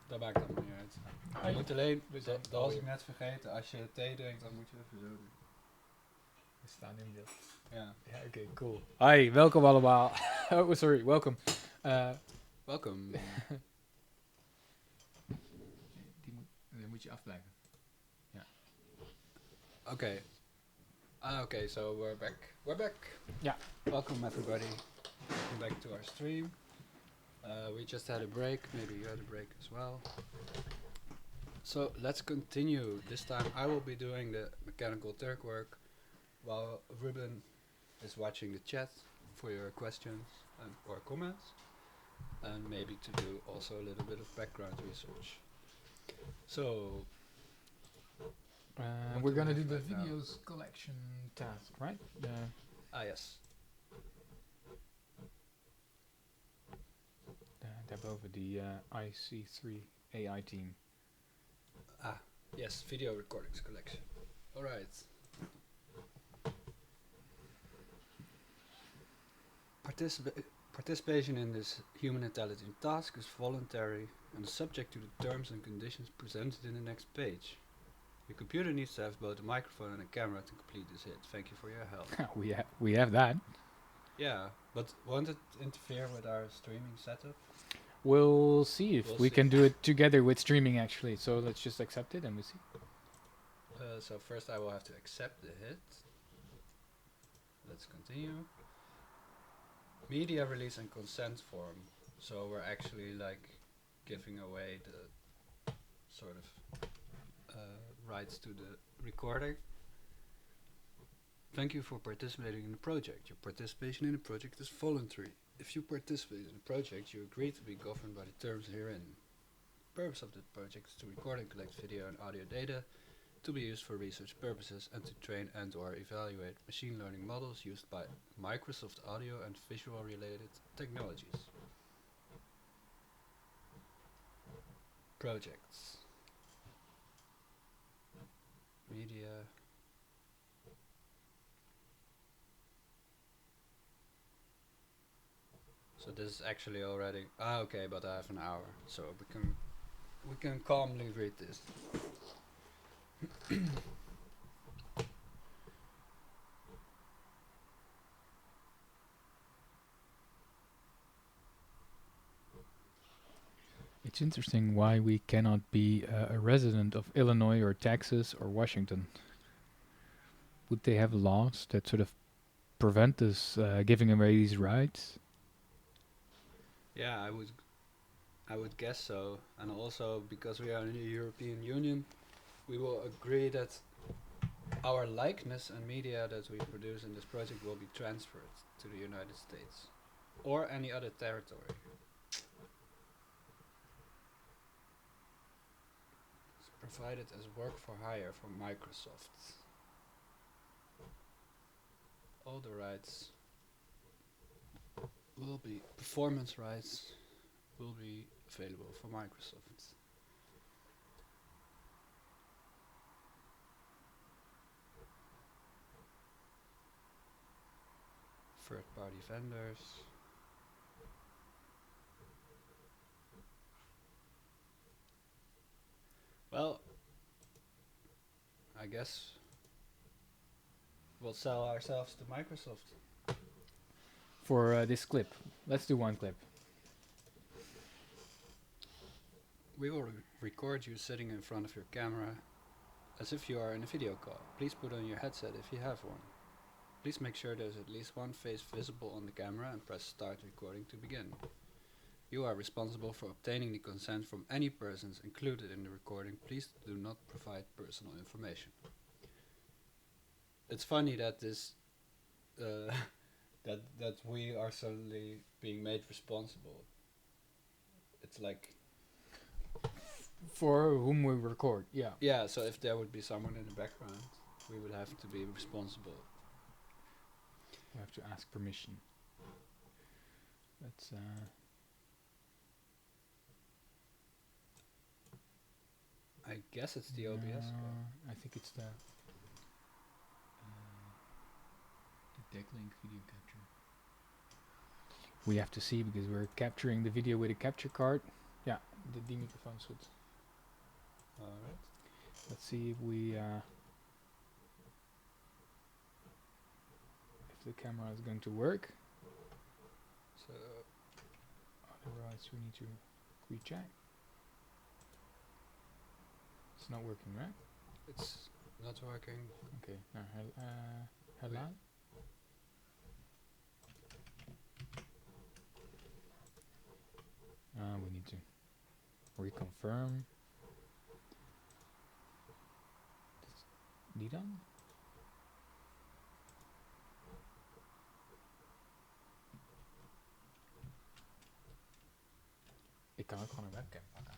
Dat maakt allemaal niet uit. Je moet alleen, dat was ik net vergeten, als je thee drinkt, dan moet je even zo doen. We staan in beeld. Ja. Ja, oké, cool. Hi, welkom allemaal. Oh, sorry, welkom. Welkom. Die moet je afblijven. Ja. Okay. Okay, so we're back. We're back. Yeah. Welcome everybody. Welcome back to our stream. We just had a break. Maybe you had a break as well. So let's continue. This time I will be doing the mechanical Turk work, while Ruben is watching the chat for your questions and or comments, and maybe to do also a little bit of background research. So we're gonna do the videos collection task, right? Yes. Daarboven die IC3 AI team. Yes, video recordings collection. All right. Participation in this human intelligence task is voluntary and subject to the terms and conditions presented in the next page. Your computer needs to have both a microphone and a camera to complete this hit. Thank you for your help. we have that. Yeah, but won't it interfere with our streaming setup? We'll see if we can do it together with streaming actually. So let's just accept it and we'll see. So first I will have to accept the hit. Let's continue. Media release and consent form. So we're actually like giving away the sort of rights to the recording. Thank you for participating in the project. Your participation in the project is voluntary. If you participate in the project, you agree to be governed by the terms herein. The purpose of the project is to record and collect video and audio data to be used for research purposes and to train and or evaluate machine learning models used by Microsoft audio and visual related technologies. Projects. Media. So this is actually already okay, but I have an hour, so we can calmly read this. It's interesting why we cannot be a resident of Illinois or Texas or Washington. Would they have laws that sort of prevent us giving away these rights? Yeah, I would guess so. And also because we are in the European Union, we will agree that our likeness and media that we produce in this project will be transferred to the United States or any other territory. It's provided as work for hire from Microsoft. All the rights will be, performance rights will be available for Microsoft. Third-party vendors. Well, I guess we'll sell ourselves to Microsoft. For this clip. Let's do one clip. We will record you sitting in front of your camera as if you are in a video call. Please put on your headset if you have one. Please make sure there's at least one face visible on the camera and press start recording to begin. You are responsible for obtaining the consent from any persons included in the recording. Please do not provide personal information. It's funny that this that we are suddenly being made responsible. It's like for whom we record, yeah. Yeah, so if there would be someone in the background, we would have to be responsible. We have to ask permission. That's I guess it's the OBS. I think it's the decklink video capture. We have to see because we're capturing the video with a capture card. Yeah, the microphone should. Alright. Let's see if we if the camera is going to work. So Otherwise we need to recheck. It's not working, right? it's not working. Okay, now hello. We need to reconfirm. Die dan? Ik kan ook gewoon een webcam pakken.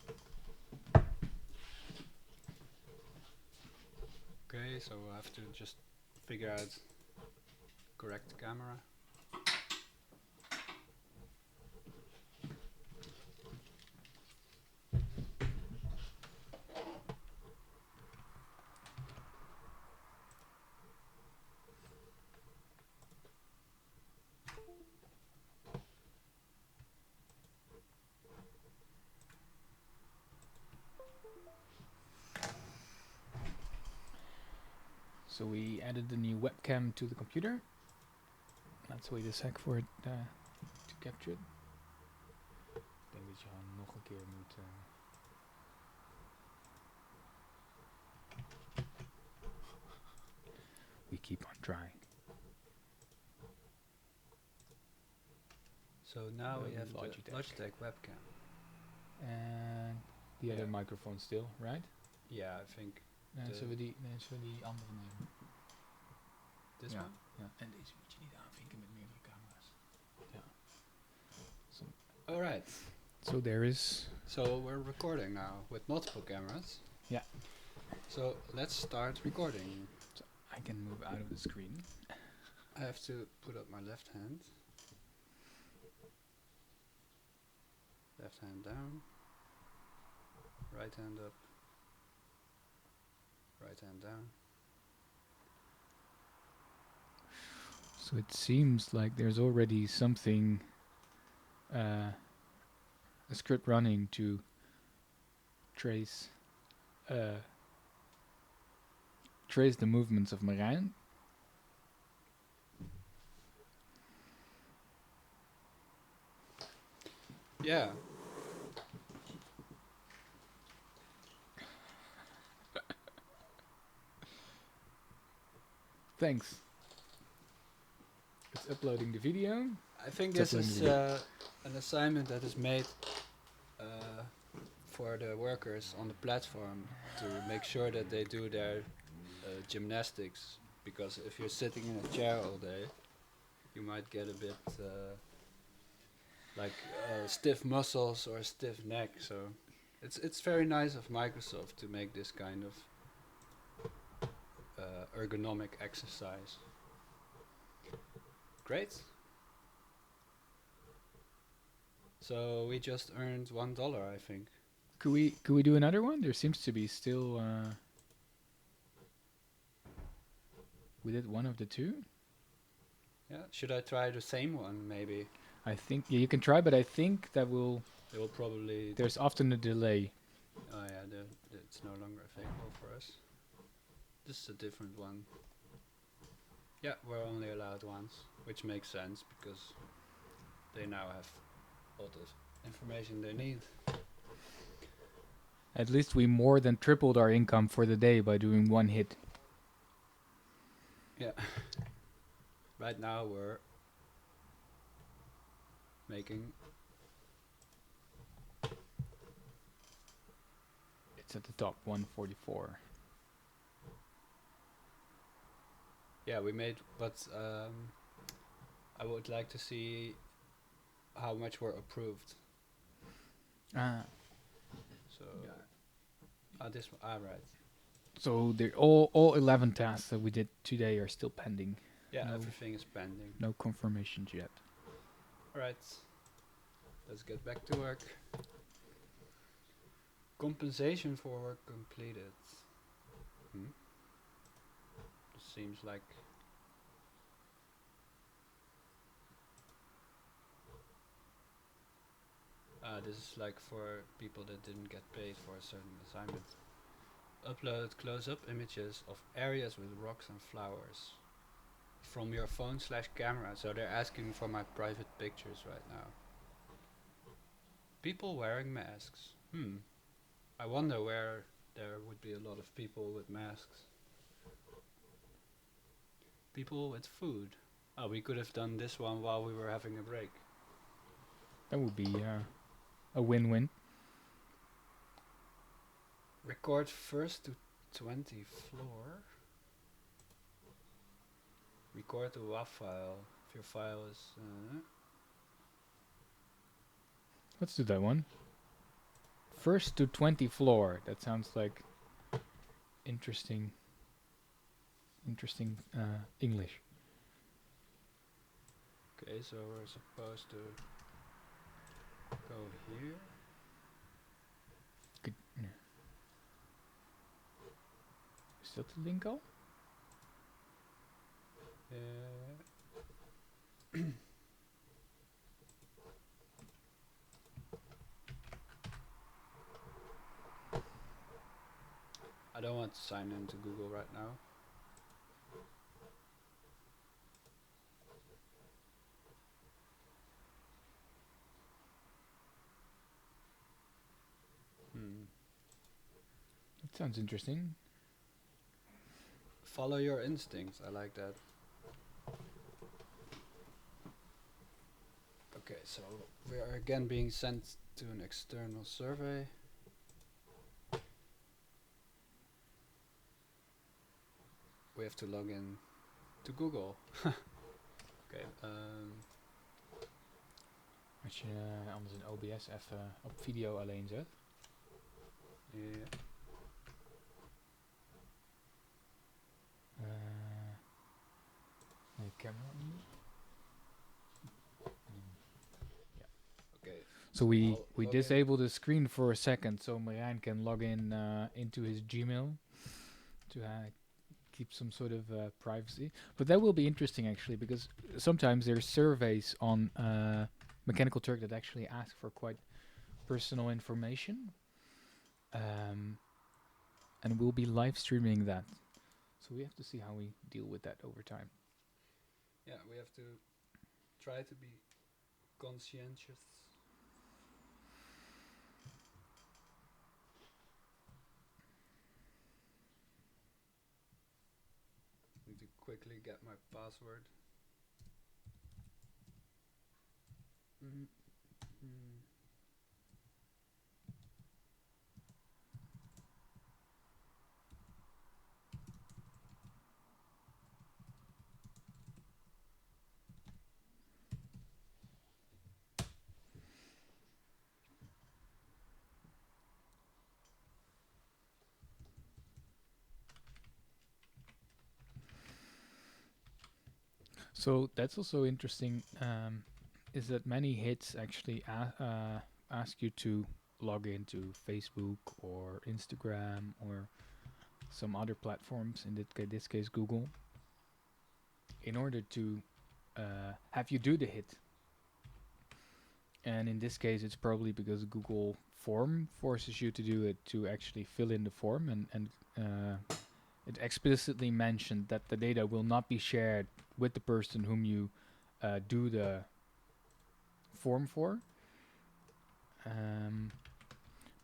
Okay, so we'll have to just figure out correct camera. So we added the new webcam to the computer. Let's wait a sec for it to capture it. Ik denk dat je gewoon nog een keer moet... We keep on trying. So now we have Logitech. the Logitech webcam. And the other microphone still, right? Yeah, I think Zullen we die andere nemen? this Ja. one. Ja. En deze moet je niet aanvinken met meerdere camera's. Ja. Alright. So there is... So we're recording now with multiple cameras. Yeah. So let's start recording. So I can move out of the screen. I have to put up my left hand. Left hand down. Right hand up. Right hand down. So it seems like there's already something, a script running to trace the movements of Marijn. Yeah. Thanks. It's uploading the video. I think It's this is uploading an assignment that is made for the workers on the platform to make sure that they do their gymnastics, because if you're sitting in a chair all day, you might get a bit like stiff muscles or a stiff neck. So it's very nice of Microsoft to make this kind of ergonomic exercise. Great. So we just earned $1, I think. Could we do another one? There seems to be still. We did one of the two. Yeah. Should I try the same one? Maybe. I think you can try, but I think that It will probably. there's often a delay. Oh yeah, it's no longer available for us. This is a different one. Yeah, we're only allowed once, which makes sense because they now have all the information they need. At least we more than tripled our income for the day by doing one hit. Yeah. Right now we're making. It's at the top, 144. Yeah, we made, but I would like to see how much were approved. Ah. So, this one, right. So they're all 11 tasks that we did today are still pending. Yeah, No. everything is pending. No confirmations yet. Alright, let's get back to work. Compensation for work completed. Seems like This is like for people that didn't get paid for a certain assignment. Upload close-up images of areas with rocks and flowers from your phone/camera. So they're asking for my private pictures right now. People wearing masks. I wonder where there would be a lot of people with masks. People with food. Oh, we could have done this one while we were having a break. That would be a win-win. Record first to 20 floor. Record the WAV file. If your file is... Let's do that one. First to 20 floor. That sounds like interesting English. Okay, so we're supposed to go here. Good. Yeah. Is that the link al? I don't want to sign into Google right now. That sounds interesting. Follow your instincts. I like that. Okay, so we are again being sent to an external survey. We have to log in to Google. Oké, Als je anders in OBS even op video alleen zet. Yeah. Nee, camera. Okay. So we disable the screen for a second so Marijn can log in into his Gmail to keep some sort of privacy. But that will be interesting actually, because sometimes there's surveys on Mechanical Turk that actually ask for quite personal information. And we'll be live streaming that. So we have to see how we deal with that over time. Yeah, we have to try to be conscientious. Need to quickly get my password. So that's also interesting, is that many hits actually ask you to log into Facebook or Instagram or some other platforms, in this case Google, in order to have you do the hit. And in this case it's probably because Google form forces you to do it, to actually fill in the form, and it explicitly mentioned that the data will not be shared with the person whom you do the form for.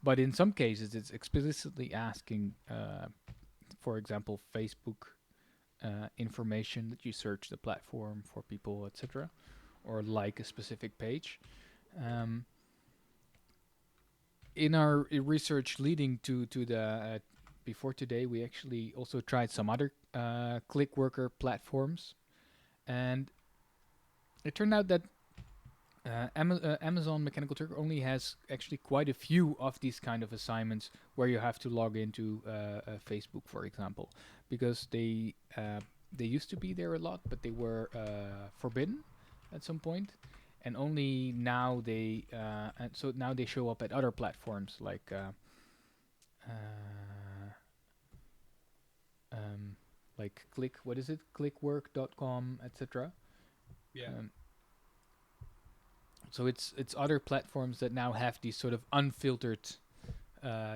But in some cases it's explicitly asking, for example, Facebook information, that you search the platform for people, etc., or like a specific page. In our research leading to the before today, we actually also tried some other click worker platforms, and it turned out that Amazon Mechanical Turk only has actually quite a few of these kind of assignments where you have to log into Facebook, for example, because they used to be there a lot, but they were forbidden at some point, and only now they and so now they show up at other platforms like clickwork.com, etc. Yeah. So it's other platforms that now have these sort of unfiltered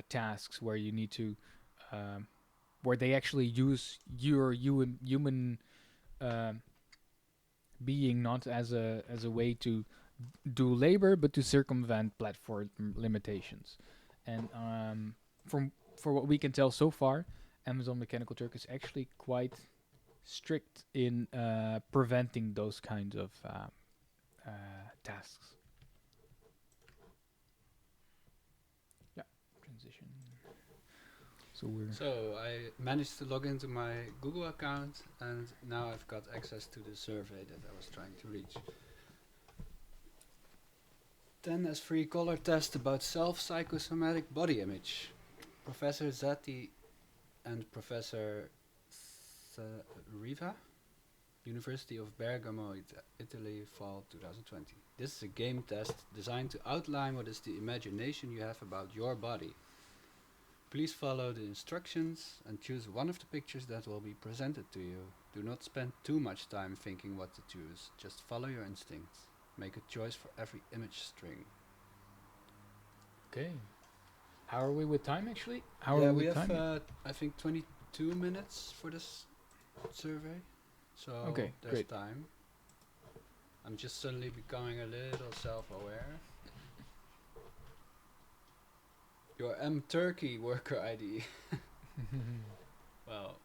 tasks where you need to, where they actually use your human being not as a way to do labor, but to circumvent platform limitations. And for what we can tell so far, Amazon Mechanical Turk is actually quite strict in preventing those kinds of tasks. Yeah, transition. So I managed to log into my Google account, and now I've got access to the survey that I was trying to reach. 10 as free color test about self-psychosomatic body image. Professor Zatti and Professor Riva, University of Bergamo, Italy, fall 2020. This is a game test designed to outline what is the imagination you have about your body. Please follow the instructions and choose one of the pictures that will be presented to you. Do not spend too much time thinking what to choose. Just follow your instincts. Make a choice for every image string. Okay. How are we with time, actually? How yeah, are we with have, time? I think, 22 minutes for this survey. So Okay, there's great. time. I'm just suddenly becoming a little self-aware. Your Turkey worker ID. Well,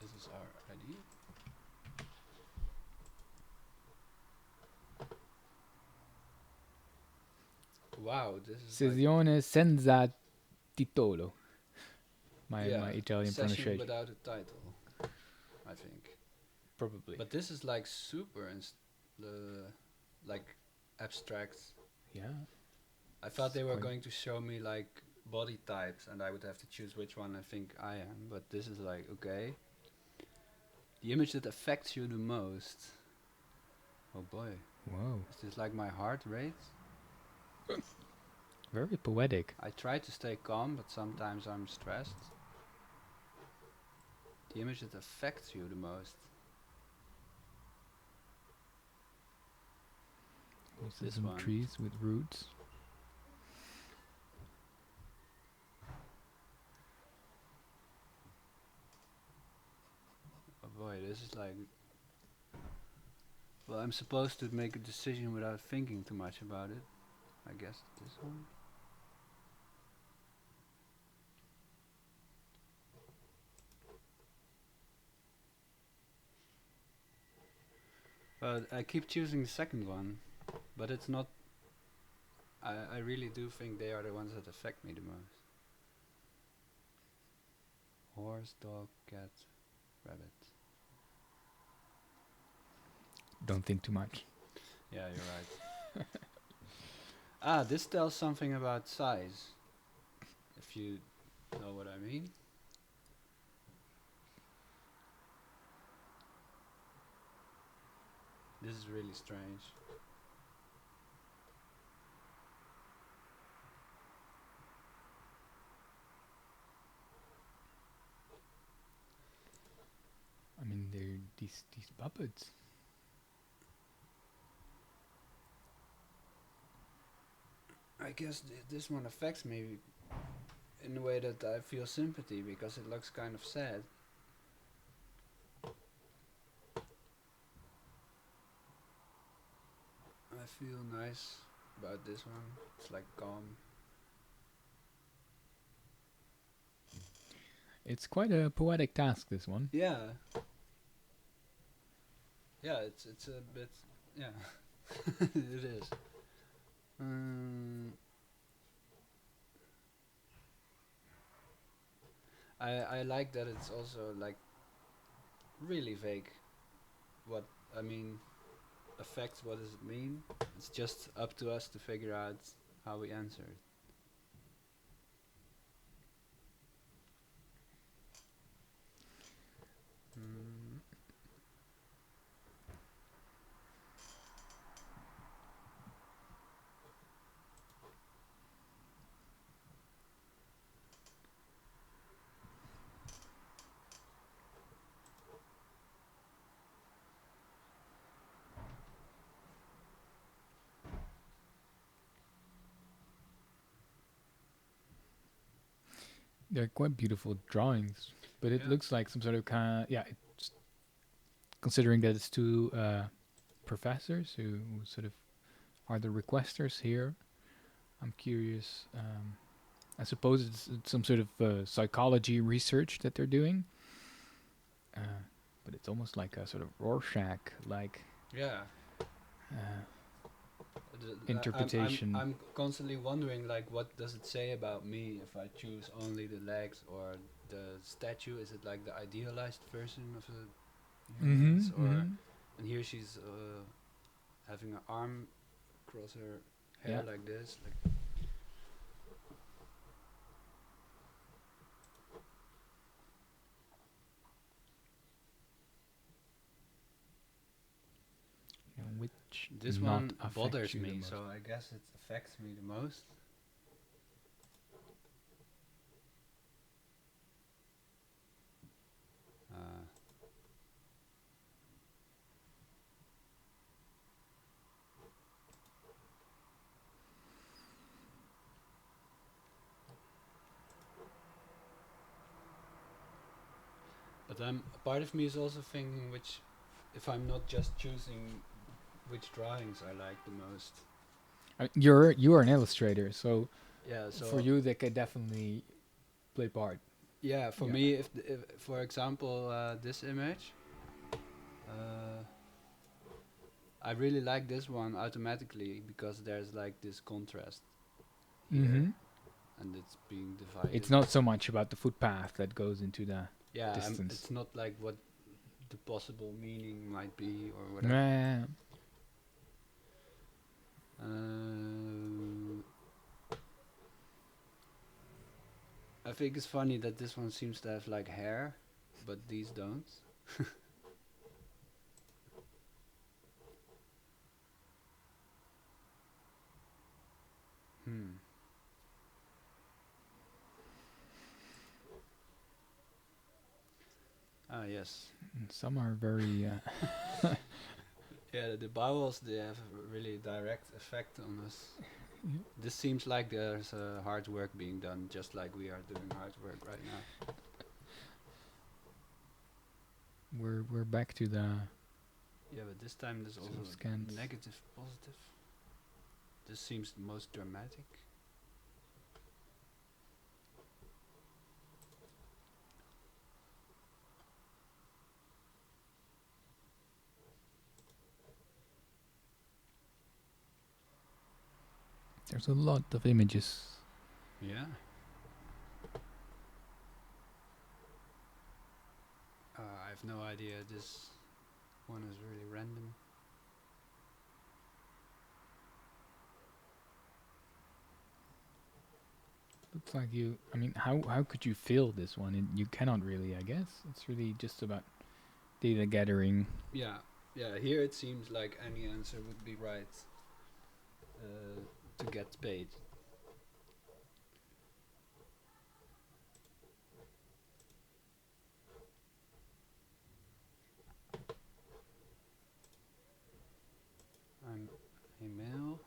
this is our ID. Wow, this is Sessione senza titolo. My Italian session pronunciation. without a title, I think. Probably. But this is like super like abstract. Yeah. I thought they were Quite. going to show me like body types and I would have to choose which one I think I am, but this is like, okay. The image that affects you the most. Oh boy. Whoa. Is this like my heart rate? Very poetic. I try to stay calm, but sometimes I'm stressed. The image that affects you the most. This some one. trees with roots. Oh boy, this is like... Well, I'm supposed to make a decision without thinking too much about it. I guess this one. I keep choosing the second one, but it's not... I really do think they are the ones that affect me the most. Horse, dog, cat, rabbit. Don't think too much. Yeah, you're right. This tells something about size. If you know what I mean. This is really strange. I mean, they're these puppets. I guess this one affects me in a way that I feel sympathy because it looks kind of sad. I feel nice about this one. It's like calm. It's quite a poetic task, this one. Yeah. Yeah, it's a bit... Yeah. It is. I like that it's also like really vague. What I mean, affects, what does it mean? It's just up to us to figure out how we answer it. They're quite beautiful drawings, but it Yeah. looks like some sort of It's, considering that it's two professors who sort of are the requesters here. I'm curious. I suppose it's some sort of psychology research that they're doing. But it's almost like a sort of Rorschach, like Yeah. interpretation. I'm constantly wondering, like, what does it say about me if I choose only the legs or the statue? Is it like the idealized version of a human, or? And here she's having an arm across her hair like this, like. Which This not one affect bothers you the me, most. so I guess it affects me the most. But a part of me is also thinking which, if I'm not just choosing which drawings I like the most. You are an illustrator, so Yeah, so for you they could definitely play part. yeah, for me, if for example this image, I really like this one automatically because there's like this contrast here, and it's being divided. It's not so much about the footpath that goes into the distance. It's not like what the possible meaning might be or whatever. I think it's funny that this one seems to have like hair, but these don't. Ah, yes. Some are very. Yeah, the bowels, they have a really direct effect on us. This seems like there's hard work being done, just like we are doing hard work right now. We're back to the. Yeah, but this time there's also scans. negative, positive. This seems the most dramatic. There's a lot of images. Yeah. I have no idea. This one is really random. Looks like you. I mean, how could you fill this one? You cannot really. I guess it's really just about data gathering. Yeah, here it seems like any answer would be right to get paid. I'm a male.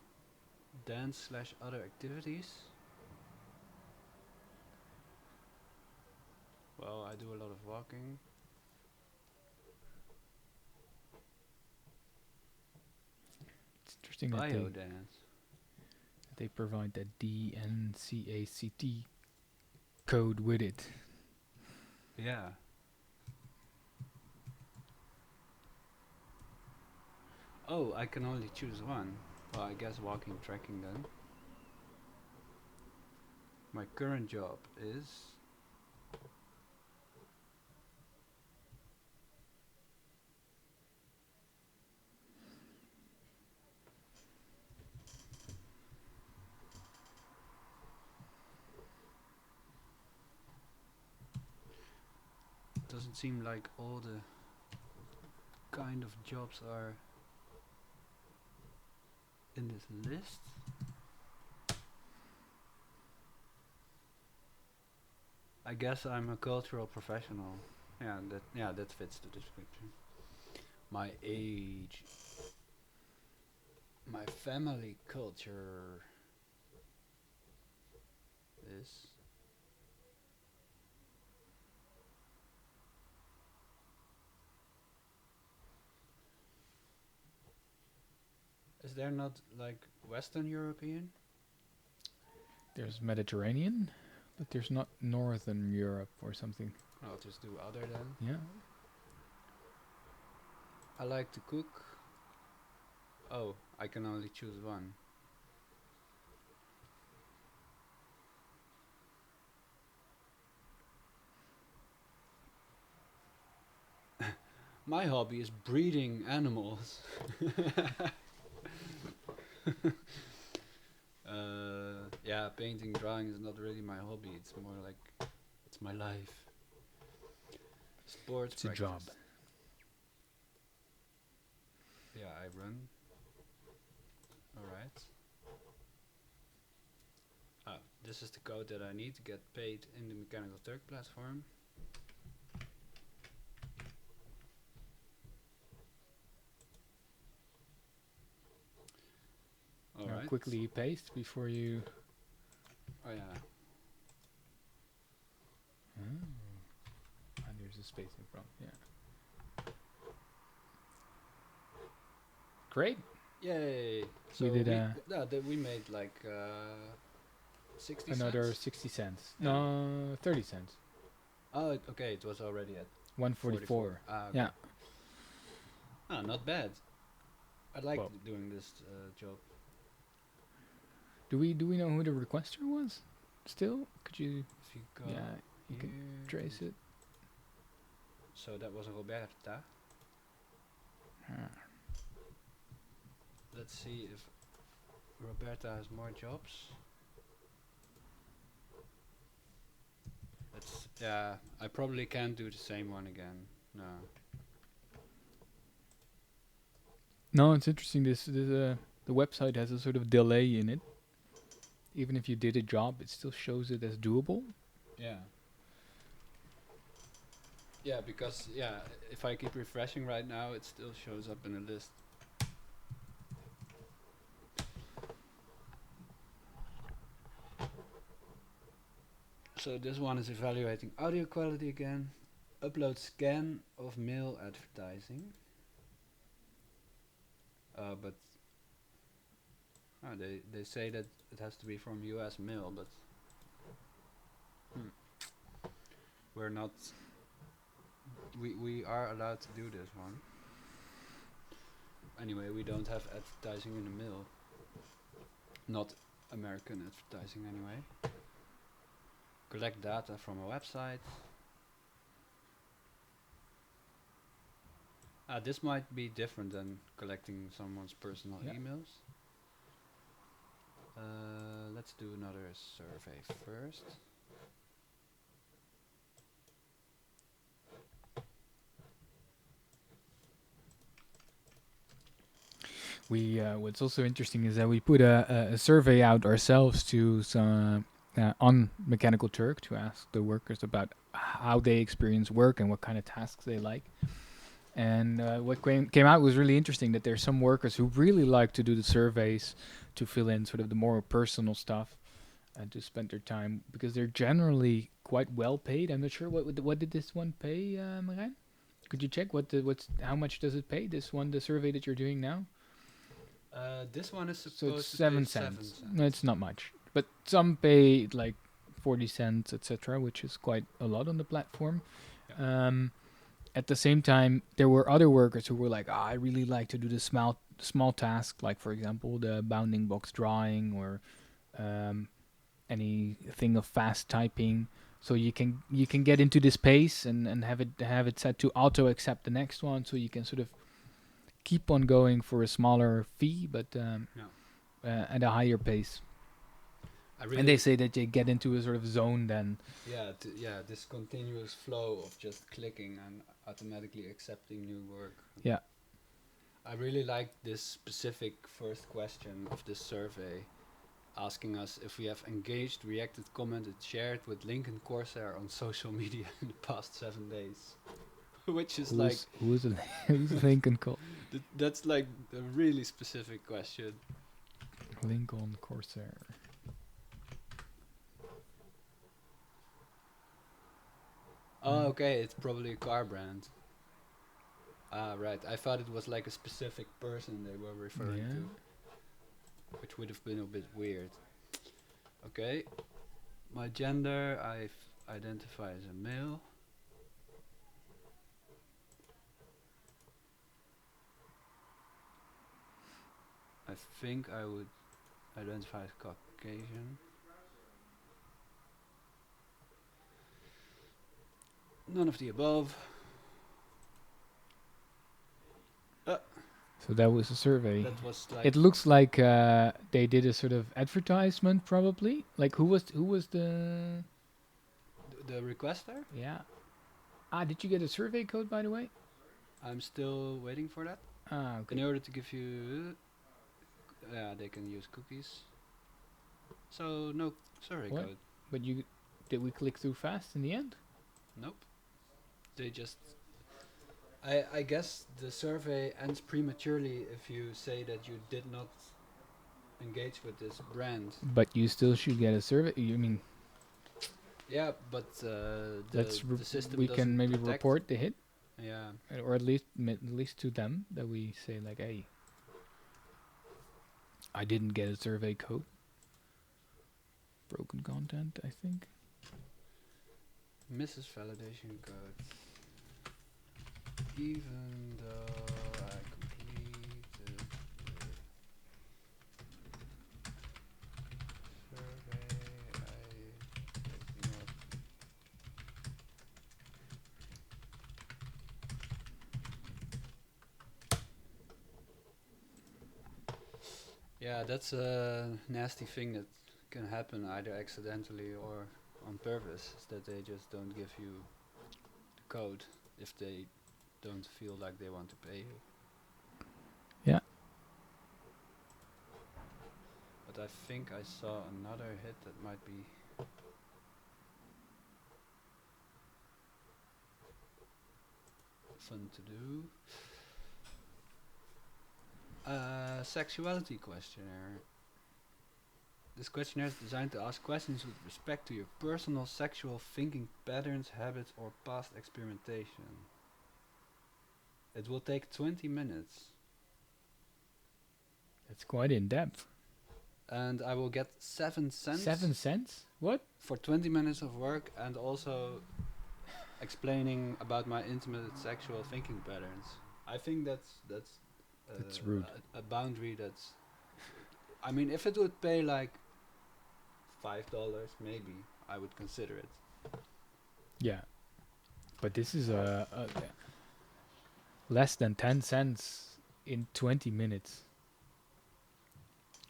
Dance/other activities. Well, I do a lot of walking. It's interesting that they provide the DNCACT code with it. Yeah. Oh, I can only choose one. Well, I guess walking, trekking then. My current job is... Doesn't seem like all the kind of jobs are in this list. I guess I'm a cultural professional. Yeah, that fits the description. My age. My family culture is Is there not like Western European? There's Mediterranean, but there's not Northern Europe or something. I'll just do other then. Yeah. I like to cook. Oh, I can only choose one. My hobby is breeding animals. Yeah, painting, drawing is not really my hobby. It's more like it's my life. Sports. It's a job. Yeah, I run. Alright. This is the code that I need to get paid in the Mechanical Turk platform. Alright. Quickly paste before you... Oh yeah. And there's a space in front, yeah. Great. Yay! So we did we made like 60 another cents? 60 cents. Yeah. No, 30 cents. Oh, okay, it was already at 144. Ah, okay. Yeah. Ah, not bad. I like Well. doing this job. Do we know who the requester was? Still? Could you... If you go Yeah, you can here, trace it. So that was Roberta. Let's see if Roberta has more jobs. Yeah, I probably can't do the same one again. No. No, it's interesting. The website has a sort of delay in it. Even if you did a job, it still shows it as doable. Yeah. Yeah, because if I keep refreshing right now, it still shows up in a list. So this one is evaluating audio quality again. Upload scan of mail advertising. But they say that it has to be from US mail, but we're not. We are allowed to do this one. Anyway, we don't have advertising in the mail. Not American advertising anyway. Collect data from a website. This might be different than collecting someone's personal emails. Let's do another survey first. What's also interesting is that we put a survey out ourselves to some on Mechanical Turk to ask the workers about how they experience work and what kind of tasks they like. And what came out was really interesting, that there's some workers who really like to do the surveys to fill in sort of the more personal stuff and to spend their time, because they're generally quite well paid. I'm not sure what did this one pay, Marijn? Could you check how much does it pay, this one, the survey that you're doing now? This one is supposed So it's to 7 pay 7 cents. cents. No, it's not much. But some pay like 40 cents, etc., which is quite a lot on the platform. Yeah. At the same time, there were other workers who were like, I really like to do the small task, like, for example, the bounding box drawing or anything of fast typing. So you can get into this pace and have it set to auto accept the next one, so you can sort of keep on going for a smaller fee, but at a higher pace. And they say that you get into a sort of zone then. Yeah, this continuous flow of just clicking and automatically accepting new work. Yeah. I really like this specific first question of this survey, asking us if we have engaged, reacted, commented, shared with Lincoln Corsair on social media in the past 7 days. Which is who's Lincoln called? That's like a really specific question. Lincoln Corsair. Oh, okay, it's probably a car brand. Ah, right. I thought it was like a specific person they were referring to. which would have been a bit weird. Okay, my gender I identify as a male. I think I would identify as Caucasian. None of the above. So that was a survey. That was like It looks like they did a sort of advertisement, probably. Like who was the the requester. yeah? Ah, did you get a survey code, by the way? I'm still waiting for that. Ah, okay. In order to give you, yeah, they can use cookies. So no survey What? code. But did we click too fast in the end? Nope. They just. I guess the survey ends prematurely if you say that you did not engage with this brand. But you still should get a survey. You mean Yeah, but the system we doesn't can maybe detect. report the hit, Yeah. or at least to them that we say like, hey, I didn't get a survey code. Broken content, I think. Misses validation code. Even though I completed the survey, I did not. Yeah, that's a nasty thing that can happen either accidentally or on purpose, is that they just don't give you the code if they don't feel like they want to pay you. Yeah. But I think I saw another hit that might be fun to do. Sexuality questionnaire. This questionnaire is designed to ask questions with respect to your personal sexual thinking patterns, habits, or past experimentation. It will take 20 minutes. That's quite in depth. And I will get 7 cents. 7 cents? What? For 20 minutes of work, and also explaining about my intimate sexual thinking patterns. I think that's rude. A boundary that's. I mean, if it would pay like $5, maybe I would consider it. Yeah. But this is less than 10 cents in 20 minutes.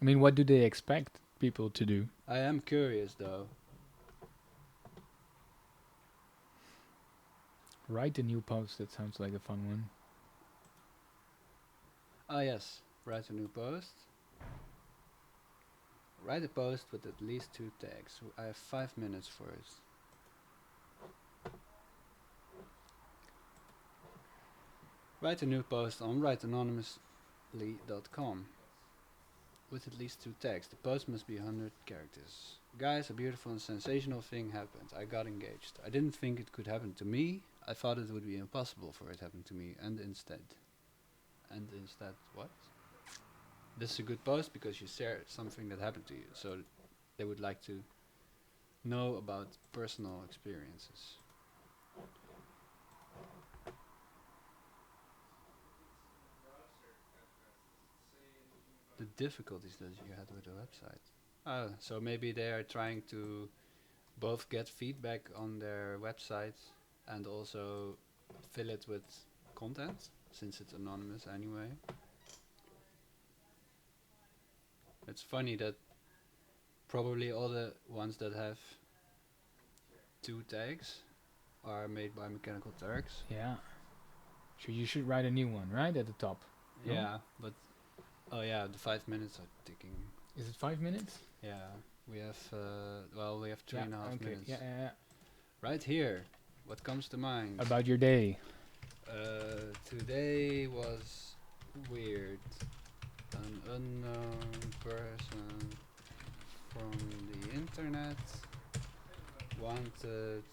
I mean, what do they expect people to do? I am curious though. Write a new post. That sounds like a fun one. Ah yes, write a new post. Write a post with at least 2 tags. I have 5 minutes for it. Write a new post on writeanonymously.com with at least 2 tags. The post must be 100 characters. Guys, a beautiful and sensational thing happened. I got engaged. I didn't think it could happen to me. I thought it would be impossible for it to happen to me. And instead what? This is a good post because you share something that happened to you. So they would like to know about personal experiences. The difficulties that you had with the website. So maybe they are trying to both get feedback on their website and also fill it with content, since it's anonymous anyway. It's funny that probably all the ones that have 2 tags are made by Mechanical Turks. Yeah. So you should write a new one, right, at the top. No? Yeah, but oh yeah, the 5 minutes are ticking. Is it 5 minutes? Yeah, we have we have 3.5 minutes. Yeah. Right here, what comes to mind? About your day. Today was weird. An unknown person from the internet wanted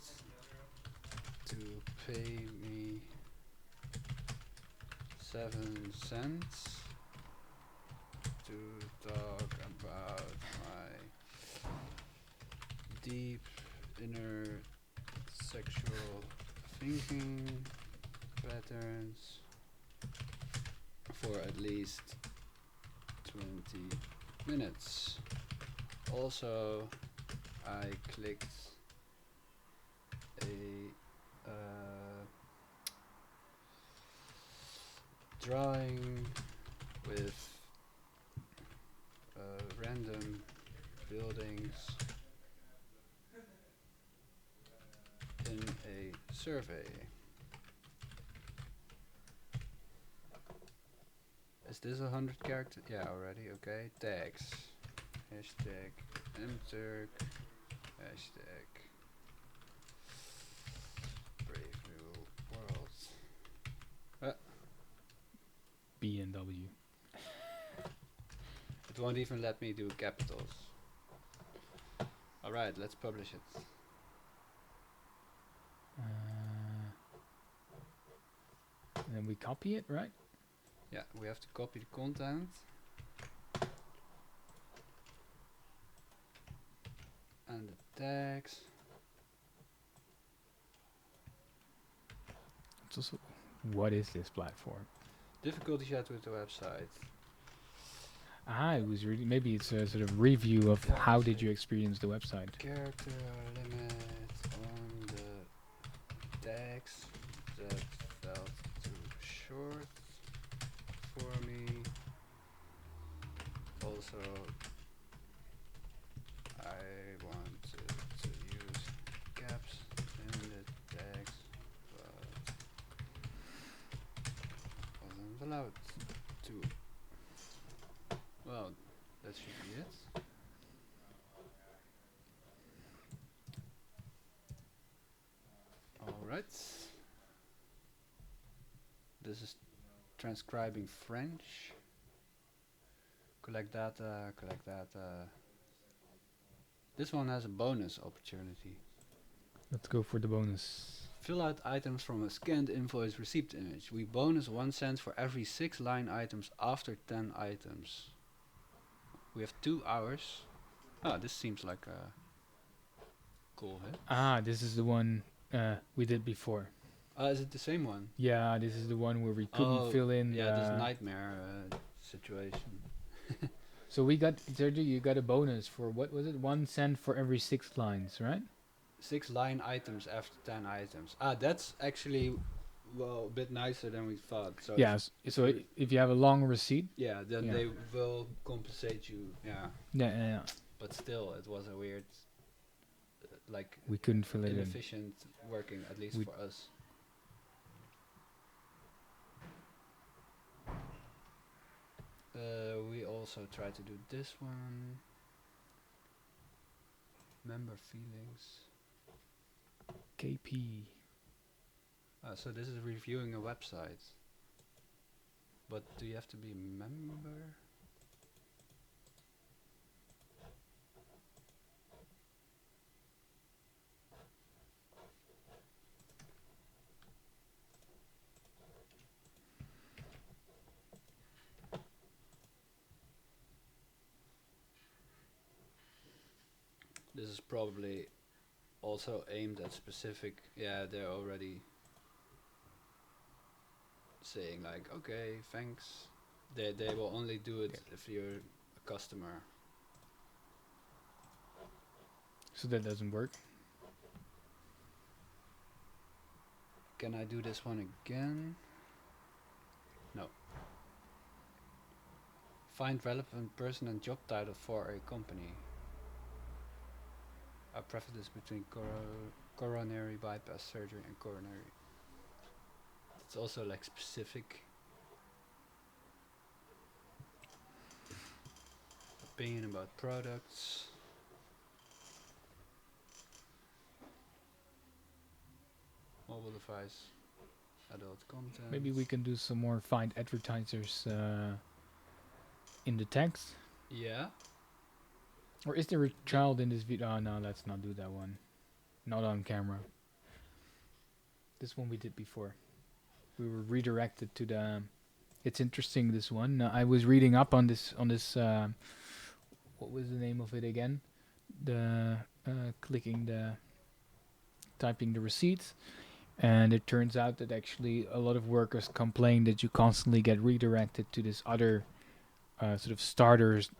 to pay me 7 cents to talk deep inner sexual thinking patterns for at least 20 minutes. Also, I clicked a drawing with random buildings in a survey. Is this 100 characters? Yeah, already. Okay. Tags. Hashtag mturk. Hashtag Brave New World. BNW. It won't even let me do capitals. Alright, let's publish it. And then we copy it, right? Yeah, we have to copy the content. And the tags. It's also, what is this platform? Difficulty chat with the website. Ah, it was really, maybe it's a sort of review of how did you experience the website. Character limit on the tags that felt too short for me. Also, I wanted to use caps in the tags, but wasn't allowed to. Well, that should be it. Alright. This is transcribing French. Collect data, collect data. This one has a bonus opportunity. Let's go for the bonus. Fill out items from a scanned invoice receipt image. We bonus 1 cent for every 6 line items after 10 items. We have 2 hours. Ah, this seems like a cool hit. Ah, this is the one we did before. Is it the same one? Yeah, this is the one where we couldn't fill in. Yeah, this nightmare situation. So we got, Sergio, you got a bonus for, what was it, 1 cent for every 6 lines, right? 6 line items after 10 items. Ah, that's actually, well, a bit nicer than we thought. So yes. So if you have a long receipt. Yeah, then they will compensate you. Yeah. Yeah. But still, it was a weird, like, we couldn't fill it in. Inefficient working, at least for us. We also try to do this one. Member feelings. KP. So this is reviewing a website. But do you have to be a member? This is probably also aimed at specific. Yeah, they're already saying like, okay, thanks. They will only do it if you're a customer. So that doesn't work. Can I do this one again? No. Find relevant person and job title for a company. I preface between coronary bypass surgery and coronary. It's also like specific. Opinion about products. Mobile device. Adult content. Maybe we can do some more find advertisers in the text. Yeah. Or is there a child in this video? Oh no, let's not do that one. Not on camera. This one we did before. We were redirected to the. It's interesting, this one. I was reading up on this. What was the name of it again? clicking the typing the receipts, and it turns out that actually a lot of workers complain that you constantly get redirected to this other sort of starters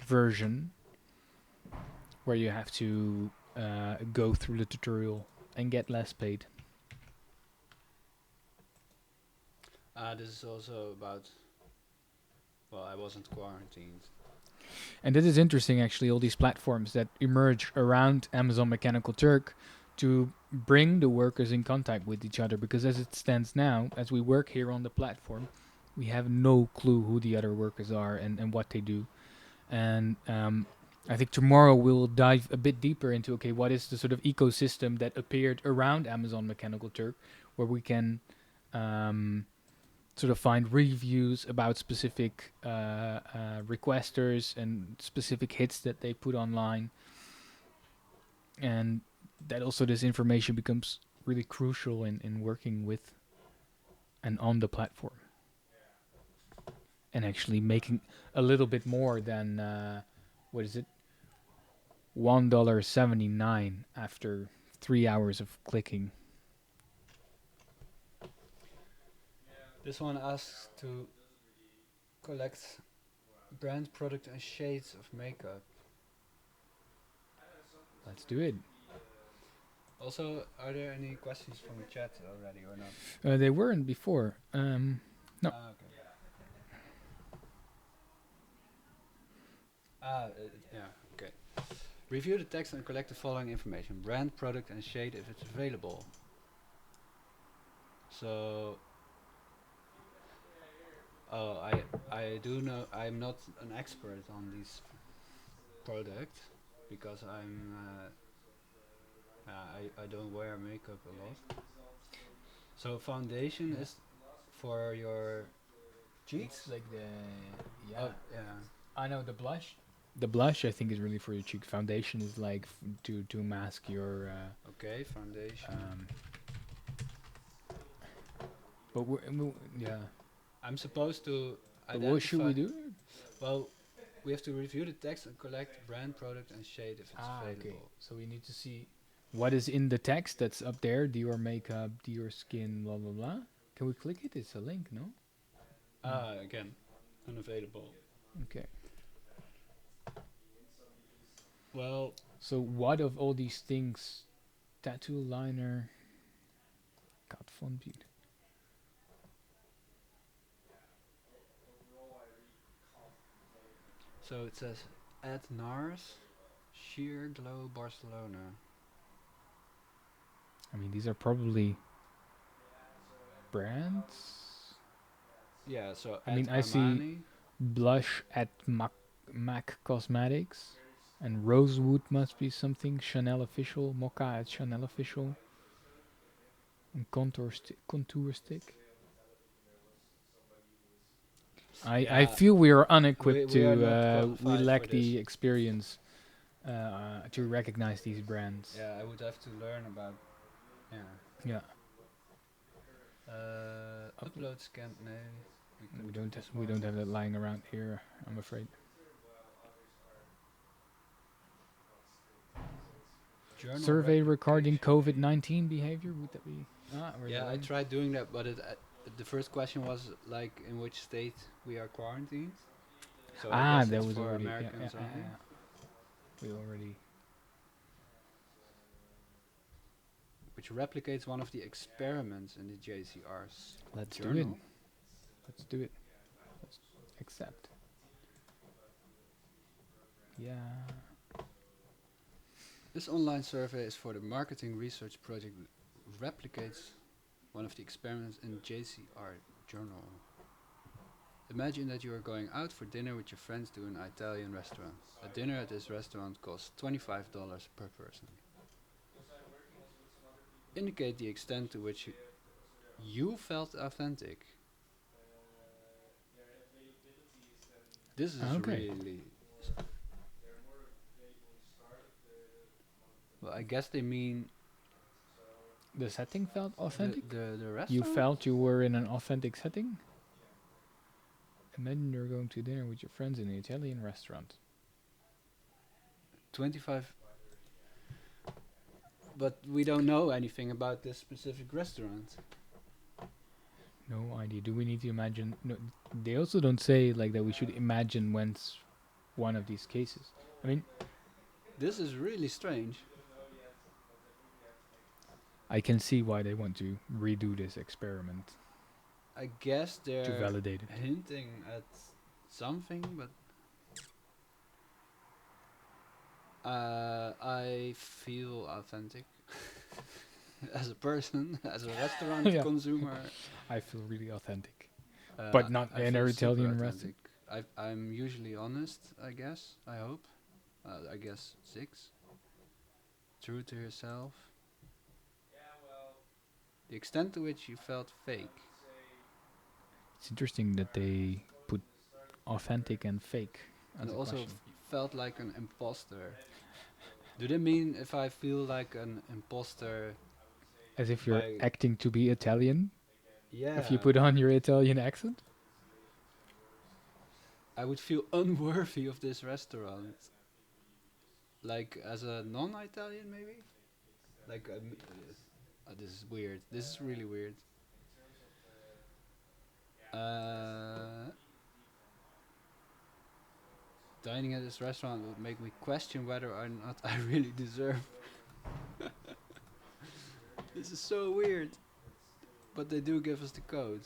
version where you have to go through the tutorial and get less paid. This is also about. Well, I wasn't quarantined. And that is interesting, actually, all these platforms that emerge around Amazon Mechanical Turk to bring the workers in contact with each other. Because as it stands now, as we work here on the platform, we have no clue who the other workers are and what they do. And I think tomorrow we'll dive a bit deeper into, okay, what is the sort of ecosystem that appeared around Amazon Mechanical Turk, where we can sort of find reviews about specific requesters and specific hits that they put online. And that also this information becomes really crucial in working with and on the platform. And actually making a little bit more than, what is it? $1.79 after 3 hours of clicking. This one asks to collect brand, product, and shades of makeup. Let's do it. Also, are there any questions from the chat already or not? They weren't before. No. Okay. Yeah, okay. Review the text and collect the following information. Brand, product, and shade if it's available. So... Oh, I do know I'm not an expert on these products because I don't wear makeup a lot. So foundation is for your cheeks? Like the Oh, yeah. I know the blush. The blush I think is really for your cheek. Foundation is like to mask your. Okay, foundation. But yeah. I'm supposed to. But what should we do? Well, we have to review the text and collect brand, product, and shade if it's available. Okay. So we need to see what is in the text that's up there. Dior makeup, Dior skin, blah blah blah. Can we click it? It's a link, no? Again, unavailable. Okay. Well, so what of all these things? Tattoo liner. Kat von Biet. So it says at NARS, Sheer Glow Barcelona. I mean, these are probably brands. Yeah, so I mean, I see blush at MAC Cosmetics, and Rosewood must be something. Chanel official, Mocha at Chanel official, and contour stick. I feel we are unequipped we lack the experience to recognize these brands. Yeah, I would have to learn about. Yeah. Upload scan. No, we don't have that lying around here, I'm afraid. Journal Survey regarding COVID-19 behavior, would that be? Yeah, I tried doing that, but the first question was like in which state we are quarantined. So I guess that it's was for already Americans only. We already. Which replicates one of the experiments in the JCR's Let's journal. do it. Let's do it. Let's accept. Yeah. This online survey is for the marketing research project replicates one of the experiments in JCR journal. Imagine that you are going out for dinner with your friends to an Italian restaurant. A dinner at this restaurant costs $25 per person. Indicate the extent to which you felt authentic. This is really... Well, I guess they mean... The setting felt authentic? The restaurant? You felt you were in an authentic setting? Imagine you're going to dinner with your friends in an Italian restaurant. 25. But we don't know anything about this specific restaurant. No idea. Do we need to imagine? No, they also don't say like that we should imagine when's one of these cases. I mean, This is really strange. I can see why they want to redo this experiment I guess to they're validate it. hinting at something, but I feel authentic as a person, as a restaurant Yeah. consumer. I feel really authentic, Uh, but not I in feel a super Italian restaurant. authentic. I'm usually honest, I guess. I hope. I guess 6. True to yourself. The extent to which you felt fake. It's interesting that they put authentic and fake as And a also question. felt like an imposter. Do they mean if I feel like an imposter? As if you're by- acting to be Italian. Yeah. If you put on your Italian accent. I would feel unworthy of this restaurant. Like as a non-Italian, maybe. Like this is weird. This is really weird. Dining at this restaurant would make me question whether or not I really deserve. This is so weird. But they do give us the code.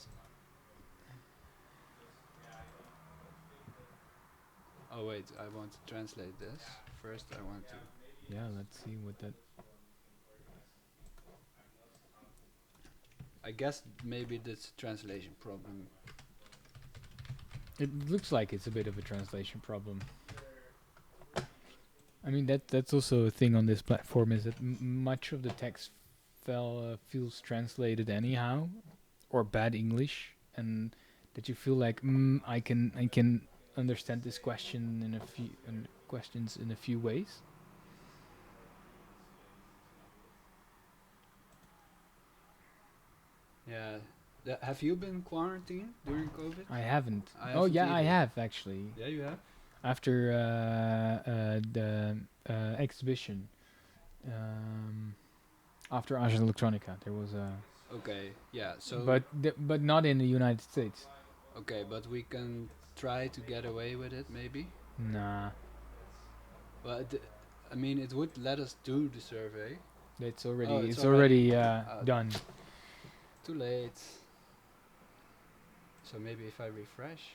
Oh wait, I want to translate this. First I want to... Yeah, let's see what that. I guess maybe that's a translation problem. It looks like it's a bit of a translation problem. I mean that's also a thing on this platform is that much of the text feels translated anyhow, or bad English, and that you feel like I can understand this question in a few questions in a few ways. Yeah. Have you been quarantined during COVID? I haven't. I Oh haven't yeah, I either. have actually. Yeah, you have? After the exhibition, after Ars Electronica, there was a. Okay, yeah, so... But not in the United States. Okay, but we can try to get away with it, maybe? Nah, Well, I mean, it would let us do the survey. it's already Oh, it's already already done. Too late. So maybe if I refresh...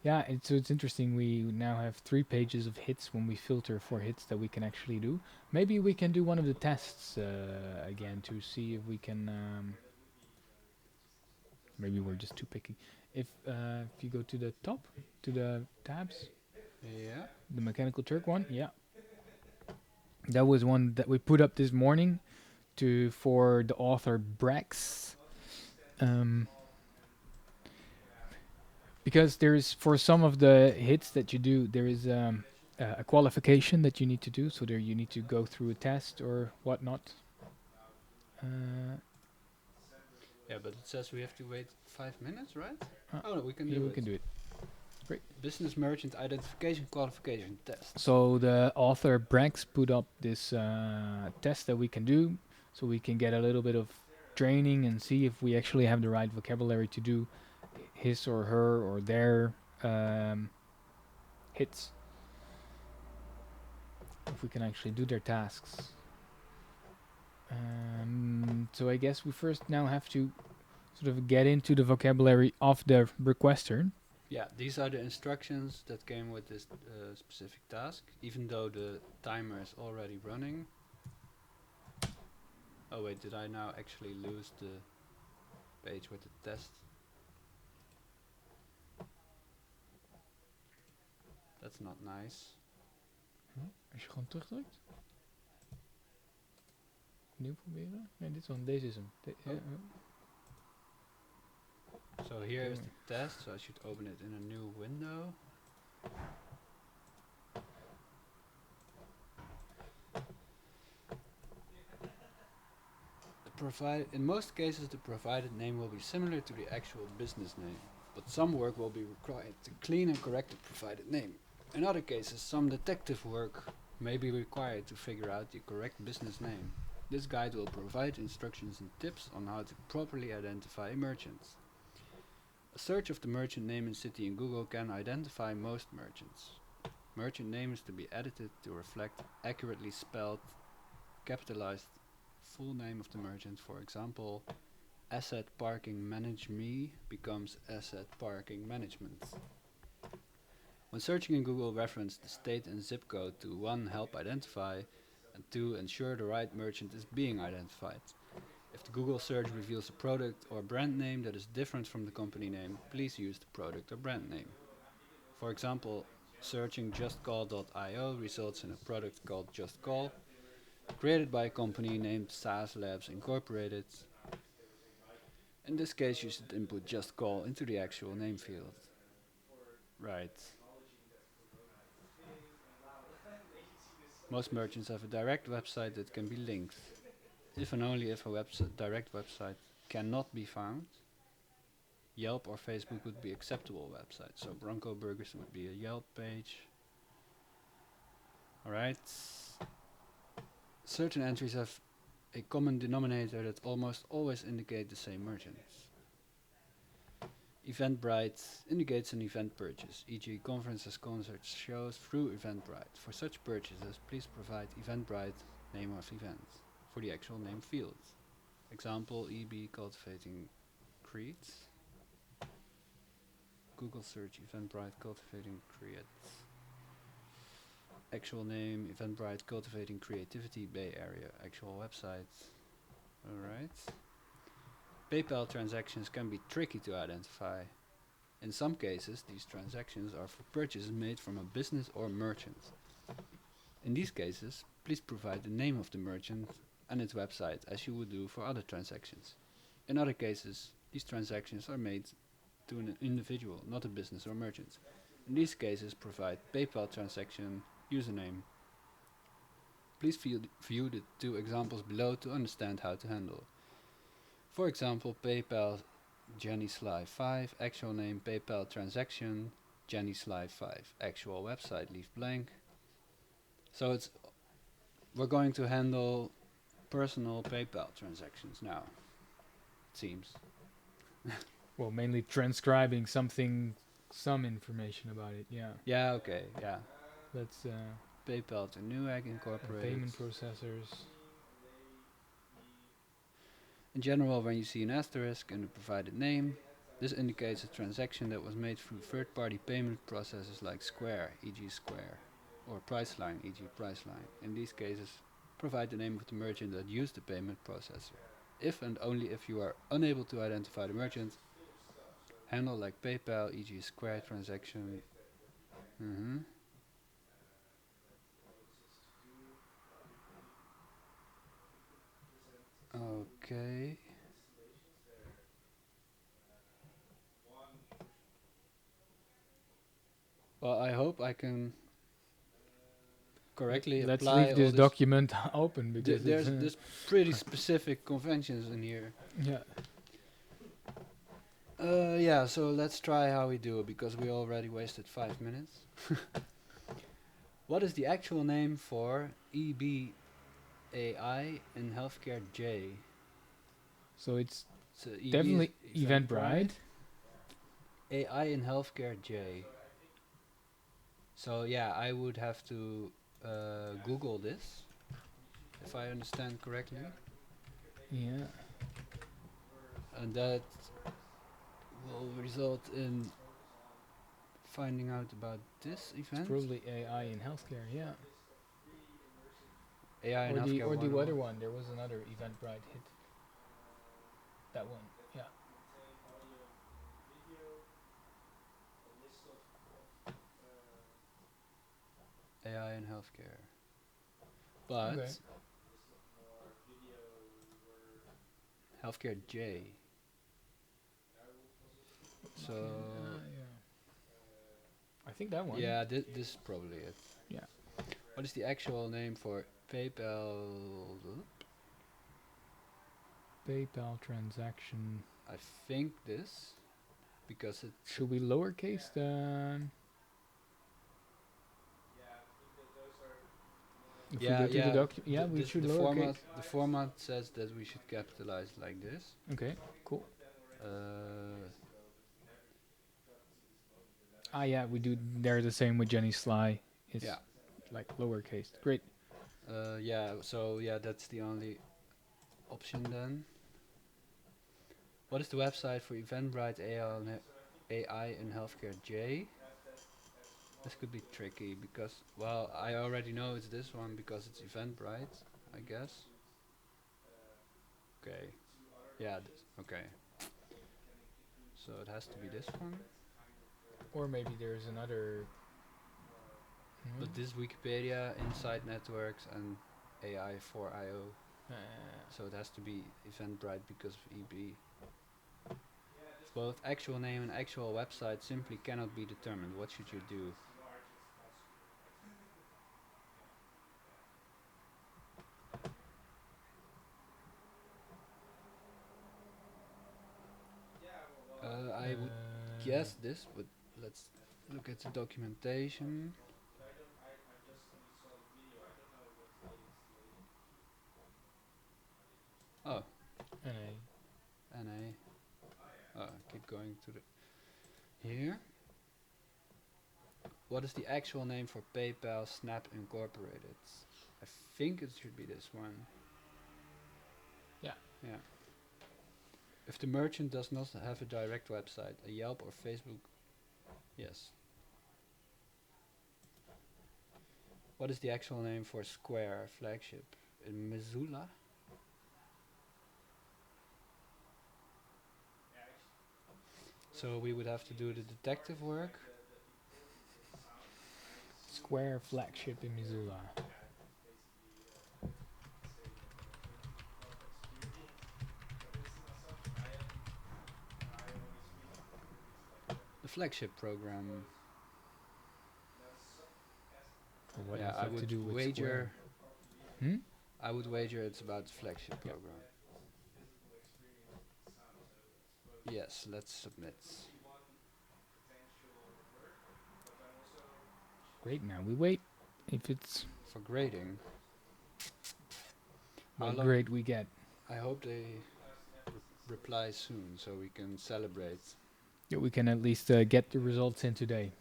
Yeah, it's interesting. We now have 3 pages of hits when we filter for hits that we can actually do. Maybe we can do one of the tests again to see if we can. Maybe we're just too picky. If you go to the top, to the tabs, Yeah. the Mechanical Turk one, yeah. That was one that we put up this morning for the author Brex. Because there's for some of the hits that you do, there is a qualification that you need to do. So there you need to go through a test or whatnot. Yeah, but it says we have to wait 5 minutes, right? Uh, Oh, no, we can yeah, do we it. can do it. Great. Business Merchant Identification Qualification Test. So the author Brex put up this test that we can do, so we can get a little bit of training and see if we actually have the right vocabulary to do his or her or their hits. If we can actually do their tasks. So I guess we first now have to sort of get into the vocabulary of the requester. Yeah, these are the instructions that came with this specific task, even though the timer is already running. Oh wait, did I now actually lose the page with the test? That's not nice. Als je gewoon terugdrukt. Opnieuw proberen. Nee, dit is wel, deze is hem. So here is the test, so I should open it in a new window. In most cases, the provided name will be similar to the actual business name, but some work will be required to clean and correct the provided name. In other cases, some detective work may be required to figure out the correct business name. This guide will provide instructions and tips on how to properly identify a merchant. A search of the merchant name and city in Google can identify most merchants. Merchant name is to be edited to reflect accurately spelled, capitalized full name of the merchant. For example, Asset Parking Manage Me becomes Asset Parking Management. When searching in Google, reference the state and zip code to 1. Help identify, and 2. Ensure the right merchant is being identified. If the Google search reveals a product or brand name that is different from the company name, please use the product or brand name. For example, searching justcall.io results in a product called Just Call, created by a company named SaaS Labs Incorporated. In this case, you should input Just Call into the actual name field. Right. Most merchants have a direct website that can be linked. If and only if a direct website cannot be found, Yelp or Facebook would be acceptable websites. So Bronco Burgers would be a Yelp page. Alright. Certain entries have a common denominator that almost always indicate the same merchant. Eventbrite indicates an event purchase, e.g. conferences, concerts, shows through Eventbrite. For such purchases, please provide Eventbrite name of event for the actual name field. Example, EB Cultivating Creeds. Google search Eventbrite Cultivating Creeds. Actual name Eventbrite Cultivating Creativity Bay Area. Actual website. Alright. PayPal transactions can be tricky to identify. In some cases, these transactions are for purchases made from a business or merchant. In these cases, please provide the name of the merchant and its website as you would do for other transactions. In other cases, these transactions are made to an individual, not a business or merchant. In these cases, provide PayPal transaction username. Please view the 2 examples below to understand how to handle. For example, PayPal Jenny Sly 5, actual name PayPal transaction, Jenny Sly 5, actual website leave blank. So we're going to handle personal PayPal transactions now, it seems. Well, mainly transcribing some information about it, yeah. Yeah, okay, yeah. That's PayPal to Newegg Incorporated. Payment processors. In general, when you see an asterisk in the provided name, this indicates a transaction that was made through third-party payment processors like Square, e.g. Square, or Priceline, e.g. Priceline. In these cases, provide the name of the merchant that used the payment processor. If and only if you are unable to identify the merchant, handle like PayPal, e.g. Square transaction. Okay. Well, I hope I can correctly Let's apply leave this document open because there's pretty specific conventions in here. Yeah. Yeah, so let's try how we do it because we already wasted 5 minutes. What is the actual name for EBAI in Healthcare J? So it's definitely Eventbrite. AI in Healthcare J. So yeah, I would have to Google this, if I understand correctly. Yeah. And that will result in finding out about this event. It's probably AI in healthcare, yeah. AI in healthcare. Or the other one. There was another Eventbrite hit. That one, yeah. AI in healthcare. But okay. Healthcare J. So yeah. I think that one. Yeah, this is probably it. Yeah. What is the actual name for PayPal? PayPal transaction. I think this, because it should we lowercase the. If we Yeah, go to the yeah. document, yeah, we should The lowercase. format says that we should capitalize like this. Okay, cool. Uh, Yeah, we do. They're the same with Jenny Sly. It's yeah. like lowercase. Great. Yeah. So yeah, that's the only option then. What is the website for Eventbrite AI in Healthcare J? This could be tricky because, well, I already know it's this one because it's Eventbrite, I guess. Okay. Yeah, okay. So it has to be this one. Or maybe there's another. But this Wikipedia, Insight Networks, and AI for IO. So it has to be Eventbrite because of EB. Both actual name and actual website simply cannot be determined. What should you do? I would guess this, but let's look at the documentation. Oh. NA. Oh, keep going to the here. What is the actual name for PayPal Snap Incorporated? I think it should be this one. Yeah. Yeah. If the merchant does not have a direct website, a Yelp or Facebook, yes. What is the actual name for Square flagship in Missoula? So we would have to do the detective work. Square flagship in Missoula. The flagship program. What yeah, has I that would to do with wager. Square? I would wager it's about the flagship program. Yes, let's submit. Great. Now we wait. If it's for grading. what grade we get. I hope they reply soon so we can celebrate. Yeah, we can at least get the results in today.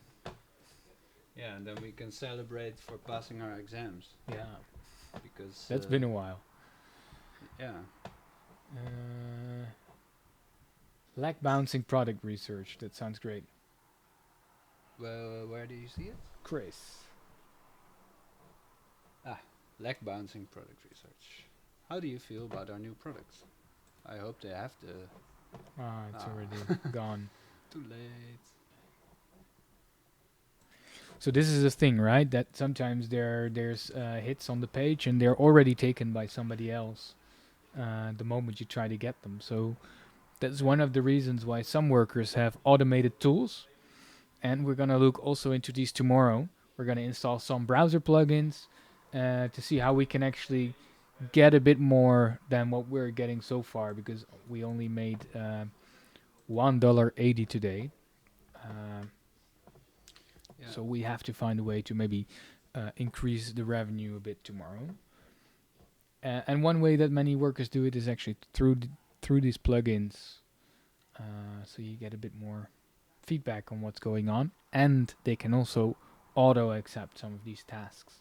Yeah, and then we can celebrate for passing our exams. Yeah. Because that's been a while. Yeah. Lag bouncing product research. That sounds great. Well, where do you see it? Chris. Lag bouncing product research. How do you feel about our new products? I hope they have the... It's already gone. Too late. So this is the thing, right? That sometimes there's hits on the page and they're already taken by somebody else the moment you try to get them. So that's one of the reasons why some workers have automated tools. And we're going to look also into these tomorrow. We're going to install some browser plugins to see how we can actually get a bit more than what we're getting so far, because we only made $1.80 today. So we have to find a way to maybe increase the revenue a bit tomorrow. And one way that many workers do it is actually through these plugins. So you get a bit more feedback on what's going on, and they can also auto accept some of these tasks.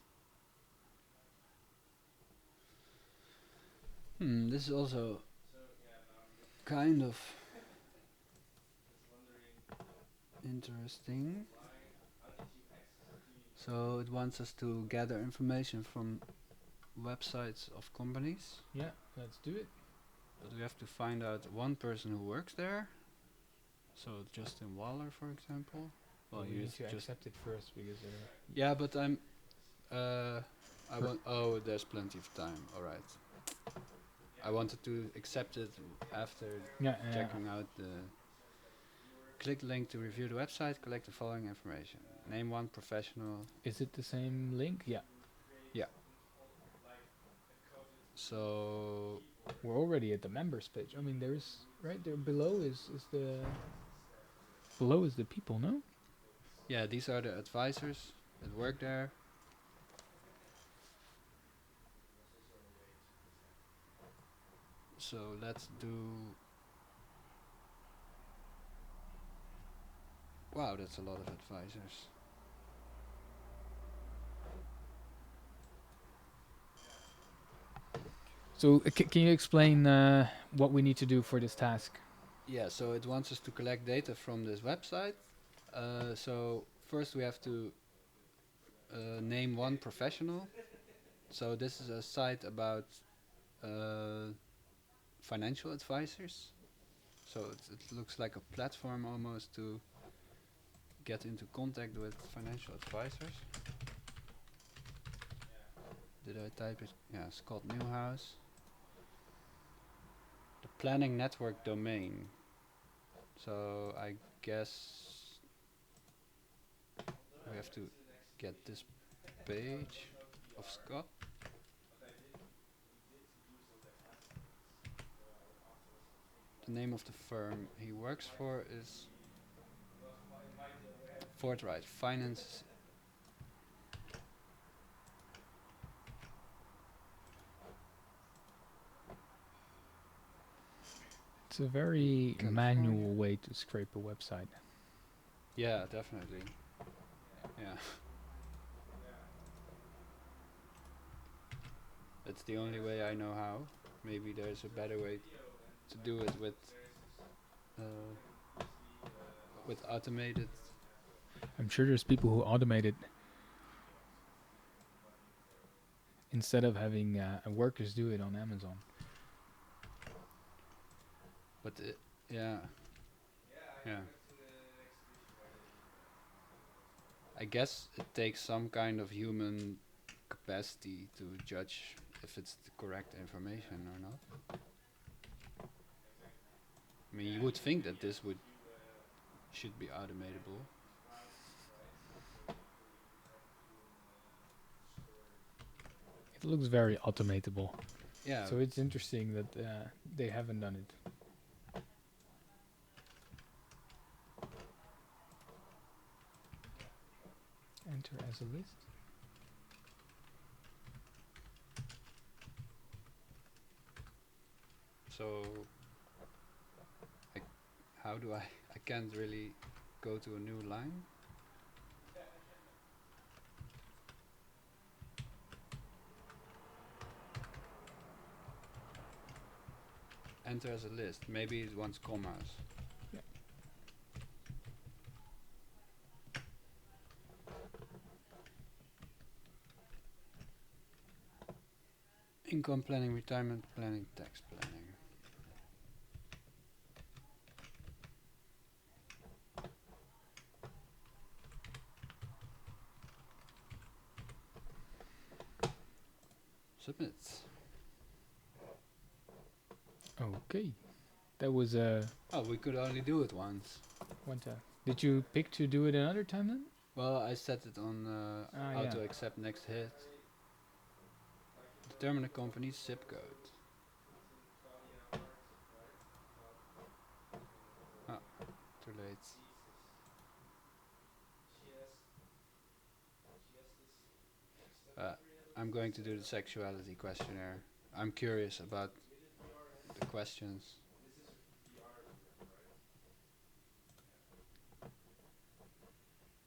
This is also kind of interesting. So it wants us to gather information from websites of companies. Yeah, let's do it. But we have to find out one person who works there. So Justin Waller, for example. Well, you need to accept it first because. Yeah, but I'm. I want. Oh, there's plenty of time. All right. I wanted to accept it after checking out the. Click the link to review the website. Collect the following information. Name one professional. Is it the same link? Yeah. Yeah. So we're already at the members page. I mean, there's right there below is the. Below is the people, no? Yeah, these are the advisors that work there. So let's do. Wow, that's a lot of advisors. So can you explain what we need to do for this task? Yeah, so it wants us to collect data from this website. So first we have to name one professional. So this is a site about financial advisors. So it looks like a platform almost to get into contact with financial advisors. Did I type it? Yeah, Scott Newhouse. The planning network domain. So I guess we have to get this page of Scott. The name of the firm he works for is Forthright Finance. It's a very California. manual way to scrape a website. Yeah, definitely. Yeah. That's the only way I know how. Maybe there's a better way to do it with automated. I'm sure there's people who automate it instead of having workers do it on Amazon. But yeah. I guess it takes some kind of human capacity to judge if it's the correct information or not. I mean, you would think that this should be automatable. It looks very automatable. Yeah. So it's interesting that they haven't done it. Enter as a list. So, how do I can't really go to a new line. Enter as a list. Maybe it wants commas. Yeah. Income planning, retirement planning, tax planning. Submit. Okay. That was a... Oh, we could only do it once. One time. Did you pick to do it another time then? Well, I set it on how to accept next hit. Determine the company's zip code. Ah, too late. I'm going to do the sexuality questionnaire. I'm curious about the questions.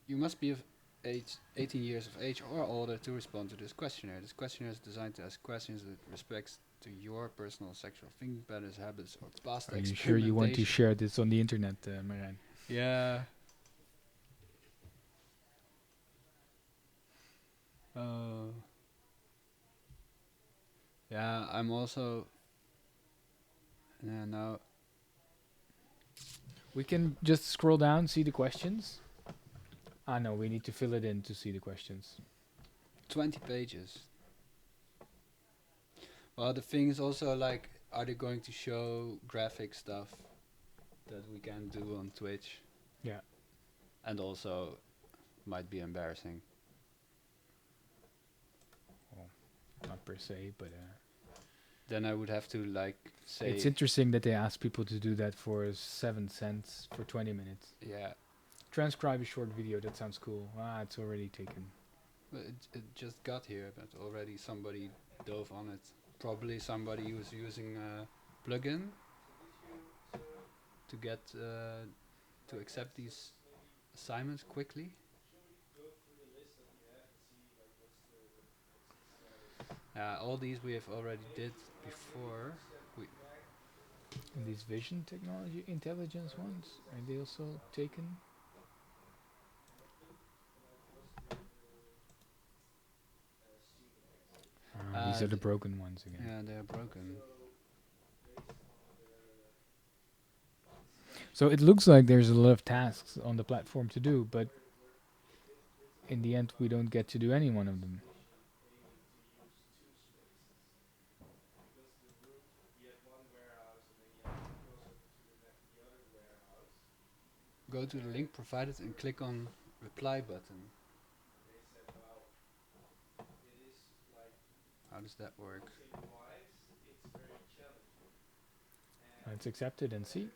You must be of age 18 years of age or older to respond to this questionnaire. This questionnaire is designed to ask questions with respect to your personal sexual thinking patterns, habits, or past Are experimentation. you sure you want to share this on the internet, Marijn? Yeah. Yeah, I'm also... Yeah, no. We can just scroll down, see the questions. Ah, no, we need to fill it in to see the questions. 20 pages. Well, the thing is also like, are they going to show graphic stuff that we can do on Twitch? Yeah. And also, might be embarrassing. Well, not per se, but... then I would have to like say... It's interesting that they ask people to do that for 7 cents for 20 minutes. Yeah. Transcribe a short video, that sounds cool. Ah, it's already taken. But it just got here, but already somebody dove on it. Probably somebody who's using plugin to get to accept these assignments quickly. All these we have already did before. And these vision technology intelligence ones, are they also taken? These are the broken ones again. Yeah, they are broken. So it looks like there's a lot of tasks on the platform to do, but in the end we don't get to do any one of them. Go to the link provided and click on reply button. How does that work? Let's accept it and see.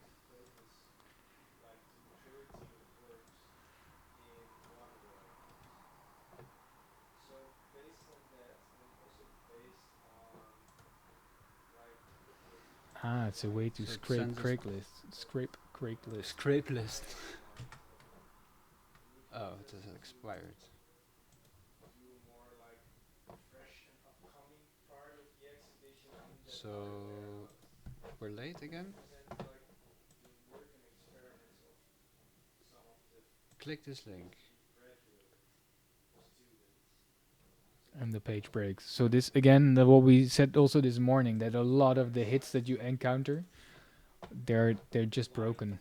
It's a way to So scrape Craigslist. Scrape Craigslist. Scrape list. Oh, it has expired. So we're late again? Click this link. And the page breaks. So this again, what we said also this morning, that a lot of the hits that you encounter, they're just broken.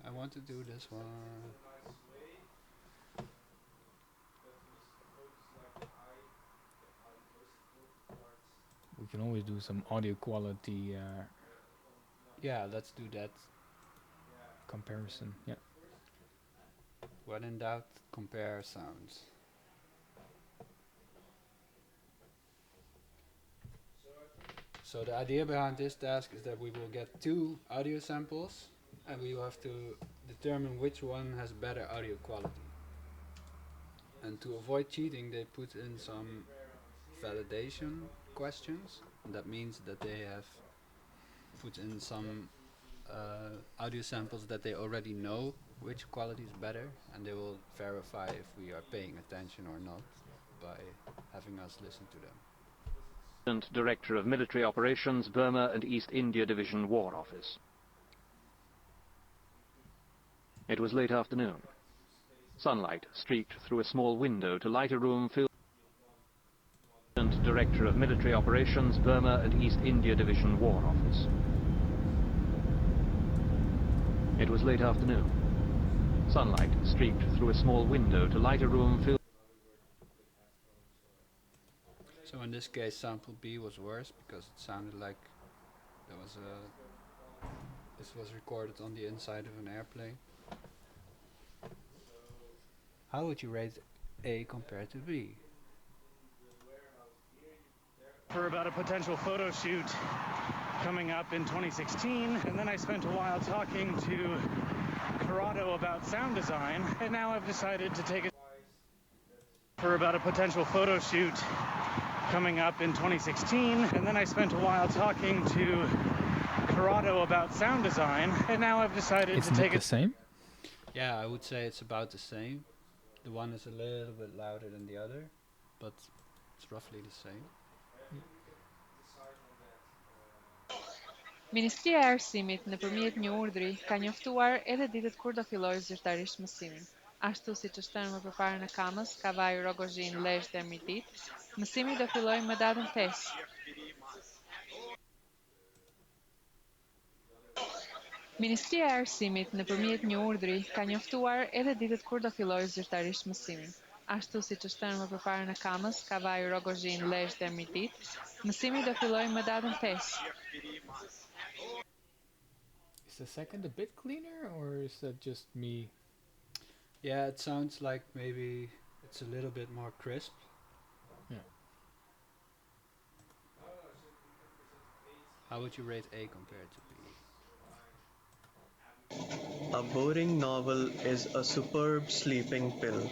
I want to do this one. We can always do some audio quality Yeah, let's do that. comparison. Yeah. When in doubt, compare sounds. So the idea behind this task is that we will get 2 audio samples and we will have to determine which one has better audio quality. And to avoid cheating, they put in some validation questions. And that means that they have put in some audio samples that they already know which quality is better, and they will verify if we are paying attention or not by having us listen to them. Assistant Director of Military Operations, Burma and East India Division War Office. It was late afternoon. Sunlight streaked through a small window to light a room filled. Assistant Director of Military Operations, Burma and East India Division War Office. It was late afternoon. Sunlight streaked through a small window to light a room filled. So in this case, sample B was worse because it sounded like there was this was recorded on the inside of an airplane. How would you rate A compared to B? For about a potential photo shoot coming up in 2016, and then I spent a while talking to Corrado about sound design, and now I've decided to take it for about a potential photo shoot coming up in 2016, and then I spent a while talking to Corrado about sound design, and now I've decided to take it the same? Yeah, I would say it's about the same. The one is a little bit louder than the other, but it's roughly the same. Ministria e Arsimit nëpërmjet një urdhri ka njoftuar edhe ditët kur do fillojë zyrtarisht mësimi. Ashtu siç është thënë më përpara në Kamës, Kavaj, Rogozhin, Lezhë dhe Mirdit, mësimi do fillojë më datën 5. Ministria e Arsimit nëpërmjet një urdhri ka njoftuar edhe ditët kur do fillojë zyrtarisht mësimi. Ashtu siç është thënë më përpara në Kamës, Kavaj, Rogozhin, Lezhë dhe Mirdit, mësimi do fillojë më datën 5. Is the second a bit cleaner, or is that just me? Yeah, it sounds like maybe it's a little bit more crisp. Yeah. How would you rate A compared to B? A boring novel is a superb sleeping pill.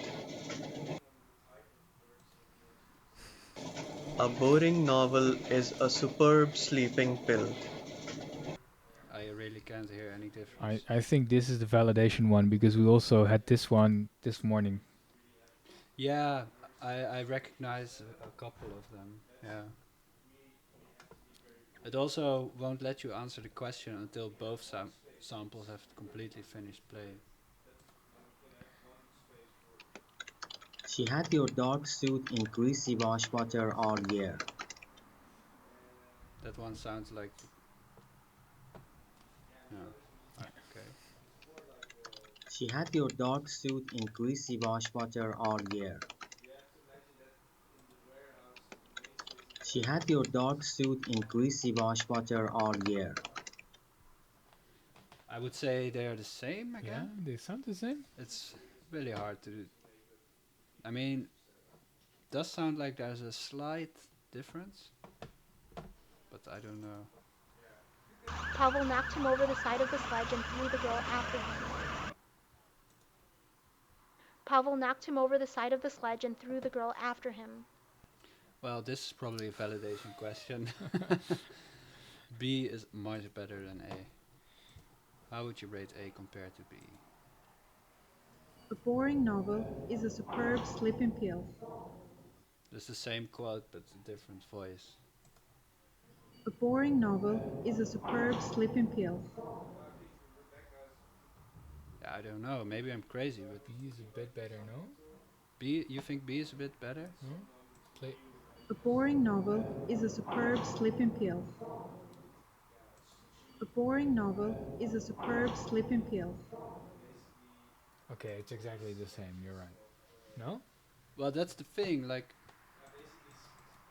A boring novel is a superb sleeping pill. I really can't hear any difference. I think this is the validation one because we also had this one this morning. Yeah, I recognize a couple of them. Yeah. It also won't let you answer the question until both samples have completely finished playing. She had your dog soothe in greasy wash water all year. That one sounds like... No. Okay. She had your dog soothe in greasy wash water all year. She had your dog soothe in greasy wash water all year. I would say they are the same Yeah, again. they sound the same. It's really hard to... I mean, it does sound like there's a slight difference, but I don't know. Pavel knocked him over the side of the sledge and threw the girl after him. Pavel knocked him over the side of the sledge and threw the girl after him. Well, this is probably a validation question. B is much better than A. How would you rate A compared to B? A boring novel is a superb sleeping pill. It's the same quote, but a different voice. A boring novel is a superb sleeping pill. Yeah, I don't know. Maybe I'm crazy, but B is a bit better, no? B. You think B is a bit better? No? Play. A boring novel is a superb sleeping pill. A boring novel is a superb sleeping pill. Okay, it's exactly the same. You're right. No? Well, that's the thing. Like,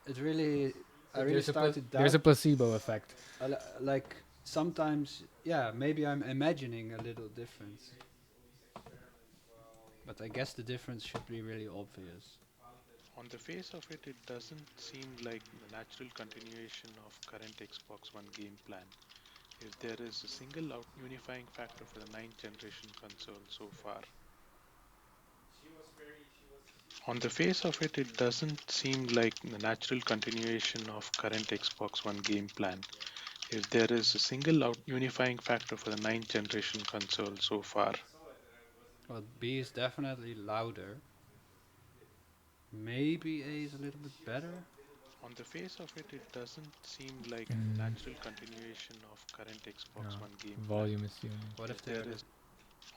it really... I really There's started there's a placebo effect. like, sometimes, yeah, maybe I'm imagining a little difference. But I guess the difference should be really obvious. On the face of it, it doesn't seem like the natural continuation of current Xbox One game plan. If there is a single unifying factor for the 9th generation console so far. On the face of it, it doesn't seem like the natural continuation of current Xbox One game plan. If there is a single unifying factor for the 9th generation console so far. Well, B is definitely louder. Maybe A is a little bit better. On the face of it, it doesn't seem like the natural continuation of current Xbox One game Volume plan. is the only. What if there is...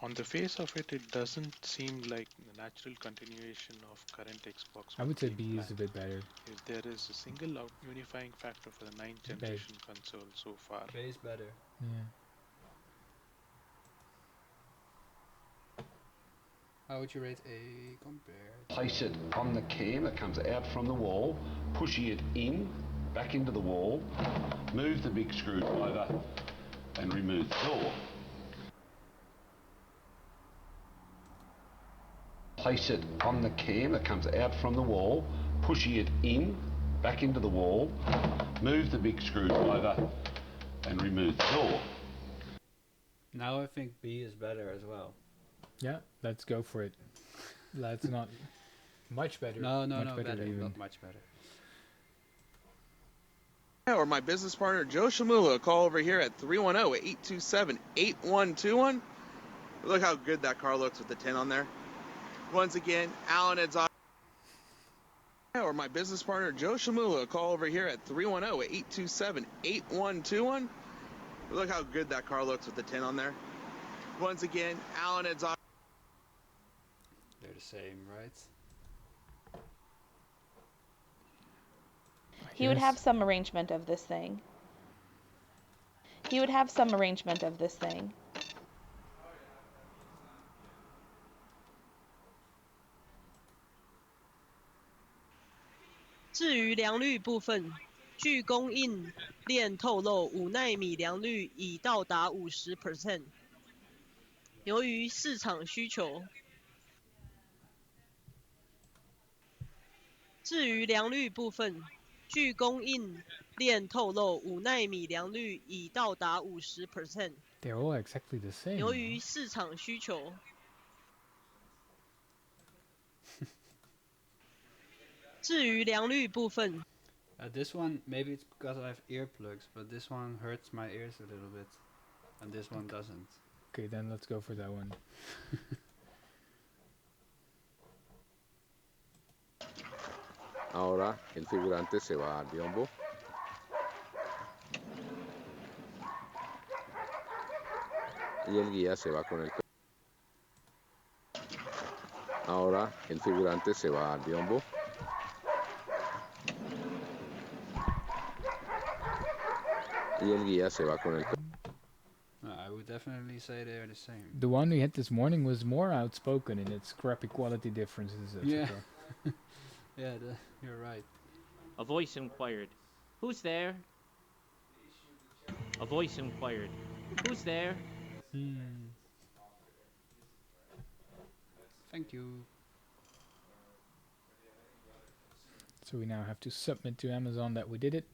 On the face of it, it doesn't seem like the natural continuation of current Xbox One I would say game B plan. is a bit better. If there is a single unifying factor for the 9th generation console so far. B is better. Yeah. How would you rate A compared? Place it on the cam that comes out from the wall, pushing it in, back into the wall, move the big screwdriver and remove the door. Place it on the cam that comes out from the wall, pushing it in, back into the wall, move the big screwdriver and remove the door. Now I think B is better as well. Yeah, let's go for it. That's not much better. No, much better, even. not much better. Or my business partner Joe Shamula, call over here at 310-827-8121. Look how good that car looks with the 10 on there. Once again, Alan Ed's or my business partner Joe Shamula, call over here at 310-827-8121. Look how good that car looks with the 10 on there. Once again, Alan Ed's They're the same, right? He would have some arrangement of this thing. He would have some arrangement of this thing. "至于良率部分，据供应链透露，5奈米良率已到达50%。由于市场需求，至于良率部分，据供应链透露5奈米良率已到达50%。 They're all exactly the same. 由于市场需求，至于良率部分， This one, maybe it's because I have earplugs, but this one hurts my ears a little bit, and this one doesn't. Okay, then let's go for that one. Ahora el figurante se va al biombo. Y el guía se va con el... Ahora el figurante se va al biombo. Y el guía se va con el... I would definitely say they're the same. The one we had this morning was more outspoken in its crappy quality differences, etc. Yeah. Yeah, you're right. A voice inquired, "Who's there?" A voice inquired, "Who's there?" Thank you. So we now have to submit to Amazon that we did it.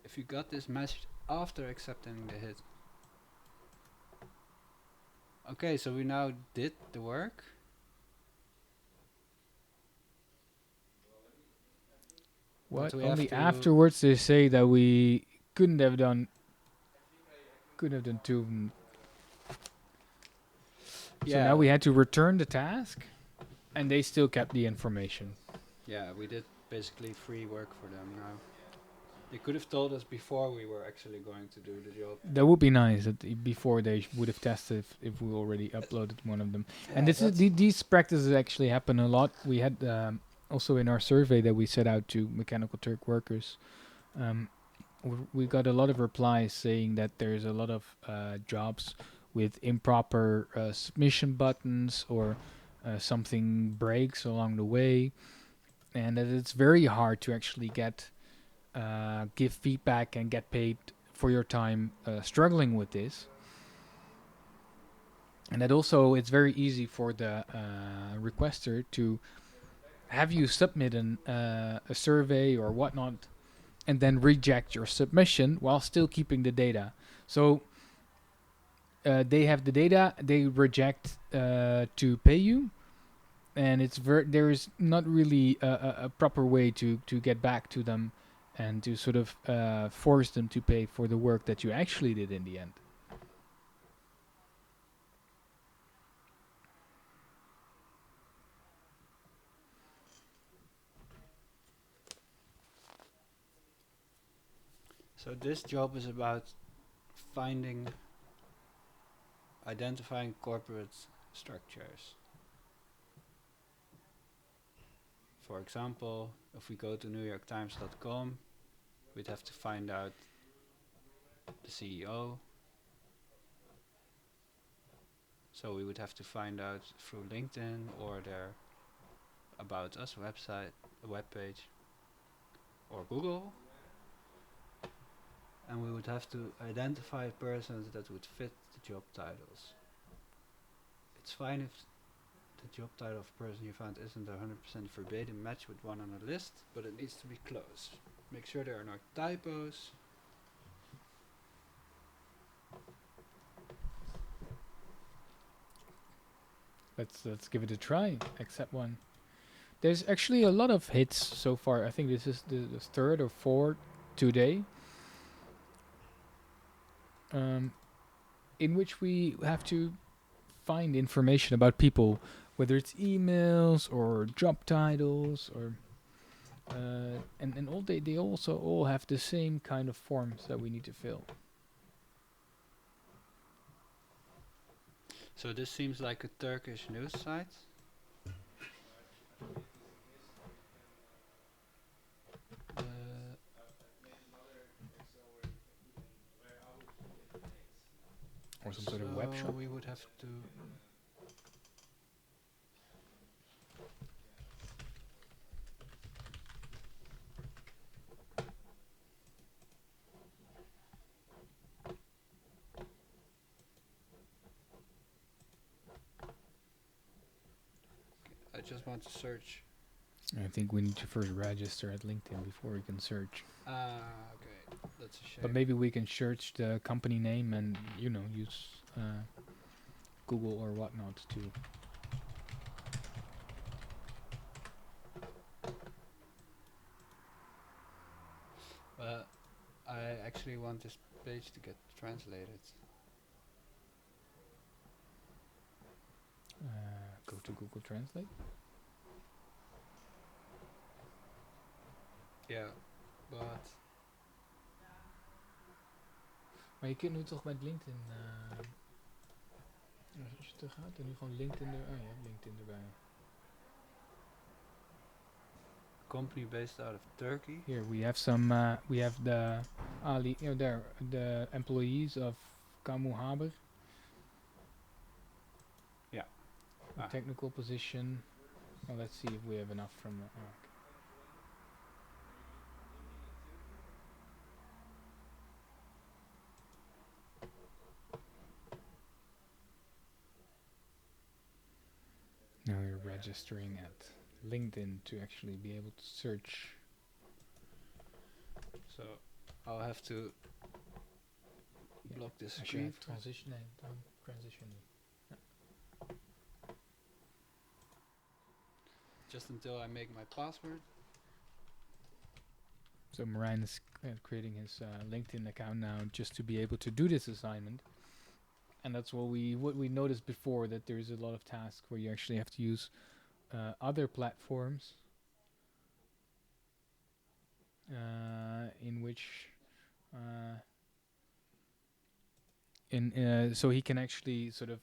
If you got this message after accepting the hit. Okay, so we now did the work. What? So we Only have to afterwards they say that we couldn't have done two of them. So now we had to return the task, and they still kept the information. Yeah, we did basically free work for them now. They could have told us before we were actually going to do the job. That would be nice that before they would have tested if we already uploaded one of them. Yeah, and this is these practices actually happen a lot. We had also in our survey that we set out to Mechanical Turk workers, we got a lot of replies saying that there's a lot of jobs with improper submission buttons or something breaks along the way, and that it's very hard to actually get give feedback and get paid for your time struggling with this. And that also it's very easy for the requester to have you submit a survey or whatnot and then reject your submission while still keeping the data. So they have the data, they reject to pay you, and there is not really a proper way to get back to them and to sort of force them to pay for the work that you actually did in the end. So this job is about identifying corporate structures. For example, if we go to NewYorkTimes.com, we'd have to find out the CEO. So we would have to find out through LinkedIn or their About Us website, webpage, or Google. And we would have to identify persons that would fit the job titles. It's fine if the job title of person you found isn't a 100% verbatim match with one on the list, but it needs to be close. Make sure there are no typos. Let's give it a try. Accept one. There's actually a lot of hits so far. I think this is the third or fourth today. In which we have to find information about people, whether it's emails or job titles or and all they also all have the same kind of forms that we need to fill. So this seems like a Turkish news site. Or some sort of web shop. We would have to. I just want to search. I think we need to first register at LinkedIn before we can search. Okay, that's a shame. But maybe we can search the company name and, you know, use Google or whatnot to. I actually want this page to get translated. Go to Google Translate. Ja, but... Maar je kunt nu toch met LinkedIn... als je terug gaat en nu gewoon LinkedIn er... Oh, je hebt LinkedIn erbij. Company based out of Turkey. Here we have some... we have the... Ali, you know, there, the employees of Kamu Haber. Yeah. Technical position. Well, let's see if we have enough from the... okay. Now we're registering at LinkedIn to actually be able to search. So I'll have to block this screen. Transition. Transition. Just until I make my password. So Marijn is creating his LinkedIn account now just to be able to do this assignment. And that's what we noticed before, that there's a lot of tasks where you actually have to use other platforms in which so he can actually sort of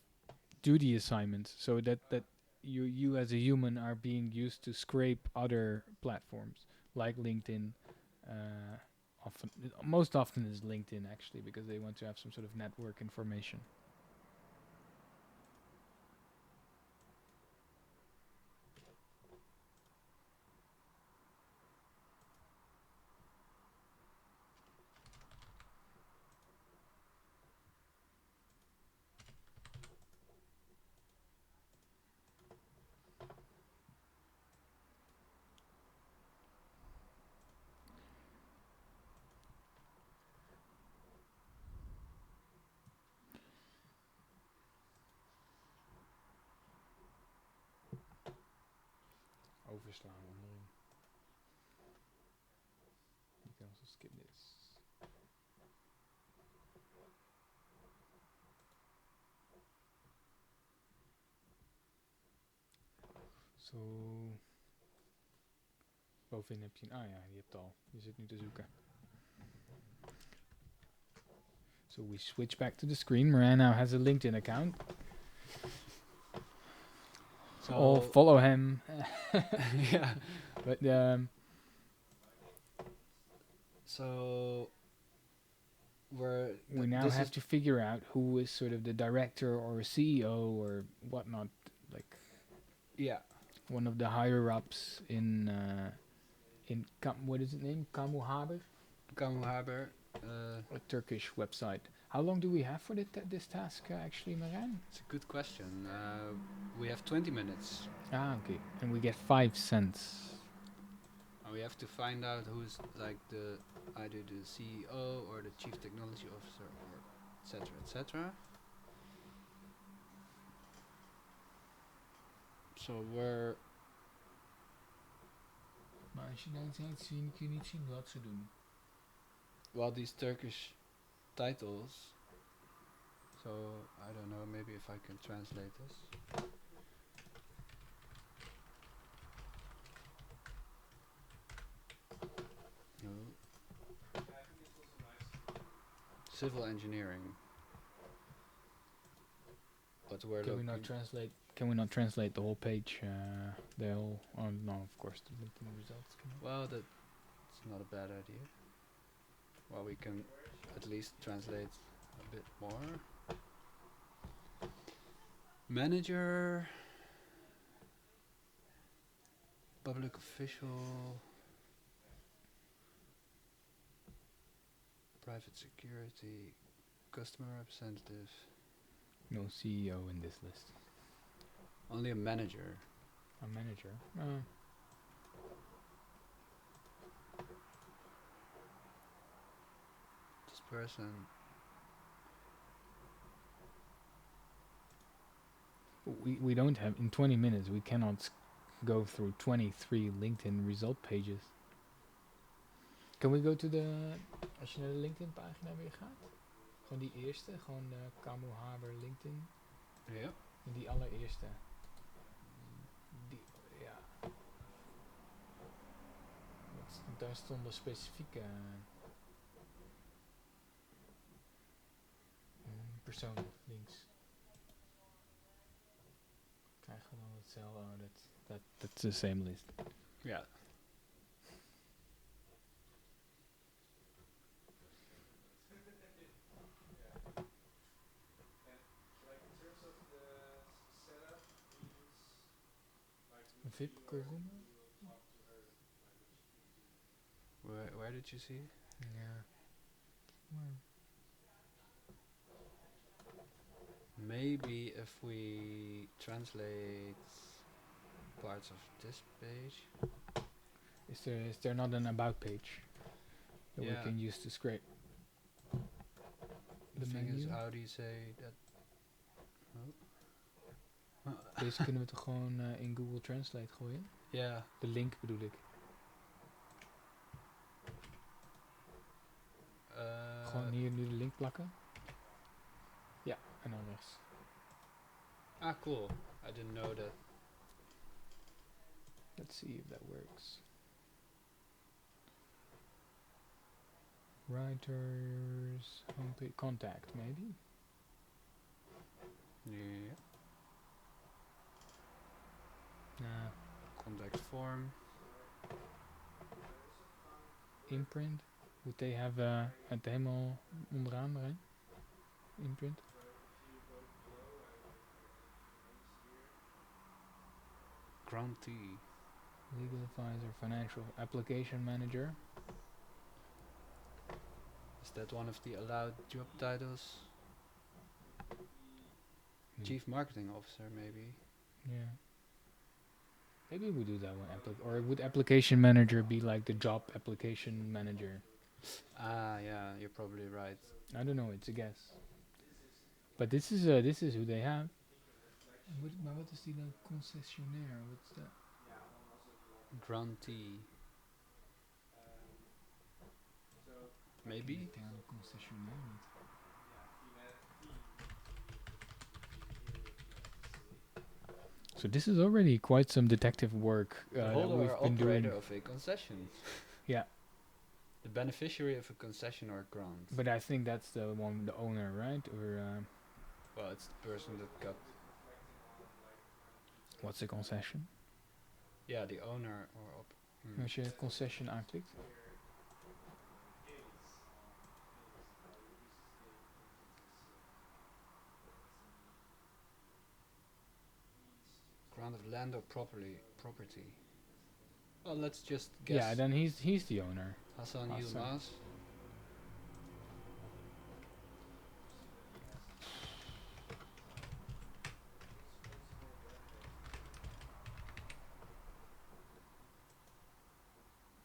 do the assignment, so that you as a human are being used to scrape other platforms like LinkedIn. Most often is LinkedIn actually, because they want to have some sort of network information. Overslaan onderin. You can also skip this. Zo. Bovenin heb je een... Ah ja, je hebt al. Je zit nu te zoeken. So we switch back to the screen. Marijn now has a LinkedIn account. So all follow him. Yeah. But so we now have to figure out who is sort of the director or CEO or whatnot, like one of the higher ups in what is it named? Kamu Haber? Kamu Haber. A Turkish website. How long do we have for this task actually, Marijn? It's a good question. We have 20 minutes. Ah, okay. And we get 5 cents. And we have to find out who's like either the CEO or the Chief Technology Officer or etc. etc. So we're... Maar als je dan zou zien, kun je niet zien wat ze doen. Well, these Turkish titles, so I don't know, maybe if I can translate this. No. Civil engineering. But we're Can we not translate the whole page? The whole... Oh no, of course the LinkedIn results. Well, that's not a bad idea. Well, we can at least translate a bit more. Manager, public official, private security, customer representative. No CEO in this list. Only a manager. A manager. This person. We don't have in 20 minutes. We cannot go through 23 LinkedIn result pages. Can we go to the... Als je naar de LinkedIn pagina weer gaat. Gewoon die eerste. Gewoon Kamu Haber LinkedIn. Ja. Die allereerste. Die, ja. Daar stonden specifieke personen links. Krijgen we dan hetzelfde? Oh, that's the same list. Ja. Een VIP curriculum? Where did you see? Yeah. Maybe if we translate parts of this page. Is there not an about page that we Yeah. can use to scrape? The thing menu? is, how do you say that? Deze kunnen we toch gewoon in Google Translate gooien? Ja. De link bedoel ik. Gewoon hier nu de link plakken. Ja, en dan rechts. Ah, cool. I didn't know that. Let's see if that works. Writers, homepage, contact maybe? Yeah. Nah. Contact form. Imprint. Would they have het helemaal onderaan erin? Imprint. Grantee. Legal advisor, financial application manager. Is that one of the allowed job titles? Chief Marketing Officer, maybe. Yeah. Maybe we do that one. Or would application manager be like the job application manager? Ah, yeah, you're probably right. I don't know. It's a guess. But this is who they have. Maar wat is die dan concessionair? What's that? Grantee. Maybe. Concessionair niet. So this is already quite some detective work The that holder we've or been doing. operator of a concession. Yeah. The beneficiary of a concession or grant. But I think that's the one, the owner, right? Or well, it's the person that got. What's a concession? Yeah, the owner or Als je concession aanklikt. Grant of land or property. Well, let's just guess. Yeah, then he's the owner. Hassan Yilmaz.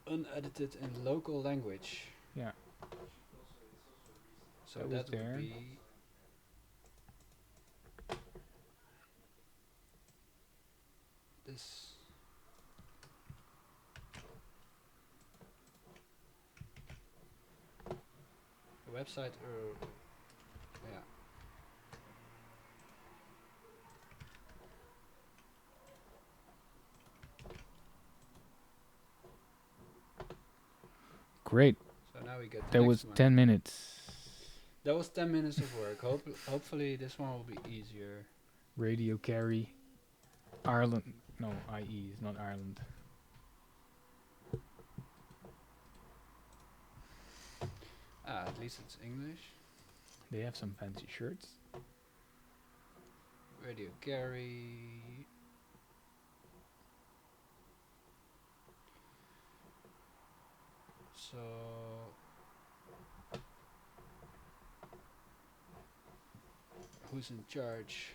Unedited in local language. Yeah. So that would there. Be this. The website or yeah. Great. So now we get that was 10 minutes. That was 10 minutes of work. Hopefully this one will be easier. Radio carry. Ireland. No, IE is not Ireland. At least it's English. They have some fancy shirts. Radio carry. So who's in charge?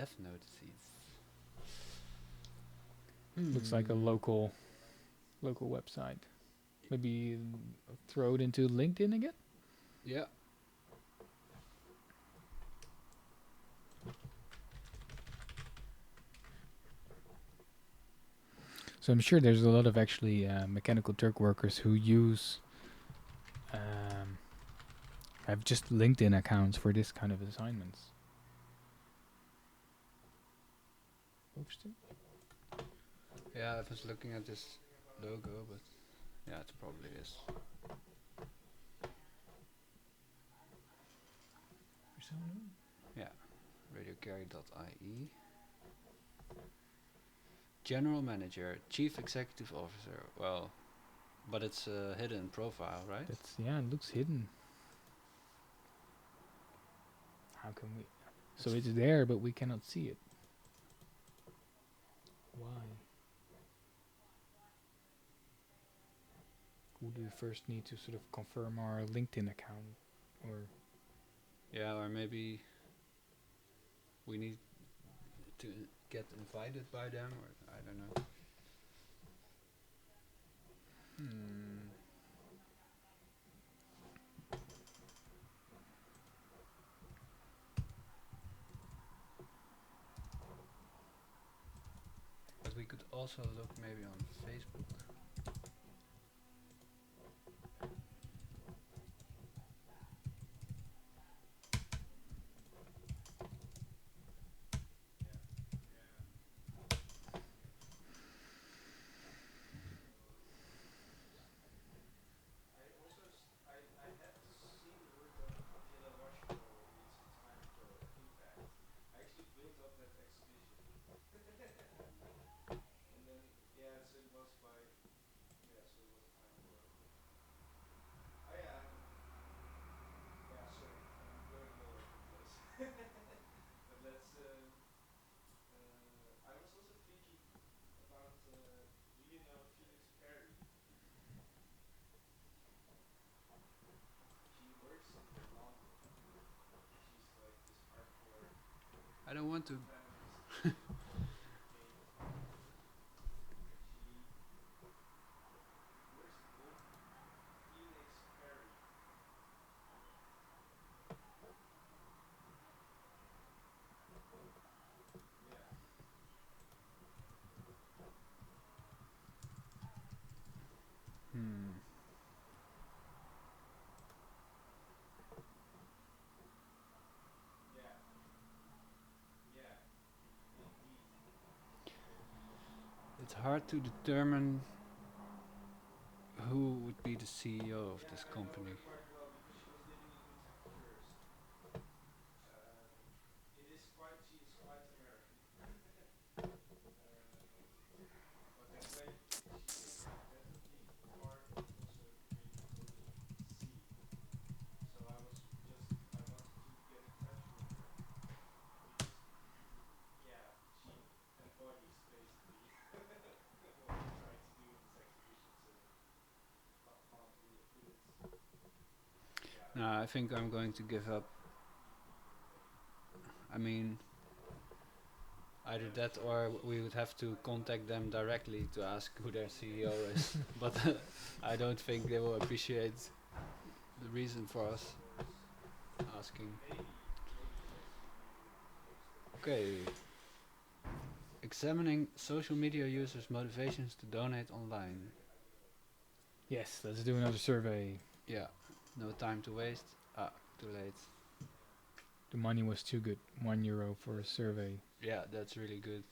death notices. Looks like a local website. Maybe throw it into LinkedIn again. Yeah. So I'm sure there's a lot of actually Mechanical Turk workers who use have just LinkedIn accounts for this kind of assignments. Yeah, I was looking at this logo, but yeah, it probably is. Yeah, radiocarry.ie. General Manager, Chief Executive Officer. Well, but it's a hidden profile, right? That's it looks hidden. How can we? So it's there, but we cannot see it. Why? We do first need to sort of confirm our LinkedIn account, or Yeah, or maybe we need to get invited by them, or I don't know. But we could also look maybe on Facebook. I don't want to. It's hard to determine who would be the CEO of this company. No, I think I'm going to give up. I mean, either that or we would have to contact them directly to ask who their CEO is. But I don't think they will appreciate the reason for us asking. Okay. Examining social media users' motivations to donate online. yes, let's do another survey. Yeah, no time to waste. Too late. The money was too good. €1 for a survey. Yeah, that's really good.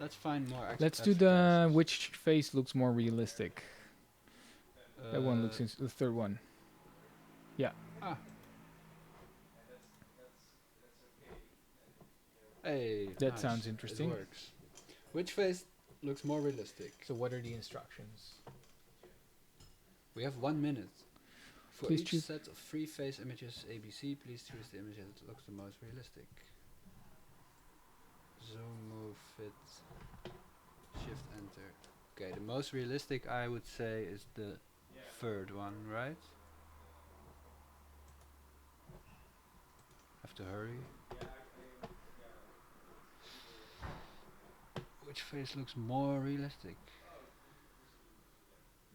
Let's find more. Let's do the which face looks more realistic. That one looks the third one. Yeah. Hey, that nice. sounds interesting. It works. Which face looks more realistic? So what are the instructions? We have 1 minute. For Please each choose set of 3 face images ABC, please choose the image that looks the most realistic. Zoom, move, fit, shift, enter. Okay, the most realistic I would say is the third one, right? Have to hurry. Which face looks more realistic?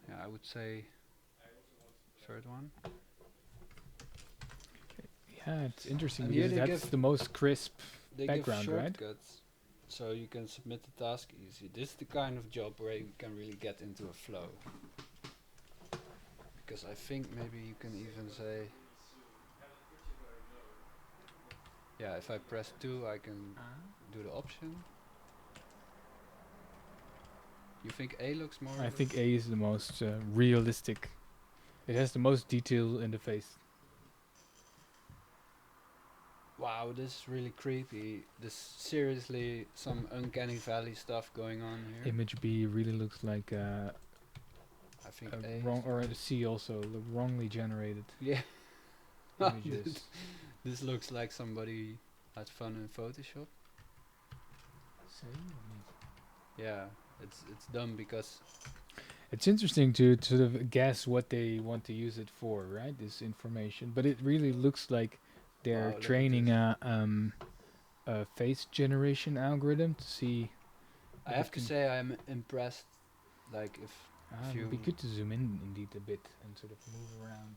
Yeah, I would say third one. Yeah, it's interesting And here because they that's give the most crisp they background, give right? shortcuts, so you can submit the task easy. This is the kind of job where you can really get into a flow. Because I think maybe you can even say, yeah, if I press 2, I can do the option. You think A looks more? I think A is the most realistic. It has the most detail in the face. Wow, this is really creepy. This seriously some uncanny valley stuff going on here. Image B really looks like I think a A. wrong, or a C also, the wrongly generated Yeah. images. This looks like somebody had fun in Photoshop. Yeah, it's dumb because It's interesting to sort of guess what they want to use it for, right? This information, but it really looks like they're Wow, look at training this. a face generation algorithm to see. I have to say I'm impressed. Like if It you would be good to zoom in indeed a bit and sort of move around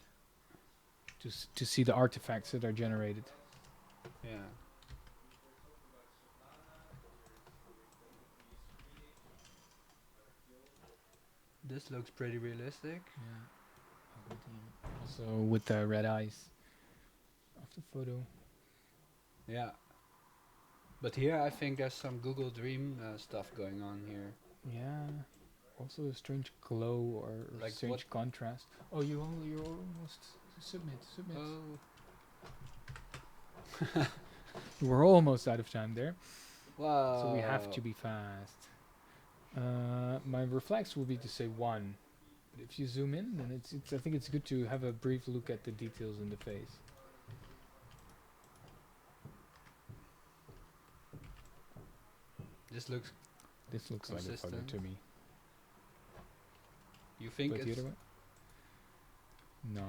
to see the artifacts that are generated. yeah. This looks pretty realistic. Yeah. Also with the red eyes of the photo. Yeah. But here I think there's some Google Dream stuff going on here. Yeah. Also a strange glow or Like strange contrast. Oh, you're almost submit. Oh. We're almost out of time there. Wow. So we have to be fast. My reflex will be to say 1. But if you zoom in, then it's I think it's good to have a brief look at the details in the face. This looks like a photo to me. You think But the it's other way? No,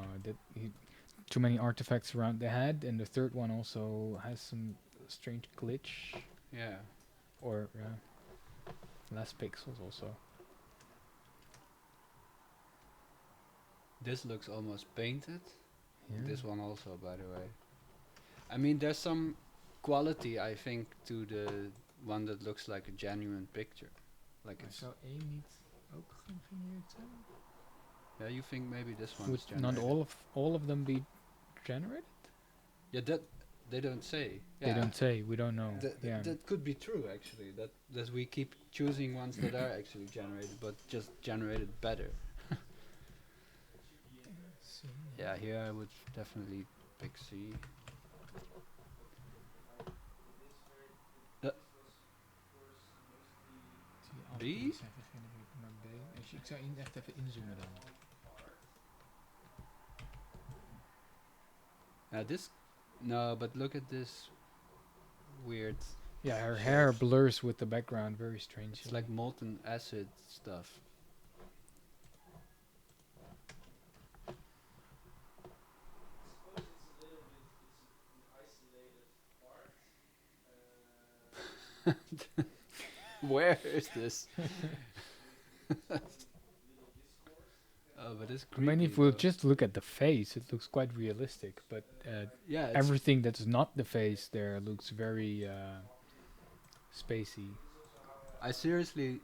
too many artifacts around the head, and the third one also has some strange glitch. Yeah. Or less pixels also. This looks almost painted. Yeah. This one also, by the way. I mean, there's some quality, I think, to the one that looks like a genuine picture. Like it's. Zou A niet ook gegenereerd zijn? Yeah, you think maybe this one Would is generated? not all of them be generated? Yeah, that they don't say. They don't say. We don't know. Yeah. That could be true actually. That we keep choosing ones that are actually generated, but just generated better. Yeah, here I would definitely pick C. B? Ik zou echt even inzoomen dan. This, no, but look at this weird. Yeah, her hair blurs with the background very strangely. It's like molten acid stuff. Where is this? Oh, but it's creepy. I mean, if we'll just look at the face, it looks quite realistic. But yeah, everything that's not the face there looks very spacey. I seriously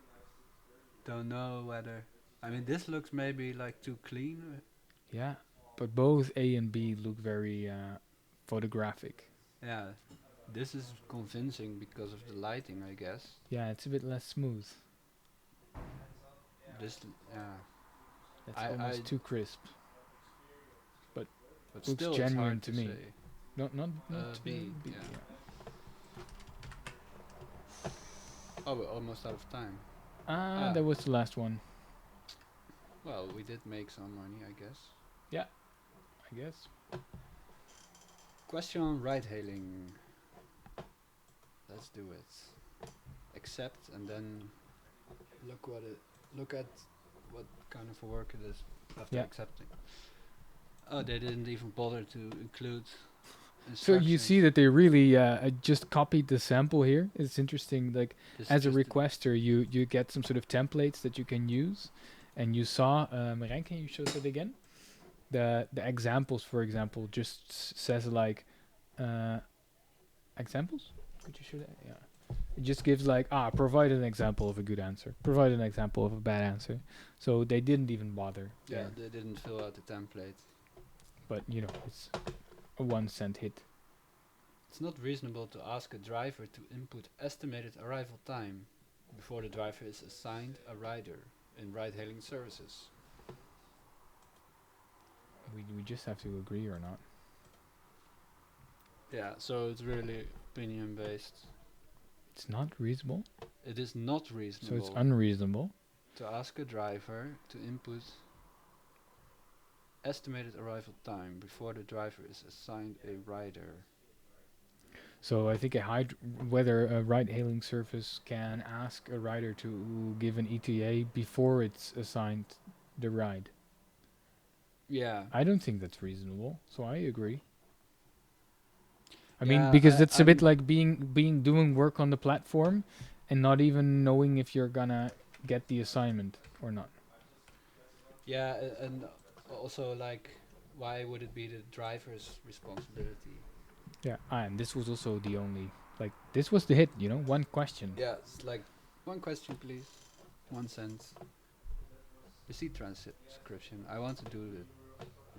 don't know whether. I mean, this looks maybe like too clean. Yeah, but both A and B look very photographic. Yeah, this is convincing because of the lighting, I guess. Yeah, it's a bit less smooth. This, yeah. That's almost too crisp. But looks still genuine it's to hard me. to say. Not B. B. Yeah. Oh, we're almost out of time. That was the last one. Well, we did make some money, I guess. Yeah, I guess. Question on ride hailing. Let's do it. Accept and then look at what kind of a work it is after Yeah. accepting. Oh, they didn't even bother to include So you see that they really just copied the sample here. It's interesting. Like This as a just requester, you get some sort of templates that you can use, and you saw Marijn, can you show that again? The examples, for example, just says like examples. Could you show that? Yeah. It just gives like provide an example of a good answer, provide an example of a bad answer. So they didn't even bother. Yeah, there. they didn't fill out the template. But you know, it's a 1 cent hit. It's not reasonable to ask a driver to input estimated arrival time before the driver is assigned a rider in ride-hailing services. We just have to agree or not. Yeah, so it's really opinion-based. It's not reasonable. It is not reasonable. So it's unreasonable to ask a driver to input estimated arrival time before the driver is assigned a rider. So I think whether a ride-hailing service can ask a rider to give an ETA before it's assigned the ride. Yeah. I don't think that's reasonable, so I agree. I Yeah, mean, because it's a bit like doing work on the platform and not even knowing if you're gonna get the assignment or not. Yeah, and also like, why would it be the driver's responsibility? Yeah, and this was also the only, like, this was the hit, you know, one question. Yeah, it's like, one question please, 1 cent. Receipt transcription. I want to do the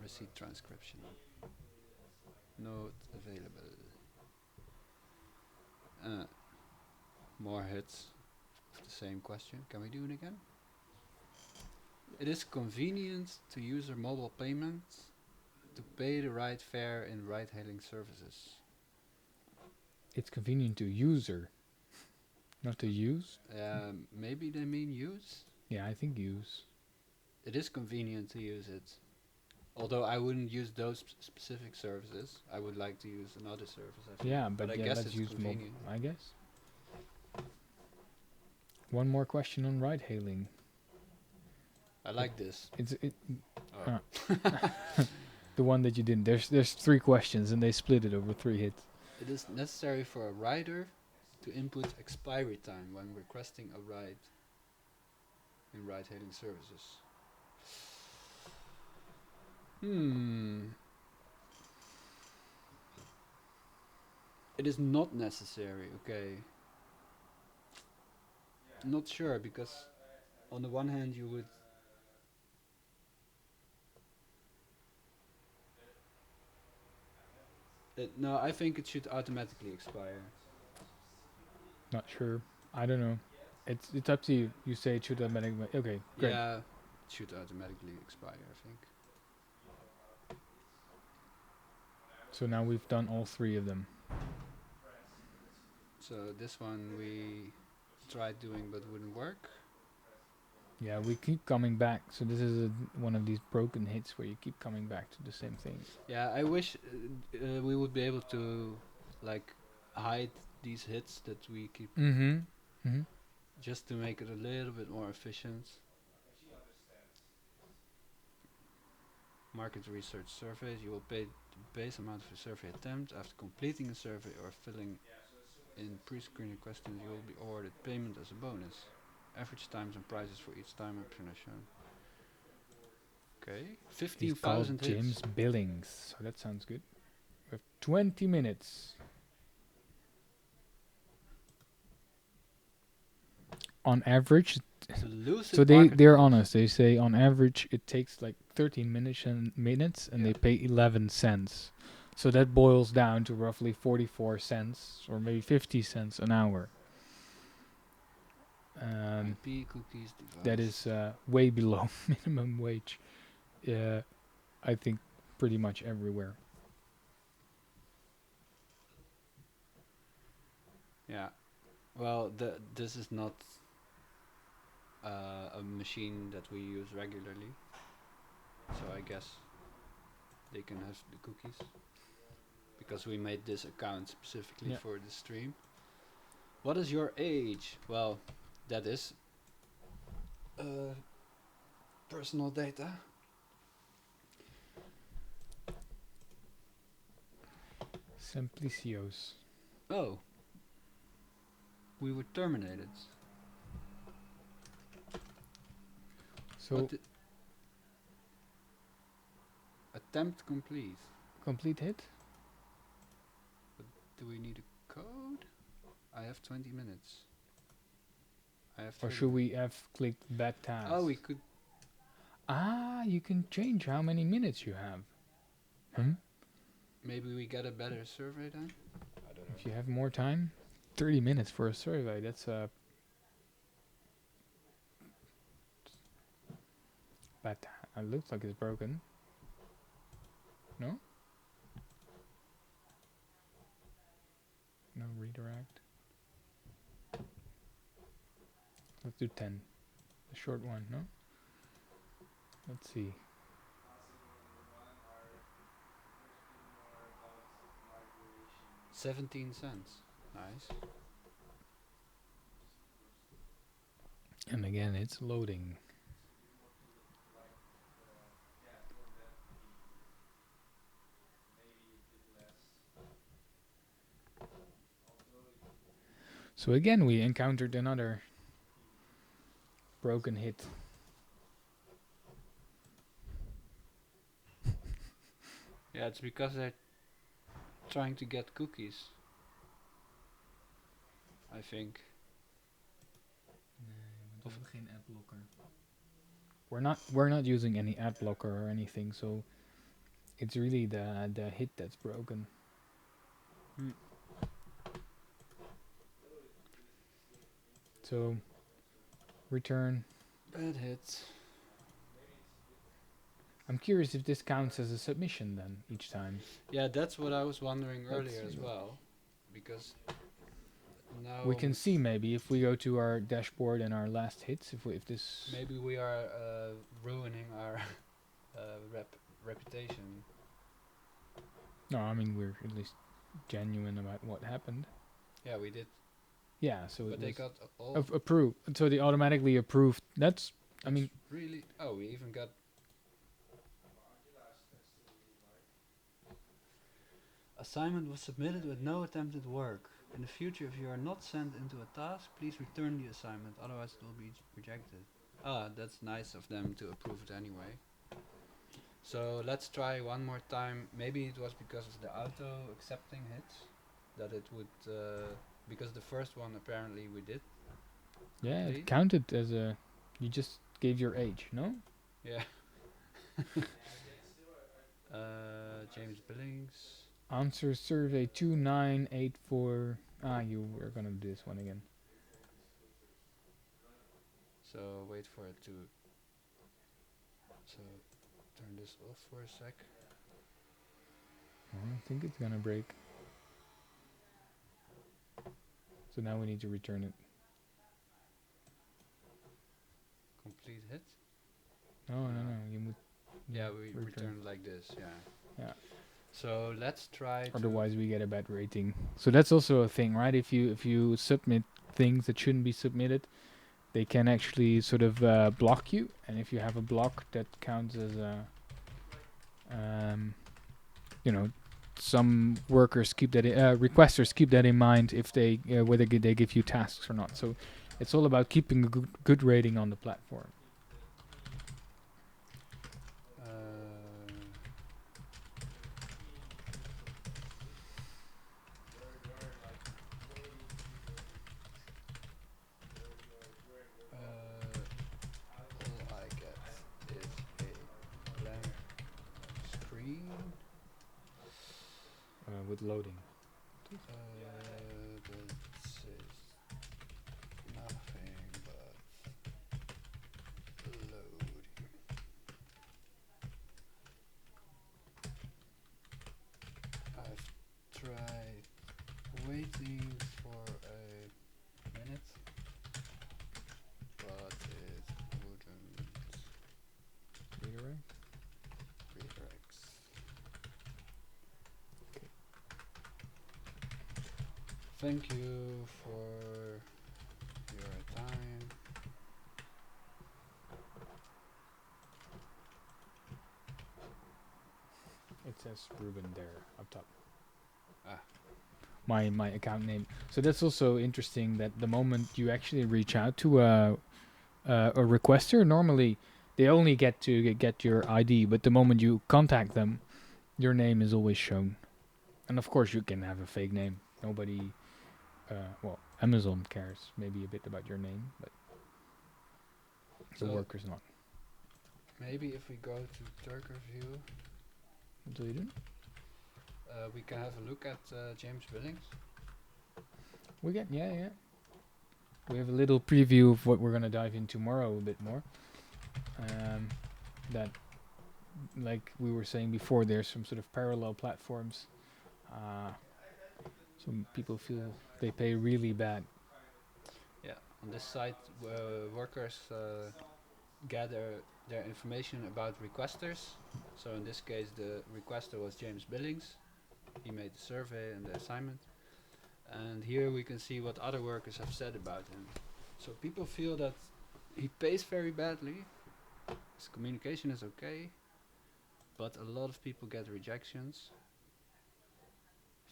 receipt transcription. Note available. More hits of the same question. Can we do it again? It is convenient to use a mobile payment to pay the ride fare in ride-hailing services. It's convenient to user, not to use. Maybe they mean use? Yeah, I think use. It is convenient to use it. Although I wouldn't use those specific services. I would like to use another service, I think. Yeah, but I yeah, guess let's it's use convenient. I guess. One more question on ride-hailing. I like this. The one that you didn't. There's 3 questions and they split it over 3 hits. It is necessary for a rider to input expiry time when requesting a ride in ride-hailing services. It is not necessary, okay. Not sure, because on the one hand you would no, I think it should automatically expire. Not sure. I don't know. It's up to you. You say it should automatically. Okay, great. Yeah, it should automatically expire, I think. So now we've done all 3 of them. So this one we tried doing but wouldn't work. Yeah, we keep coming back. So this is one of these broken hits where you keep coming back to the same thing. Yeah, I wish we would be able to like hide these hits that we keep. Just to make it a little bit more efficient. Market research surveys. You will pay the base amount of a survey attempt. After completing a survey or filling in pre-screening questions, you will be awarded payment as a bonus. Average times and prices for each time option are shown. Okay, 15,000 hits. James Billings. So that sounds good. We have 20 minutes. On average, so they're honest. They say on average it takes like 13 minutes and they pay 11 cents. So that boils down to roughly 44 cents or maybe 50 cents an hour. IP cookies device. That is way below minimum wage. I think pretty much everywhere. Yeah. Well, this is not a machine that we use regularly, so I guess they can have the cookies because we made this account specifically for the stream. What is your age? Well, that is personal data. Simplicios. Oh. We were terminated. So attempt complete. Complete hit? But do we need a code? I have 20 minutes. I have Or 30. should we have clicked bad task? Oh, we could. Ah, you can change how many minutes you have. Maybe we get a better survey then? I don't know. If you have more time? 30 minutes for a survey, that's a... Bad it looks like it's broken. No? No redirect. Let's do 10. The short one, no? Let's see. $0.17. Nice. And again, it's loading. So again, we encountered another broken hit. Yeah, it's because they're trying to get cookies. I think. We're not using any ad blocker or anything, so it's really the hit that's broken. So return. Bad hit. I'm curious if this counts as a submission then each time. Yeah, that's what I was wondering earlier as well, because now we can see maybe if we go to our dashboard and our last hits, if this maybe we are ruining our reputation. No, I mean we're at least genuine about what happened. Yeah, we did. Yeah, so but it they was got all approved. So they automatically approved. That's I mean really. Oh, we even got. Assignment was submitted with no attempted work. In the future, if you are not sent into a task, please return the assignment, otherwise it will be rejected. Ah, that's nice of them to approve it anyway. So let's try one more time. Maybe it was because of the auto accepting hits that it would, because the first one apparently we did. yeah, it counted as a, you just gave your age, no? Yeah. James Billings. Answer survey 2984. Ah, you were gonna do this one again. So wait for it to. So turn this off for a sec. I think it's gonna break. So now we need to return it. Complete hit? No. You yeah, we return like this. Yeah. Yeah. So let's try. Otherwise, we get a bad rating. So that's also a thing, right? If you submit things that shouldn't be submitted, they can actually sort of block you. And if you have a block, that counts as a. You know, some workers keep that. Requesters keep that in mind if they whether they give you tasks or not. So it's all about keeping a good rating on the platform. All I get is a blank screen With loading. That says nothing but loading. I've tried waiting for a minute, but it wouldn't redirect. Redirects. Thank you for your time. There's Ruben there up top. Ah. My account name. So that's also interesting that the moment you actually reach out to a requester, normally they only get to get your ID, but the moment you contact them, your name is always shown. And of course you can have a fake name. Nobody, well, Amazon cares maybe a bit about your name, but the So workers not. maybe if we go to Turker view, What do you do? we can have a look at James Billings. We get, yeah. We have a little preview of what we're gonna dive in tomorrow a bit more. That, like we were saying before, there's some sort of parallel platforms. Some people feel they pay really bad. Yeah, on this site, workers gather their information about requesters. So in this case, the requester was James Billings. He made the survey and the assignment. And here we can see what other workers have said about him. So people feel that he pays very badly. His communication is okay, but a lot of people get rejections.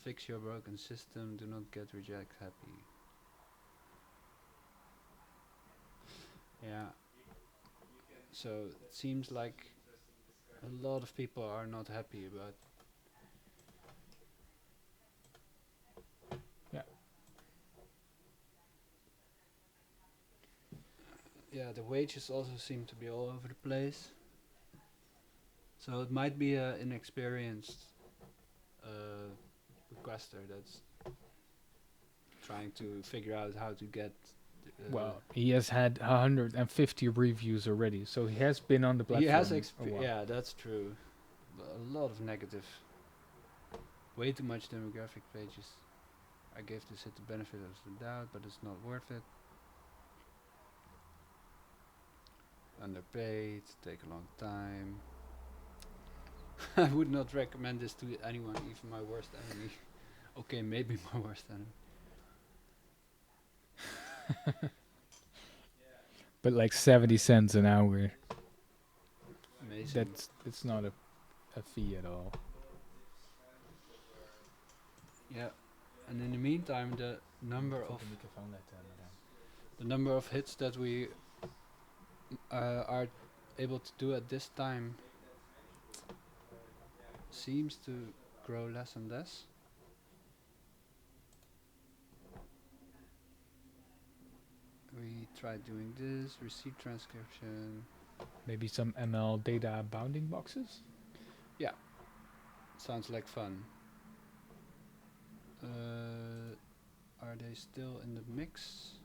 Fix your broken system, do not get reject happy. Yeah. So it seems like a lot of people are not happy about. Yeah. Yeah, the wages also seem to be all over the place. So it might be an inexperienced requester that's trying to figure out how to get. Well, he has had 150 reviews already, so he has been on the platform. He has a while. yeah, that's true. But a lot of negative. Way too much demographic pages. I gave this hit the benefit of the doubt, but it's not worth it. Underpaid, take a long time. I would not recommend this to anyone, even my worst enemy. Okay, maybe my worst enemy. But like 70 cents an hour. Amazing. It's not a fee at all. Yeah, and in the meantime, the number of hits that we are able to do at this time seems to grow less and less. We tried doing this, receipt transcription. Maybe some ML data bounding boxes? Yeah, sounds like fun. Are they still in the mix?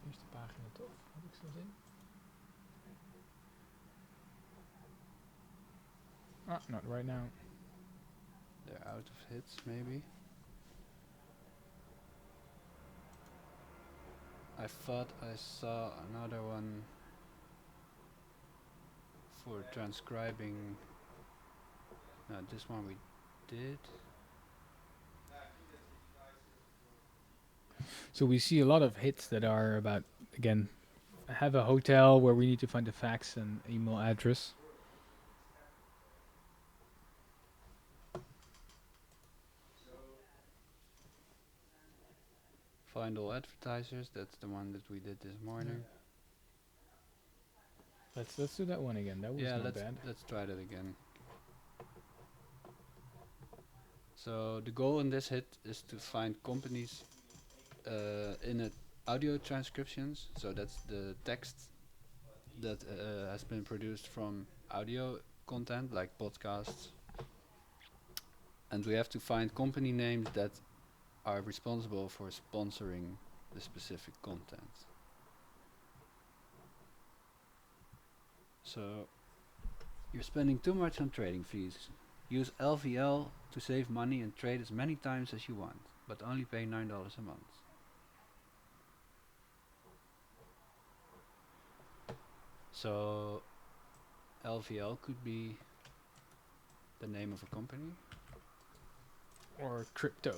Eerste pagina toch? Heb ik zo zin? Ah, not right now. They're out of hits, maybe. I thought I saw another one for transcribing. No, this one we did. So we see a lot of hits that are about, again, have a hotel where we need to find the fax and email address. Find all advertisers, that's the one that we did this morning. Let's do that one again. That was not bad. Let's try that again. So the goal in this hit is to find companies in it audio transcriptions. So that's the text that has been produced from audio content like podcasts. And we have to find company names that are responsible for sponsoring the specific content. So you're spending too much on trading fees. Use LVL to save money and trade as many times as you want, but only pay $9 a month. So LVL could be the name of a company. Or crypto.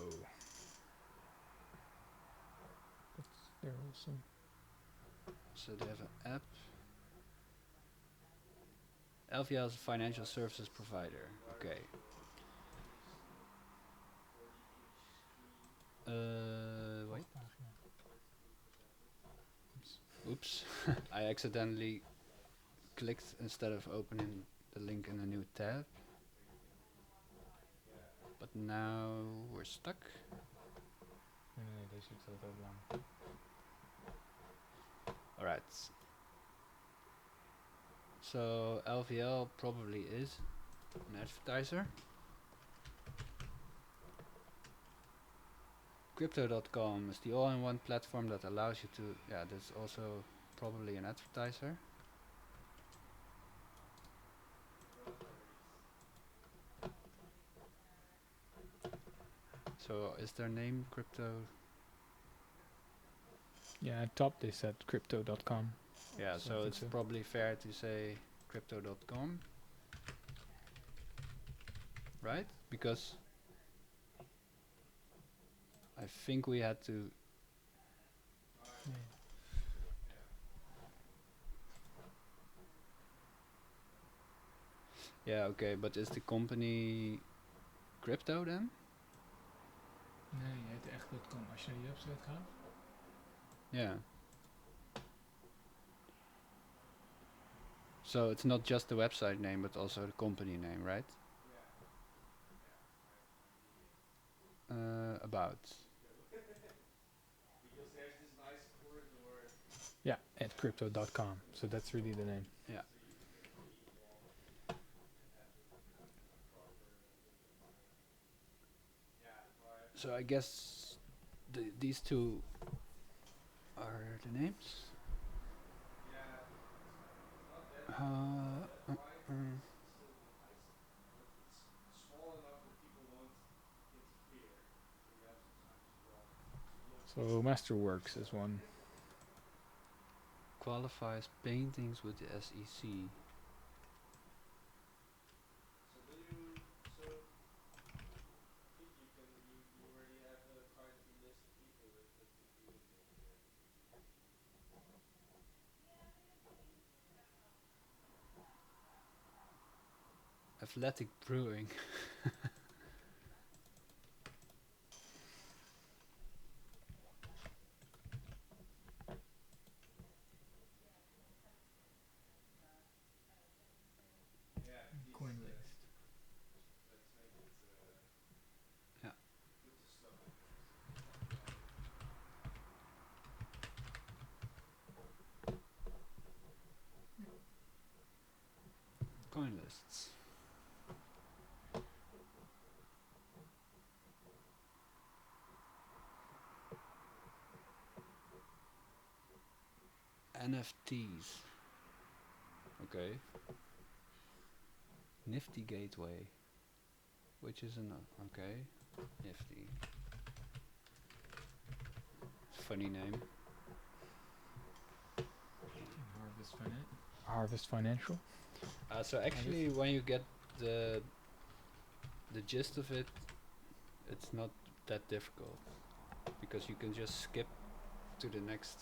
They're also. So they have an app. LVL is a financial services provider. Okay. Wait. Oops. I accidentally clicked instead of opening the link in a new tab. But now we're stuck. Nee, deze duurt altijd lang. Alright. So LVL probably is an advertiser. Crypto.com is the all-in-one platform that allows you to, yeah, that's also probably an advertiser. So is their name crypto? Yeah, at top they said crypto.com. Yeah, so it's probably fair to say crypto.com, right? Because I think we had to. Yeah, okay, but is the company crypto then? Nee, het echt.com. Als je naar die website gaat. Yeah. So it's not just the website name, but also the company name, right? About. Yeah, at crypto.com. So that's really the name. Yeah. So I guess these two are the names. So Masterworks is one. Qualifies paintings with the SEC. Athletic Brewing. Coin list. Yeah. Coin lists. NFTs. Okay. Nifty Gateway. Which is an okay. Nifty. Funny name. Harvest Financial. So actually, when you get the gist of it, it's not that difficult because you can just skip to the next.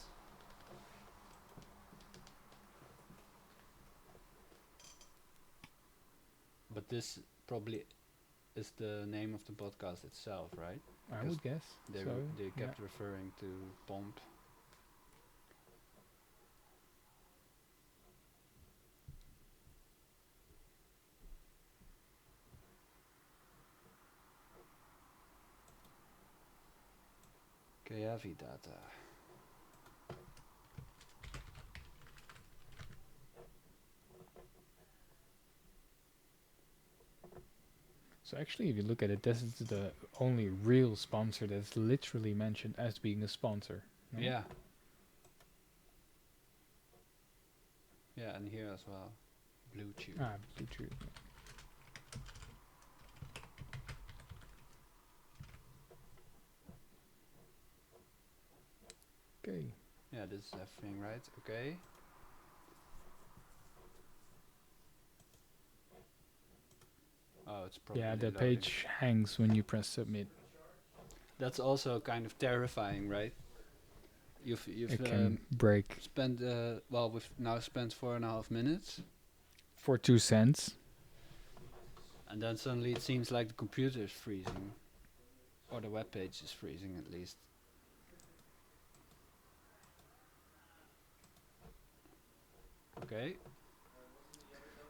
But this probably is the name of the podcast itself, right? I would guess. They kept referring to Pomp. Kayavi data. So actually, if you look at it, this is the only real sponsor that's literally mentioned as being a sponsor. No? Yeah. Yeah, and here as well. Blue Chew. Blue Chew. Okay. Yeah, this is everything, right? Okay. Oh, it's probably Yeah, the loading. page hangs when you press submit. That's also kind of terrifying, right? You've it can break. Spent well, we've now spent 4.5 minutes. For 2 cents. And then suddenly it seems like the computer is freezing. Or the web page is freezing at least. Okay.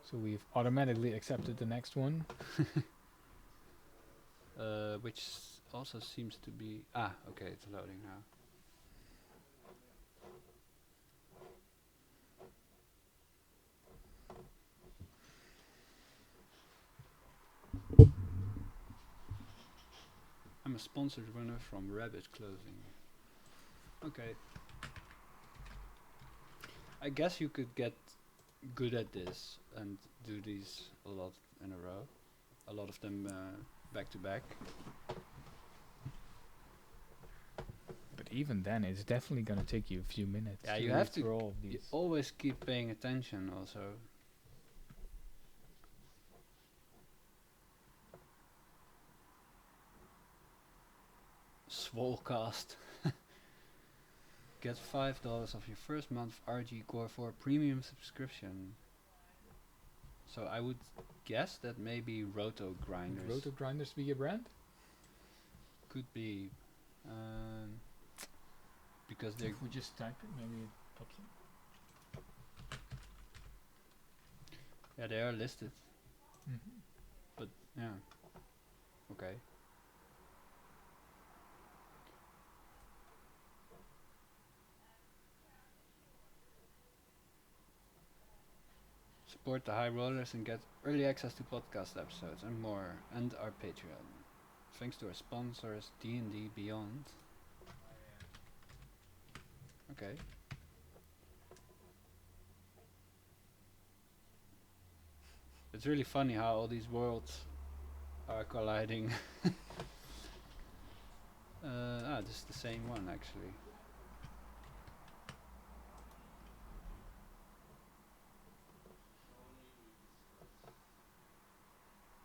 So we've automatically accepted the next one. Which also seems to be... Ah, okay, it's loading now. I'm a sponsored runner from Rabbit Clothing. Okay. I guess you could get good at this and do these a lot in a row. A lot of them back to back. But even then, it's definitely gonna take you a few minutes. Yeah, to you read have to through all of these. always keep paying attention also. Swolecast. Get $5 off your first month of RG Core 4 premium subscription. So I would guess that maybe Roto Grinders. Would Roto Grinders be a brand? Could be. Because they're... If we just type it, maybe it pops up. Yeah, they are listed. Mm-hmm. But, yeah. Okay. Support the High Rollers and get early access to podcast episodes and more, and our Patreon. Thanks to our sponsors, D&D Beyond. Okay. It's really funny how all these worlds are colliding. This is the same one actually.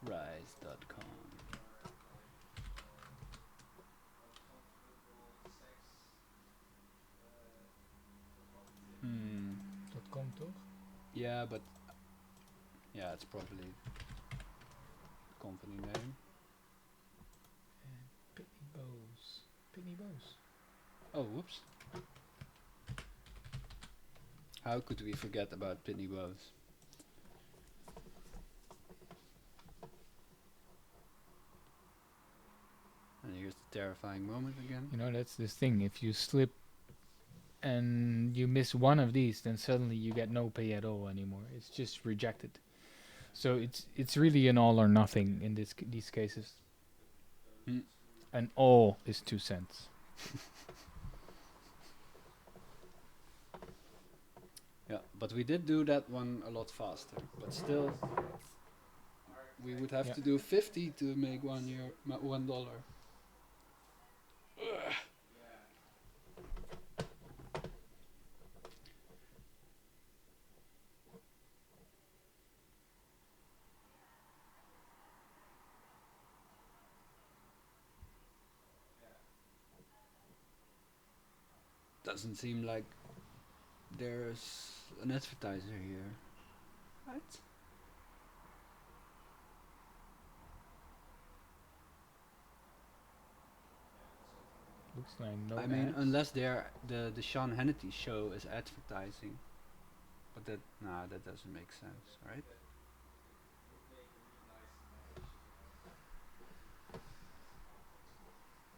Rise.com. .com toch? Yeah, but yeah, it's probably company name. And Pitney Bowes. Pitney Bowes. Oh, whoops. How could we forget about Pitney Bowes? And here's the terrifying moment again. You know, that's the thing. If you slip and you miss one of these, then suddenly you get no pay at all anymore. It's just rejected. So it's really an all or nothing in these cases. And all is 2 cents. Yeah, but we did do that one a lot faster. But still, we would have to do 50 to make $1. Doesn't seem like there's an advertiser here, right? Looks like no I mean, ads. unless they're the Sean Hannity show is advertising, but that doesn't make sense, right?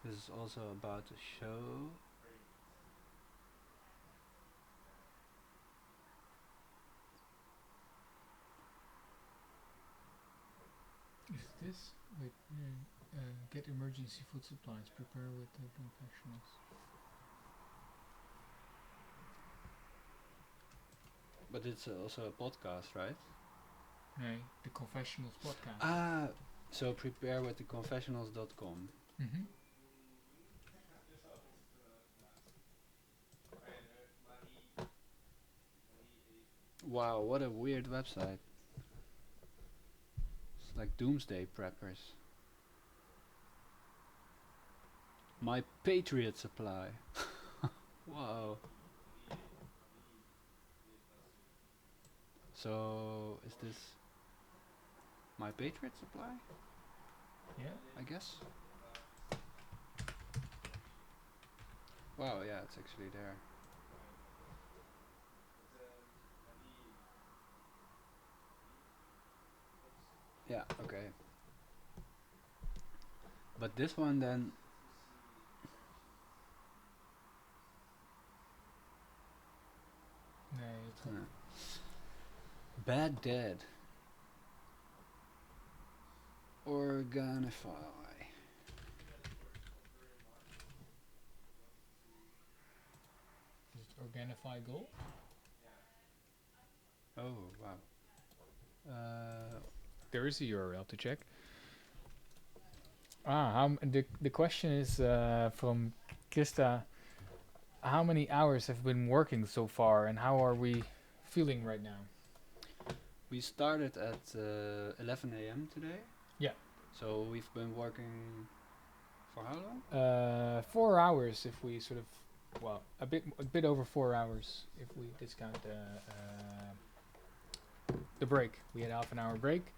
This is also about a show. Is this? Wait, get emergency food supplies. Prepare with the confessionals. But it's also a podcast, right? Nee, the confessionals podcast. Ah, so prepare with the confessionals.com. Mm-hmm. Wow, what a weird website. It's like doomsday preppers. My Patriot supply. Wow. So is this my Patriot supply? Yeah. I guess. Wow, yeah, it's actually there. Yeah, okay. But this one then... Baghdad. Organify. Is it Organify Gold? Oh, wow. There is a URL to check. The question is from Krista. How many hours have been working so far, and how are we feeling right now? We started at 11 a.m. today. Yeah. So we've been working for how long? 4 hours, if we sort of, well, a bit over 4 hours, if we discount the break. We had half an hour break,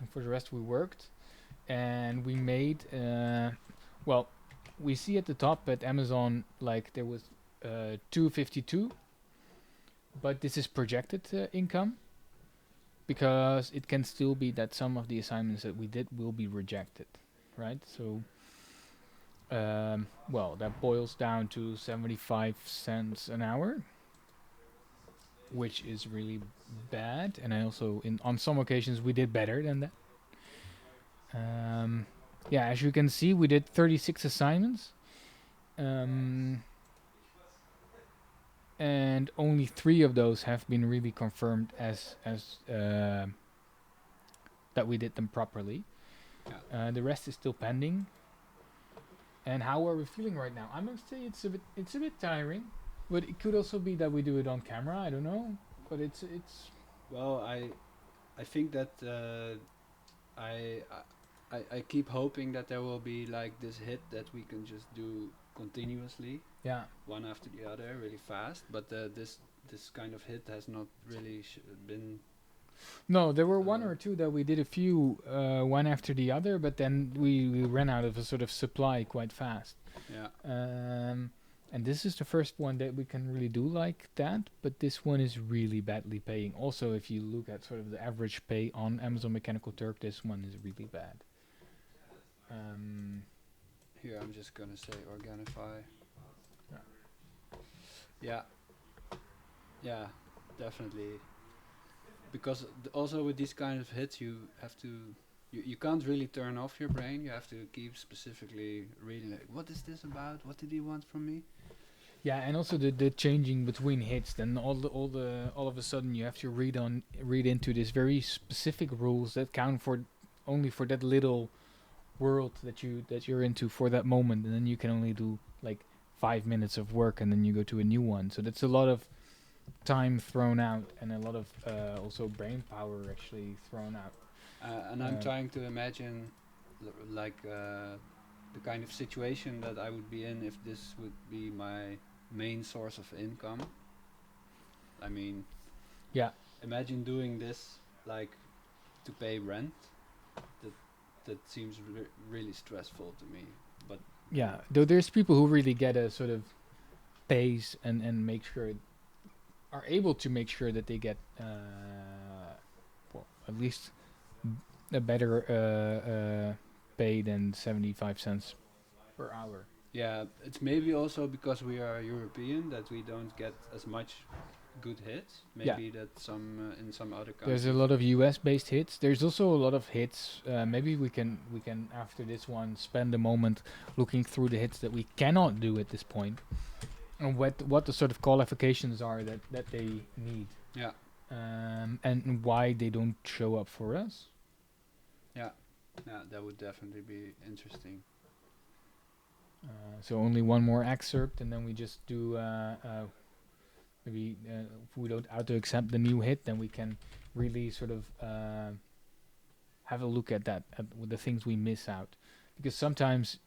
and for the rest we worked, and we made, well, we see at the top at Amazon like there was 252, but this is projected income, because it can still be that some of the assignments that we did will be rejected, right? So, well, that boils down to 75 cents an hour, which is really bad. And I also, on some occasions, we did better than that. Yeah, as you can see, we did 36 assignments. And only 3 of those have been really confirmed as that we did them properly. The rest is still pending. And how are we feeling right now? I must say it's a bit tiring, but it could also be that we do it on camera. I don't know, but it's. Well, I think that I keep hoping that there will be like this hit that we can just do continuously. Yeah. One after the other, really fast. But this kind of hit has not really been. No, there were 1 or 2 that we did a few one after the other, but then we ran out of a sort of supply quite fast. Yeah. And this is the first one that we can really do like that, but this one is really badly paying. Also, if you look at sort of the average pay on Amazon Mechanical Turk, this one is really bad. Here, I'm just gonna say Organify. Yeah. Yeah. Yeah, definitely. Because also with these kind of hits, you have to, you can't really turn off your brain. You have to keep specifically reading, like, what is this about? What did he want from me? Yeah, and also the changing between hits. Then all of a sudden you have to read into this very specific rules that count for only for that little world that you're into for that moment, and then you can only do like 5 minutes of work, and then you go to a new one. So that's a lot of time thrown out, and a lot of also brain power actually thrown out. And I'm trying to imagine like the kind of situation that I would be in if this would be my main source of income. I mean, yeah, imagine doing this like to pay rent. That seems really stressful to me. But yeah, though there's people who really get a sort of pace and make sure are able to make sure that they get well, at least a better pay than 75 cents per hour. Yeah, it's maybe also because we are European that we don't get as much good hits. Maybe that some in some other countries. There's a lot of US based hits. There's also a lot of hits. Maybe we can after this one spend a moment looking through the hits that we cannot do at this point, and what the sort of qualifications are that they need. Yeah. And why they don't show up for us. Yeah. Yeah, that would definitely be interesting. So only one more excerpt, and then we just do maybe if we don't auto accept the new hit, then we can really sort of have a look at that, with the things we miss out, because sometimes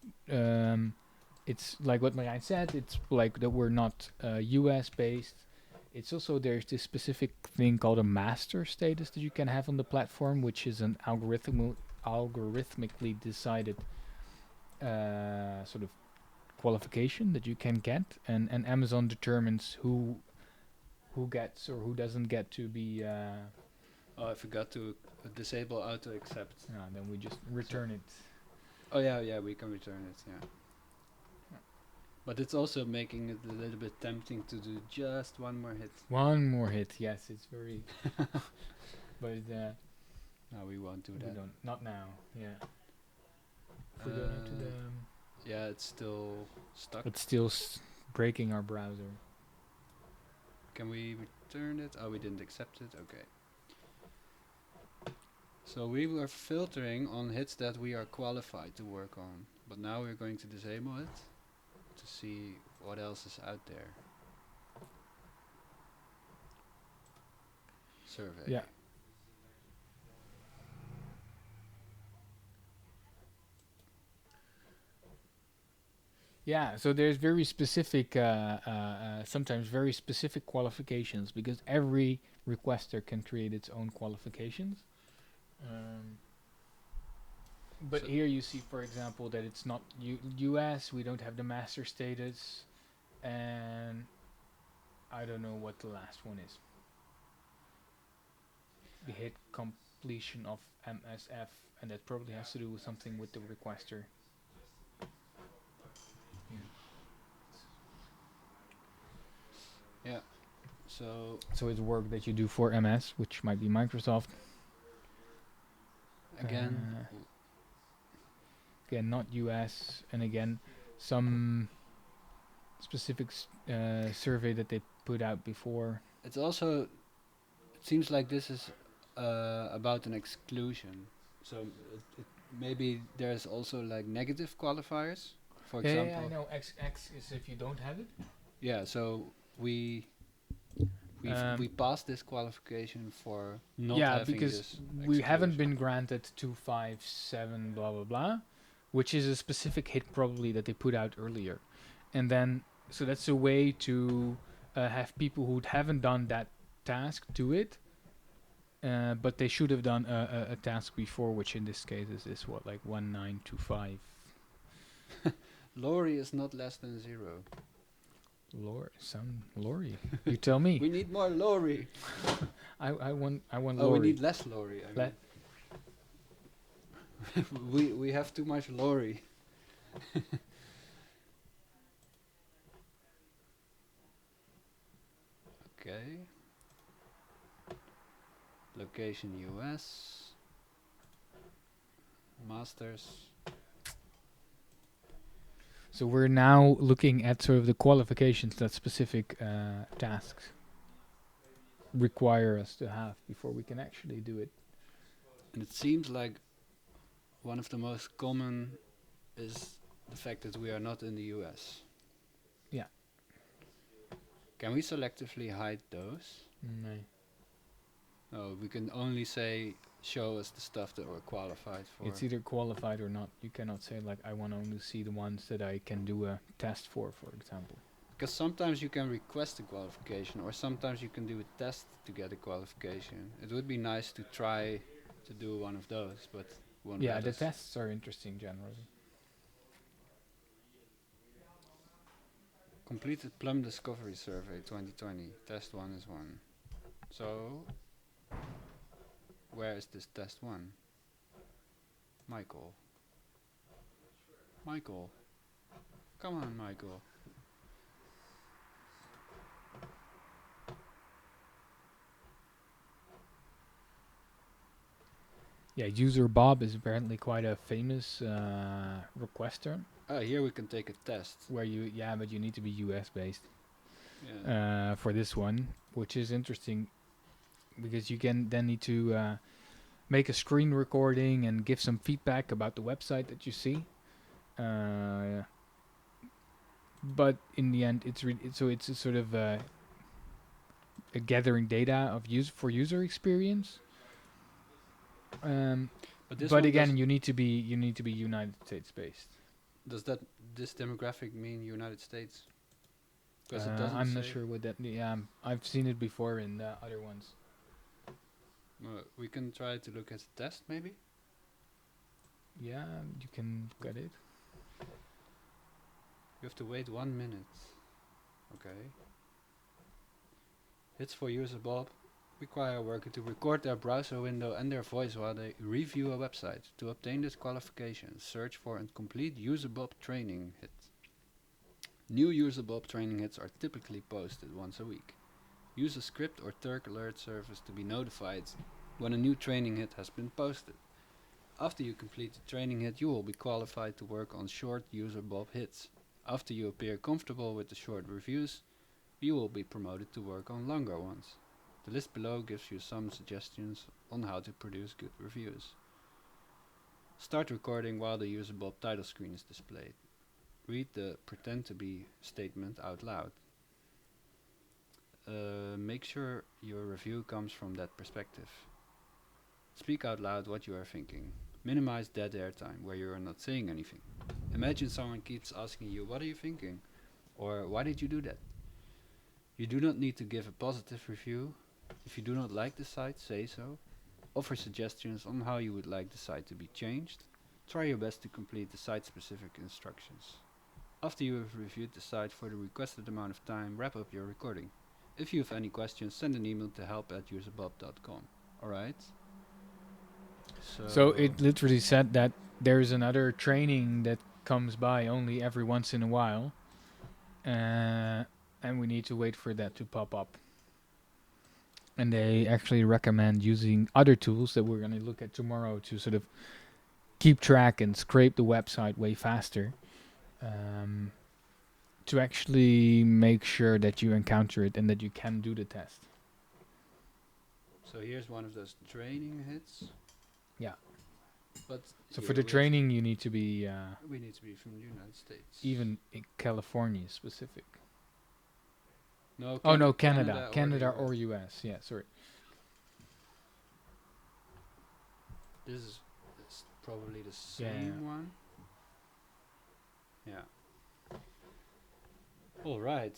it's like what Marijn said. It's like that we're not US based, It's also, there's this specific thing called a master status that you can have on the platform, which is an algorithmically decided sort of qualification that you can get, and Amazon determines who gets or who doesn't get to be. Oh, I forgot to disable auto accept. Then we just return it. Oh yeah, we can return it. Yeah. But it's also making it a little bit tempting to do just one more hit. One more hit, yes, it's very. But no, we won't do that. We don't. Not now. Yeah. If we go into the. Yeah, it's still stuck. It's still breaking our browser. Can we return it? Oh, we didn't accept it. Okay. So we were filtering on hits that we are qualified to work on, but now we're going to disable it to see what else is out there. Survey. Yeah. Yeah, so there's very specific, sometimes very specific qualifications, because every requester can create its own qualifications. But here you see, for example, that it's not US, we don't have the master status, and I don't know what the last one is. The hit completion of MSF, and that probably has to do with something with the requester. Yeah. So it's work that you do for MS, which might be Microsoft. Again, not US, and again, some specific survey that they put out before. It's also, it seems like this is about an exclusion. So maybe there's also like negative qualifiers. For example. Yeah, I know. X is if you don't have it. Yeah, so we passed this qualification for not having because this we haven't been granted 257 blah blah blah, which is a specific hit probably that they put out earlier, and then so that's a way to have people who haven't done that task do it, but they should have done a task before, which in this case is what, like 1925. Lori is not less than 0. Lori. You tell me. We need more Lori. I want Lori. Oh, we need less Lori. We have too much Lori. Okay. Location US. Masters. So we're now looking at sort of the qualifications that specific tasks require us to have before we can actually do it. And it seems like one of the most common is the fact that we are not in the US. Yeah. Can we selectively hide those? No. No, we can only say show us the stuff that we're qualified for. It's either qualified or not. You cannot say like I want to only see the ones that I can do a test for example. Because sometimes you can request a qualification, or sometimes you can do a test to get a qualification. It would be nice to try to do one of those, but won't yeah, let the us. tests are interesting generally. Completed Plum Discovery Survey 2020. Test 1 is 1. So, where is this test 1? Michael. Come on, Michael. Yeah, user Bob is apparently quite a famous requester. Here we can take a test. Where but you need to be US based. Yeah. For this one, which is interesting because you can then need to make a screen recording and give some feedback about the website that you see. But in the end, it's a sort of a gathering data of user experience. But again, you need to be United States based. Does this demographic mean United States? Because it doesn't I'm not say. sure what that. Yeah, I've seen it before in the other ones. We can try to look at the test, maybe. Yeah, you can look at it. You have to wait 1 minute. Okay. Hits for user Bob require a worker to record their browser window and their voice while they review a website. To obtain this qualification, search for and complete user Bob training hit. New user Bob training hits are typically posted once a week. Use a script or Turk alert service to be notified when a new training hit has been posted. After you complete the training hit, you will be qualified to work on short user Bob hits. After you appear comfortable with the short reviews, you will be promoted to work on longer ones. The list below gives you some suggestions on how to produce good reviews. Start recording while the user Bob title screen is displayed. Read the pretend to be statement out loud. Make sure your review comes from that perspective. Speak out loud what you are thinking. Minimize dead air time where you are not saying anything. Imagine someone keeps asking you, what are you thinking? Or why did you do that? You do not need to give a positive review. If you do not like the site, say so. Offer suggestions on how you would like the site to be changed. Try your best to complete the site-specific instructions. After you have reviewed the site for the requested amount of time, wrap up your recording. If you have any questions, send an email to help@userbob.com. Alright? So it literally said that there's another training that comes by only every once in a while. And we need to wait for that to pop up. And they actually recommend using other tools that we're going to look at tomorrow to sort of keep track and scrape the website way faster. To actually make sure that you encounter it and that you can do the test. So here's one of those training hits. Yeah. But so for the training you need to be we need to be from the United States. Even in California specific. No, Canada or US. Yeah, sorry. This is probably the same one. Yeah. All right.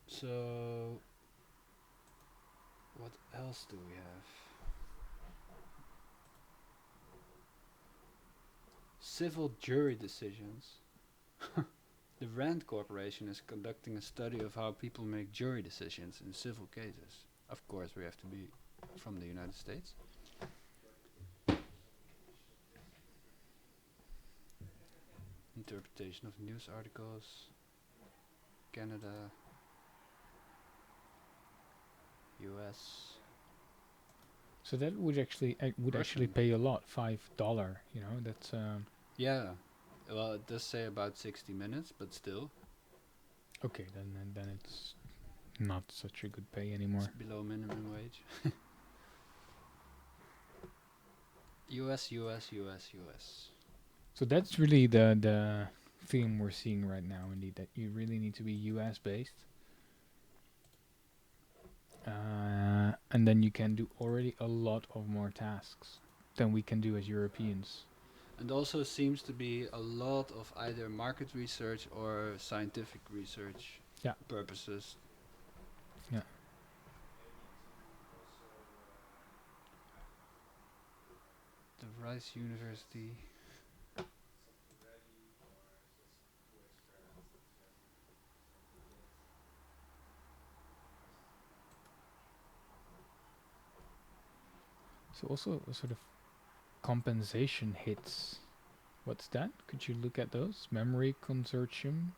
So what else do we have? Civil jury decisions. The Rand Corporation is conducting a study of how people make jury decisions in civil cases. Of course, we have to be from the United States. Interpretation of news articles. Canada. US. So that would actually actually pay a lot, $5. You know, that's. Yeah, well, it does say about 60 minutes, but still. Okay, then it's not such a good pay anymore. It's below minimum wage. US. So that's really the theme we're seeing right now, indeed, that you really need to be US based. And then you can do already a lot of more tasks than we can do as Europeans. And also seems to be a lot of either market research or scientific research purposes. Yeah. The Rice University. So also a sort of compensation hits. What's that? Could you look at those? Memory consortium.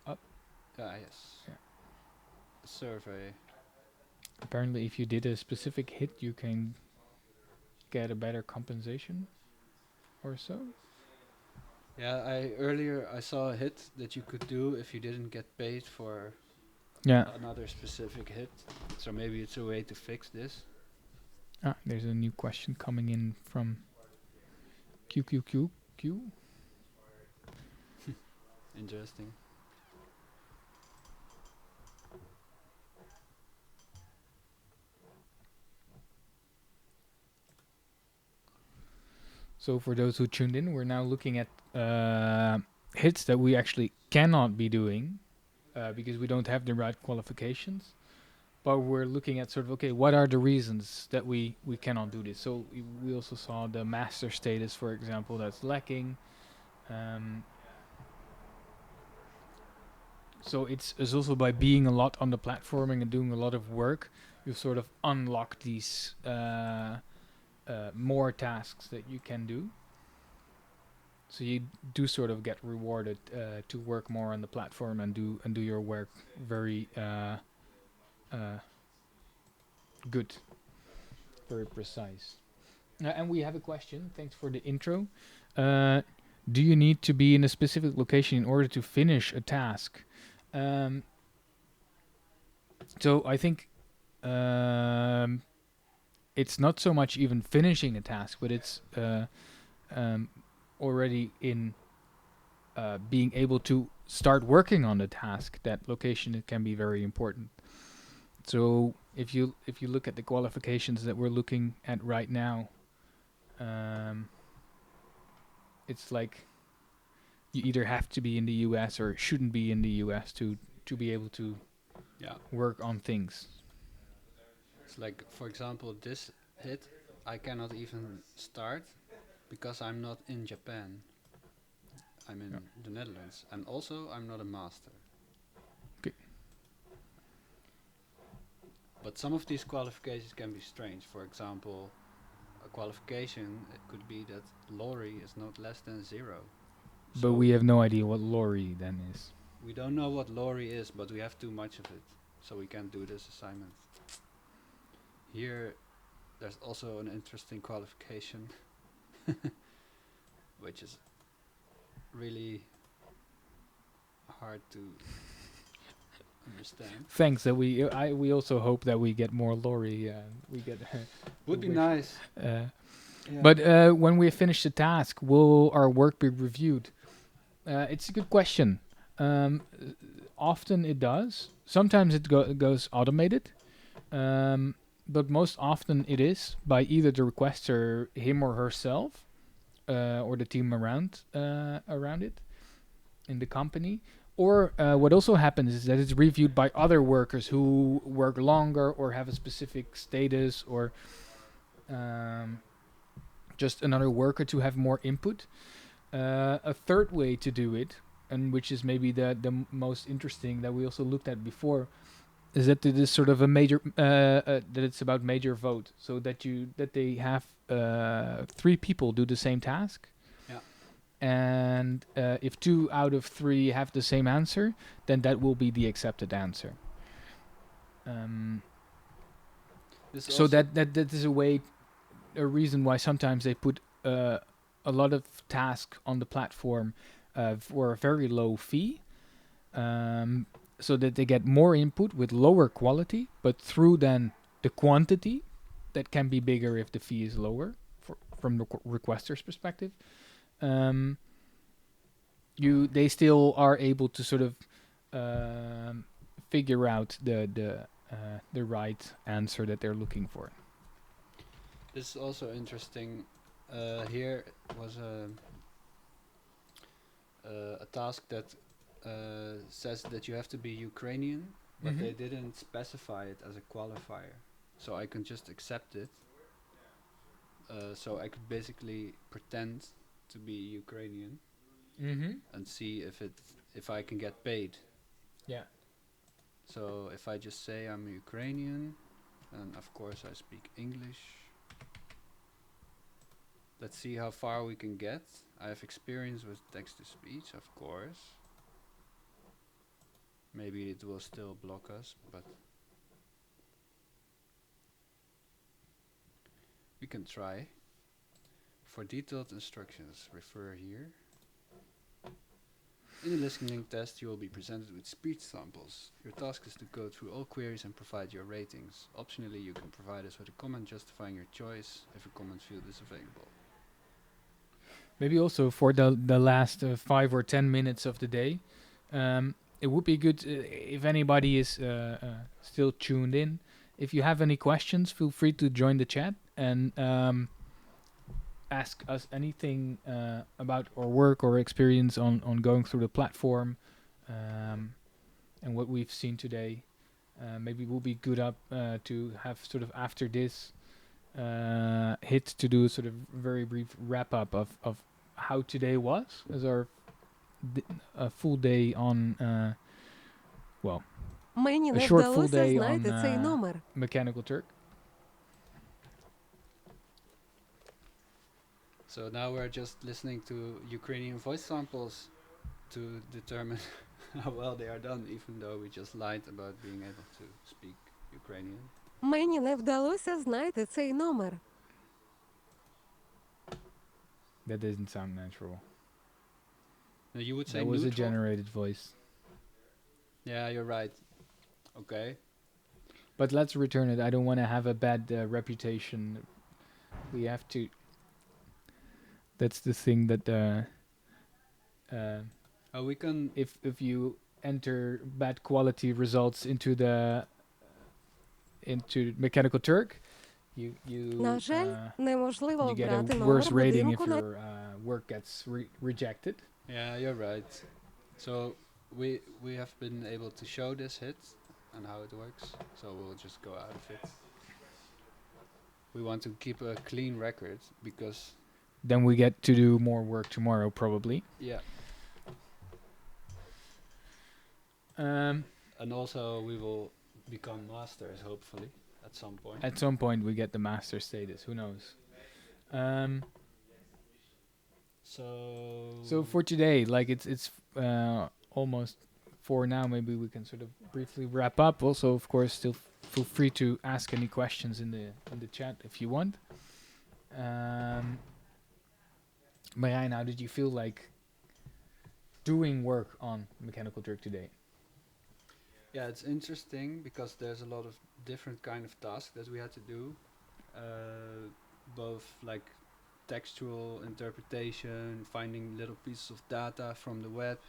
Up. Yes. Yeah. Survey. Apparently, if you did a specific hit, you can get a better compensation, or so. Yeah, I saw a hit that you could do if you didn't get paid for another specific hit. So maybe it's a way to fix this. Ah, there's a new question coming in from QQQQ. Interesting. So for those who tuned in, we're now looking at hits that we actually cannot be doing because we don't have the right qualifications. But we're looking at sort of, okay, what are the reasons that we cannot do this? So we also saw the master status, for example, that's lacking. So it's also by being a lot on the platforming and doing a lot of work, you sort of unlock these more tasks that you can do. So you do sort of get rewarded to work more on the platform and do your work very good, very precise. And we have a question. Thanks for the intro. Do you need to be in a specific location in order to finish a task? So I think it's not so much even finishing a task, but it's already in being able to start working on the task. That location, it can be very important. So if you look at the qualifications that we're looking at right now, it's like you either have to be in the US or shouldn't be in the US to be able to work on things. It's like, for example, this hit, I cannot even start because I'm not in Japan. I'm in the Netherlands, and also I'm not a master. Okay. But some of these qualifications can be strange. For example, a qualification, it could be that lorry is not less than 0. But we have no idea what lorry then is. We don't know what lorry is, but we have too much of it, so we can't do this assignment. Here, there's also an interesting qualification, which is really hard to understand. Thanks. That we also hope that we get more lorry. We get would be nice. But when we finish the task, will our work be reviewed? It's a good question. Often it does. Sometimes it goes automated. But most often it is by either the requester, him or herself, or the team around it in the company. Or what also happens is that it's reviewed by other workers who work longer or have a specific status, or just another worker to have more input. A third way to do it, and which is maybe the most interesting that we also looked at before, is that it is sort of a major that it's about major vote, so that they have 3 people do the same task. Yeah. And if 2 out of 3 have the same answer, then that will be the accepted answer. So that is a reason why sometimes they put a lot of tasks on the platform for a very low fee. So that they get more input with lower quality, but through then the quantity that can be bigger if the fee is lower from the requester's perspective. They still are able to sort of figure out the right answer that they're looking for. This is also interesting. Here was a task that says that you have to be Ukrainian, but they didn't specify it as a qualifier. So I can just accept it. So I could basically pretend to be Ukrainian and see if I can get paid. Yeah. So if I just say I'm Ukrainian, and of course I speak English. Let's see how far we can get. I have experience with text-to-speech, of course. Maybe it will still block us, but we can try. For detailed instructions, refer here. In the listening test, you will be presented with speech samples. Your task is to go through all queries and provide your ratings. Optionally, you can provide us with a comment justifying your choice if a comment field is available. Maybe also for the last 5 or 10 minutes of the day, it would be good if anybody is still tuned in. If you have any questions, feel free to join the chat and ask us anything about our work or experience on going through the platform, and what we've seen today. Maybe it will be good up to have sort of after this hit to do a sort of very brief wrap up of how today was as our a full day on well, Мені a не short full вдалося day on знайти цей номер. Mechanical Turk. So now we're just listening to Ukrainian voice samples to determine how well they are done, even though we just lied about being able to speak Ukrainian. Мені не вдалося знайти цей номер. That doesn't sound natural. No, you would say that was neutral? a generated voice. Yeah, you're right. Okay. But let's return it. I don't want to have a bad reputation. We have to. That's the thing that. We can. If you enter bad quality results into Mechanical Turk, you На жаль, неможливо you get a обрати worse номер rating if будинку на... your work gets rejected. Yeah, you're right. So we have been able to show this hit and how it works. So we'll just go out of it. We want to keep a clean record because then we get to do more work tomorrow, probably. Yeah. And also we will become masters, hopefully, at some point. At some point we get the master status. Who knows? So for today, like it's almost 4 now. Maybe we can sort of briefly wrap up. Also, of course, still feel free to ask any questions in the chat if you want. Marijn, how did you feel like doing work on Mechanical Turk today? Yeah, it's interesting because there's a lot of different kind of tasks that we had to do, both like textual interpretation, finding little pieces of data from the web,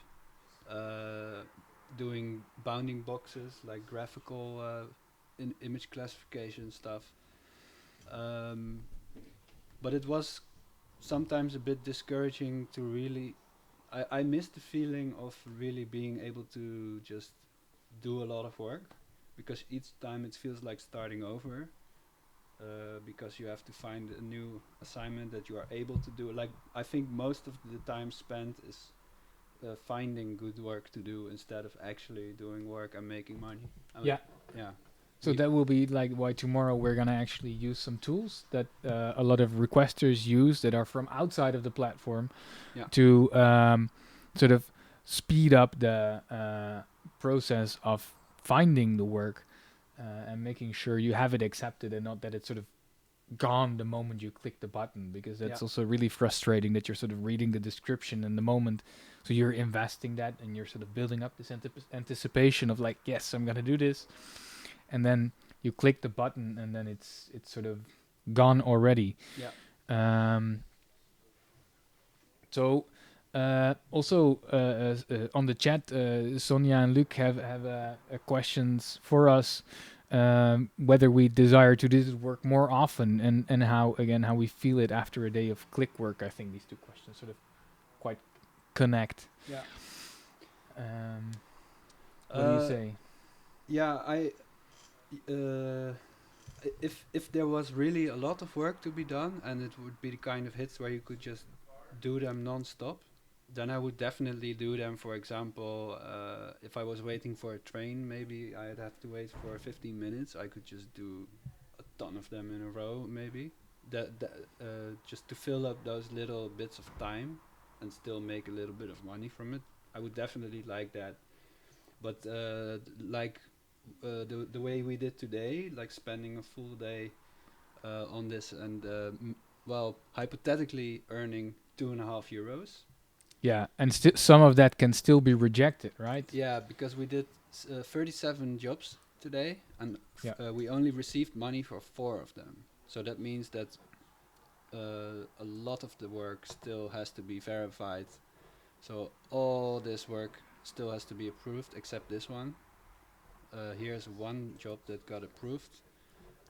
doing bounding boxes like graphical image classification stuff. But it was sometimes a bit discouraging to really. I missed the feeling of really being able to just do a lot of work, because each time it feels like starting over, because you have to find a new assignment that you are able to do. Like, I think most of the time spent is finding good work to do instead of actually doing work and making money. Yeah. So that will be like why tomorrow we're gonna actually use some tools that a lot of requesters use that are from outside of the platform, to sort of speed up the process of finding the work and making sure you have it accepted and not that it's sort of gone the moment you click the button, because that's also really frustrating that you're sort of reading the description in the moment, so you're investing that and you're sort of building up this anticipation of like, yes, I'm gonna do this, and then you click the button and then it's sort of gone already. So also on the chat, Sonia and Luc have questions for us, whether we desire to do this work more often, and how we feel it after a day of click work. I think these 2 questions sort of quite connect. Yeah. What do you say? Yeah, if there was really a lot of work to be done and it would be the kind of hits where you could just do them non-stop, then I would definitely do them. For example, if I was waiting for a train, maybe I'd have to wait for 15 minutes. I could just do a ton of them in a row, maybe. Just to fill up those little bits of time and still make a little bit of money from it. I would definitely like that. But the way we did today, like spending a full day on this and hypothetically earning €2.5. Yeah, and some of that can still be rejected, right? Yeah, because we did 37 jobs today, and we only received money for 4 of them. So that means that a lot of the work still has to be verified. So all this work still has to be approved except this one. Here's one job that got approved,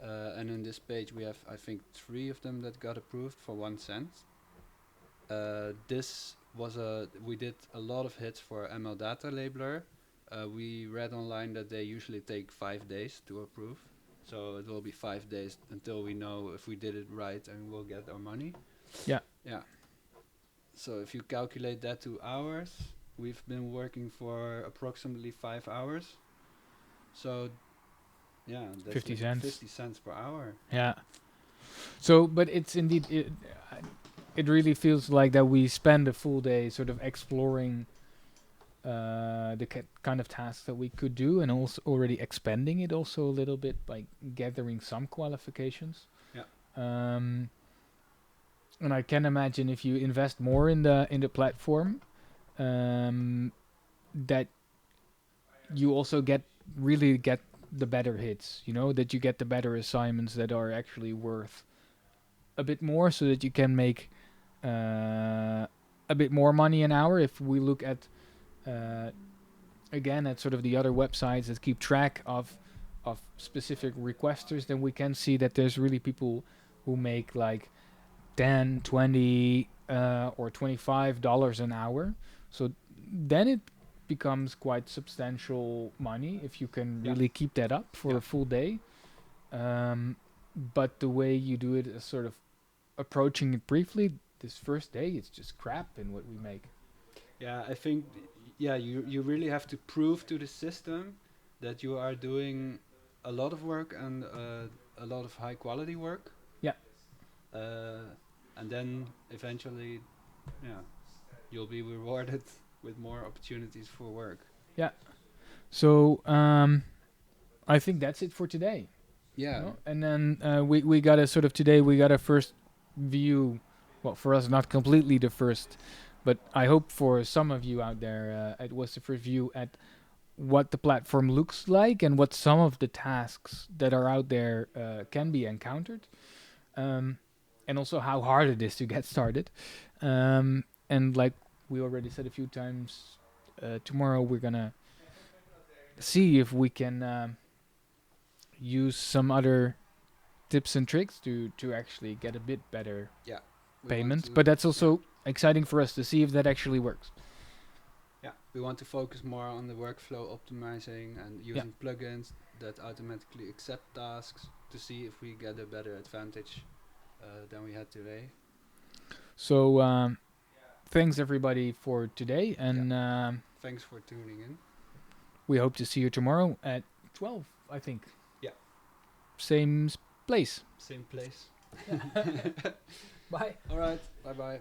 And in this page we have, I think, 3 of them that got approved for 1 cent. This was we did a lot of hits for ML Data Labeler. We read online that they usually take 5 days to approve. So it will be 5 days until we know if we did it right and we'll get our money. Yeah. Yeah. So if you calculate that to hours, we've been working for approximately 5 hours. So yeah, that's 50 like cents. 50 cents per hour. Yeah. So, but it's indeed, it really feels like that we spend a full day sort of exploring the kind of tasks that we could do, and also already expanding it also a little bit by gathering some qualifications. Yeah. And I can imagine if you invest more in the platform, that you also really get the better hits, you know, that you get the better assignments that are actually worth a bit more, so that you can make a bit more money an hour. If we look at again at sort of the other websites that keep track of specific requesters, then we can see that there's really people who make like 10, 20 or $25 an hour. So then it becomes quite substantial money if you can really keep that up for a full day. But the way you do it is sort of approaching it briefly. This first day, it's just crap in what we make. Yeah, I think, you really have to prove to the system that you are doing a lot of work and a lot of high quality work. Yeah. And then eventually, you'll be rewarded with more opportunities for work. Yeah. So I think that's it for today. Yeah. You know? And then we got a first view. Well, for us, not completely the first, but I hope for some of you out there, it was the first view at what the platform looks like and what some of the tasks that are out there can be encountered, and also how hard it is to get started. And like we already said a few times, tomorrow we're gonna see if we can use some other tips and tricks to actually get a bit better payments. But that's also exciting for us to see if that actually works. Yeah, we want to focus more on the workflow optimizing and using plugins that automatically accept tasks to see if we get a better advantage than we had today. So thanks everybody for today, and thanks for tuning in. We hope to see you tomorrow at 12, I think. Yeah. Same place. Same place. Bye. All right. Bye-bye.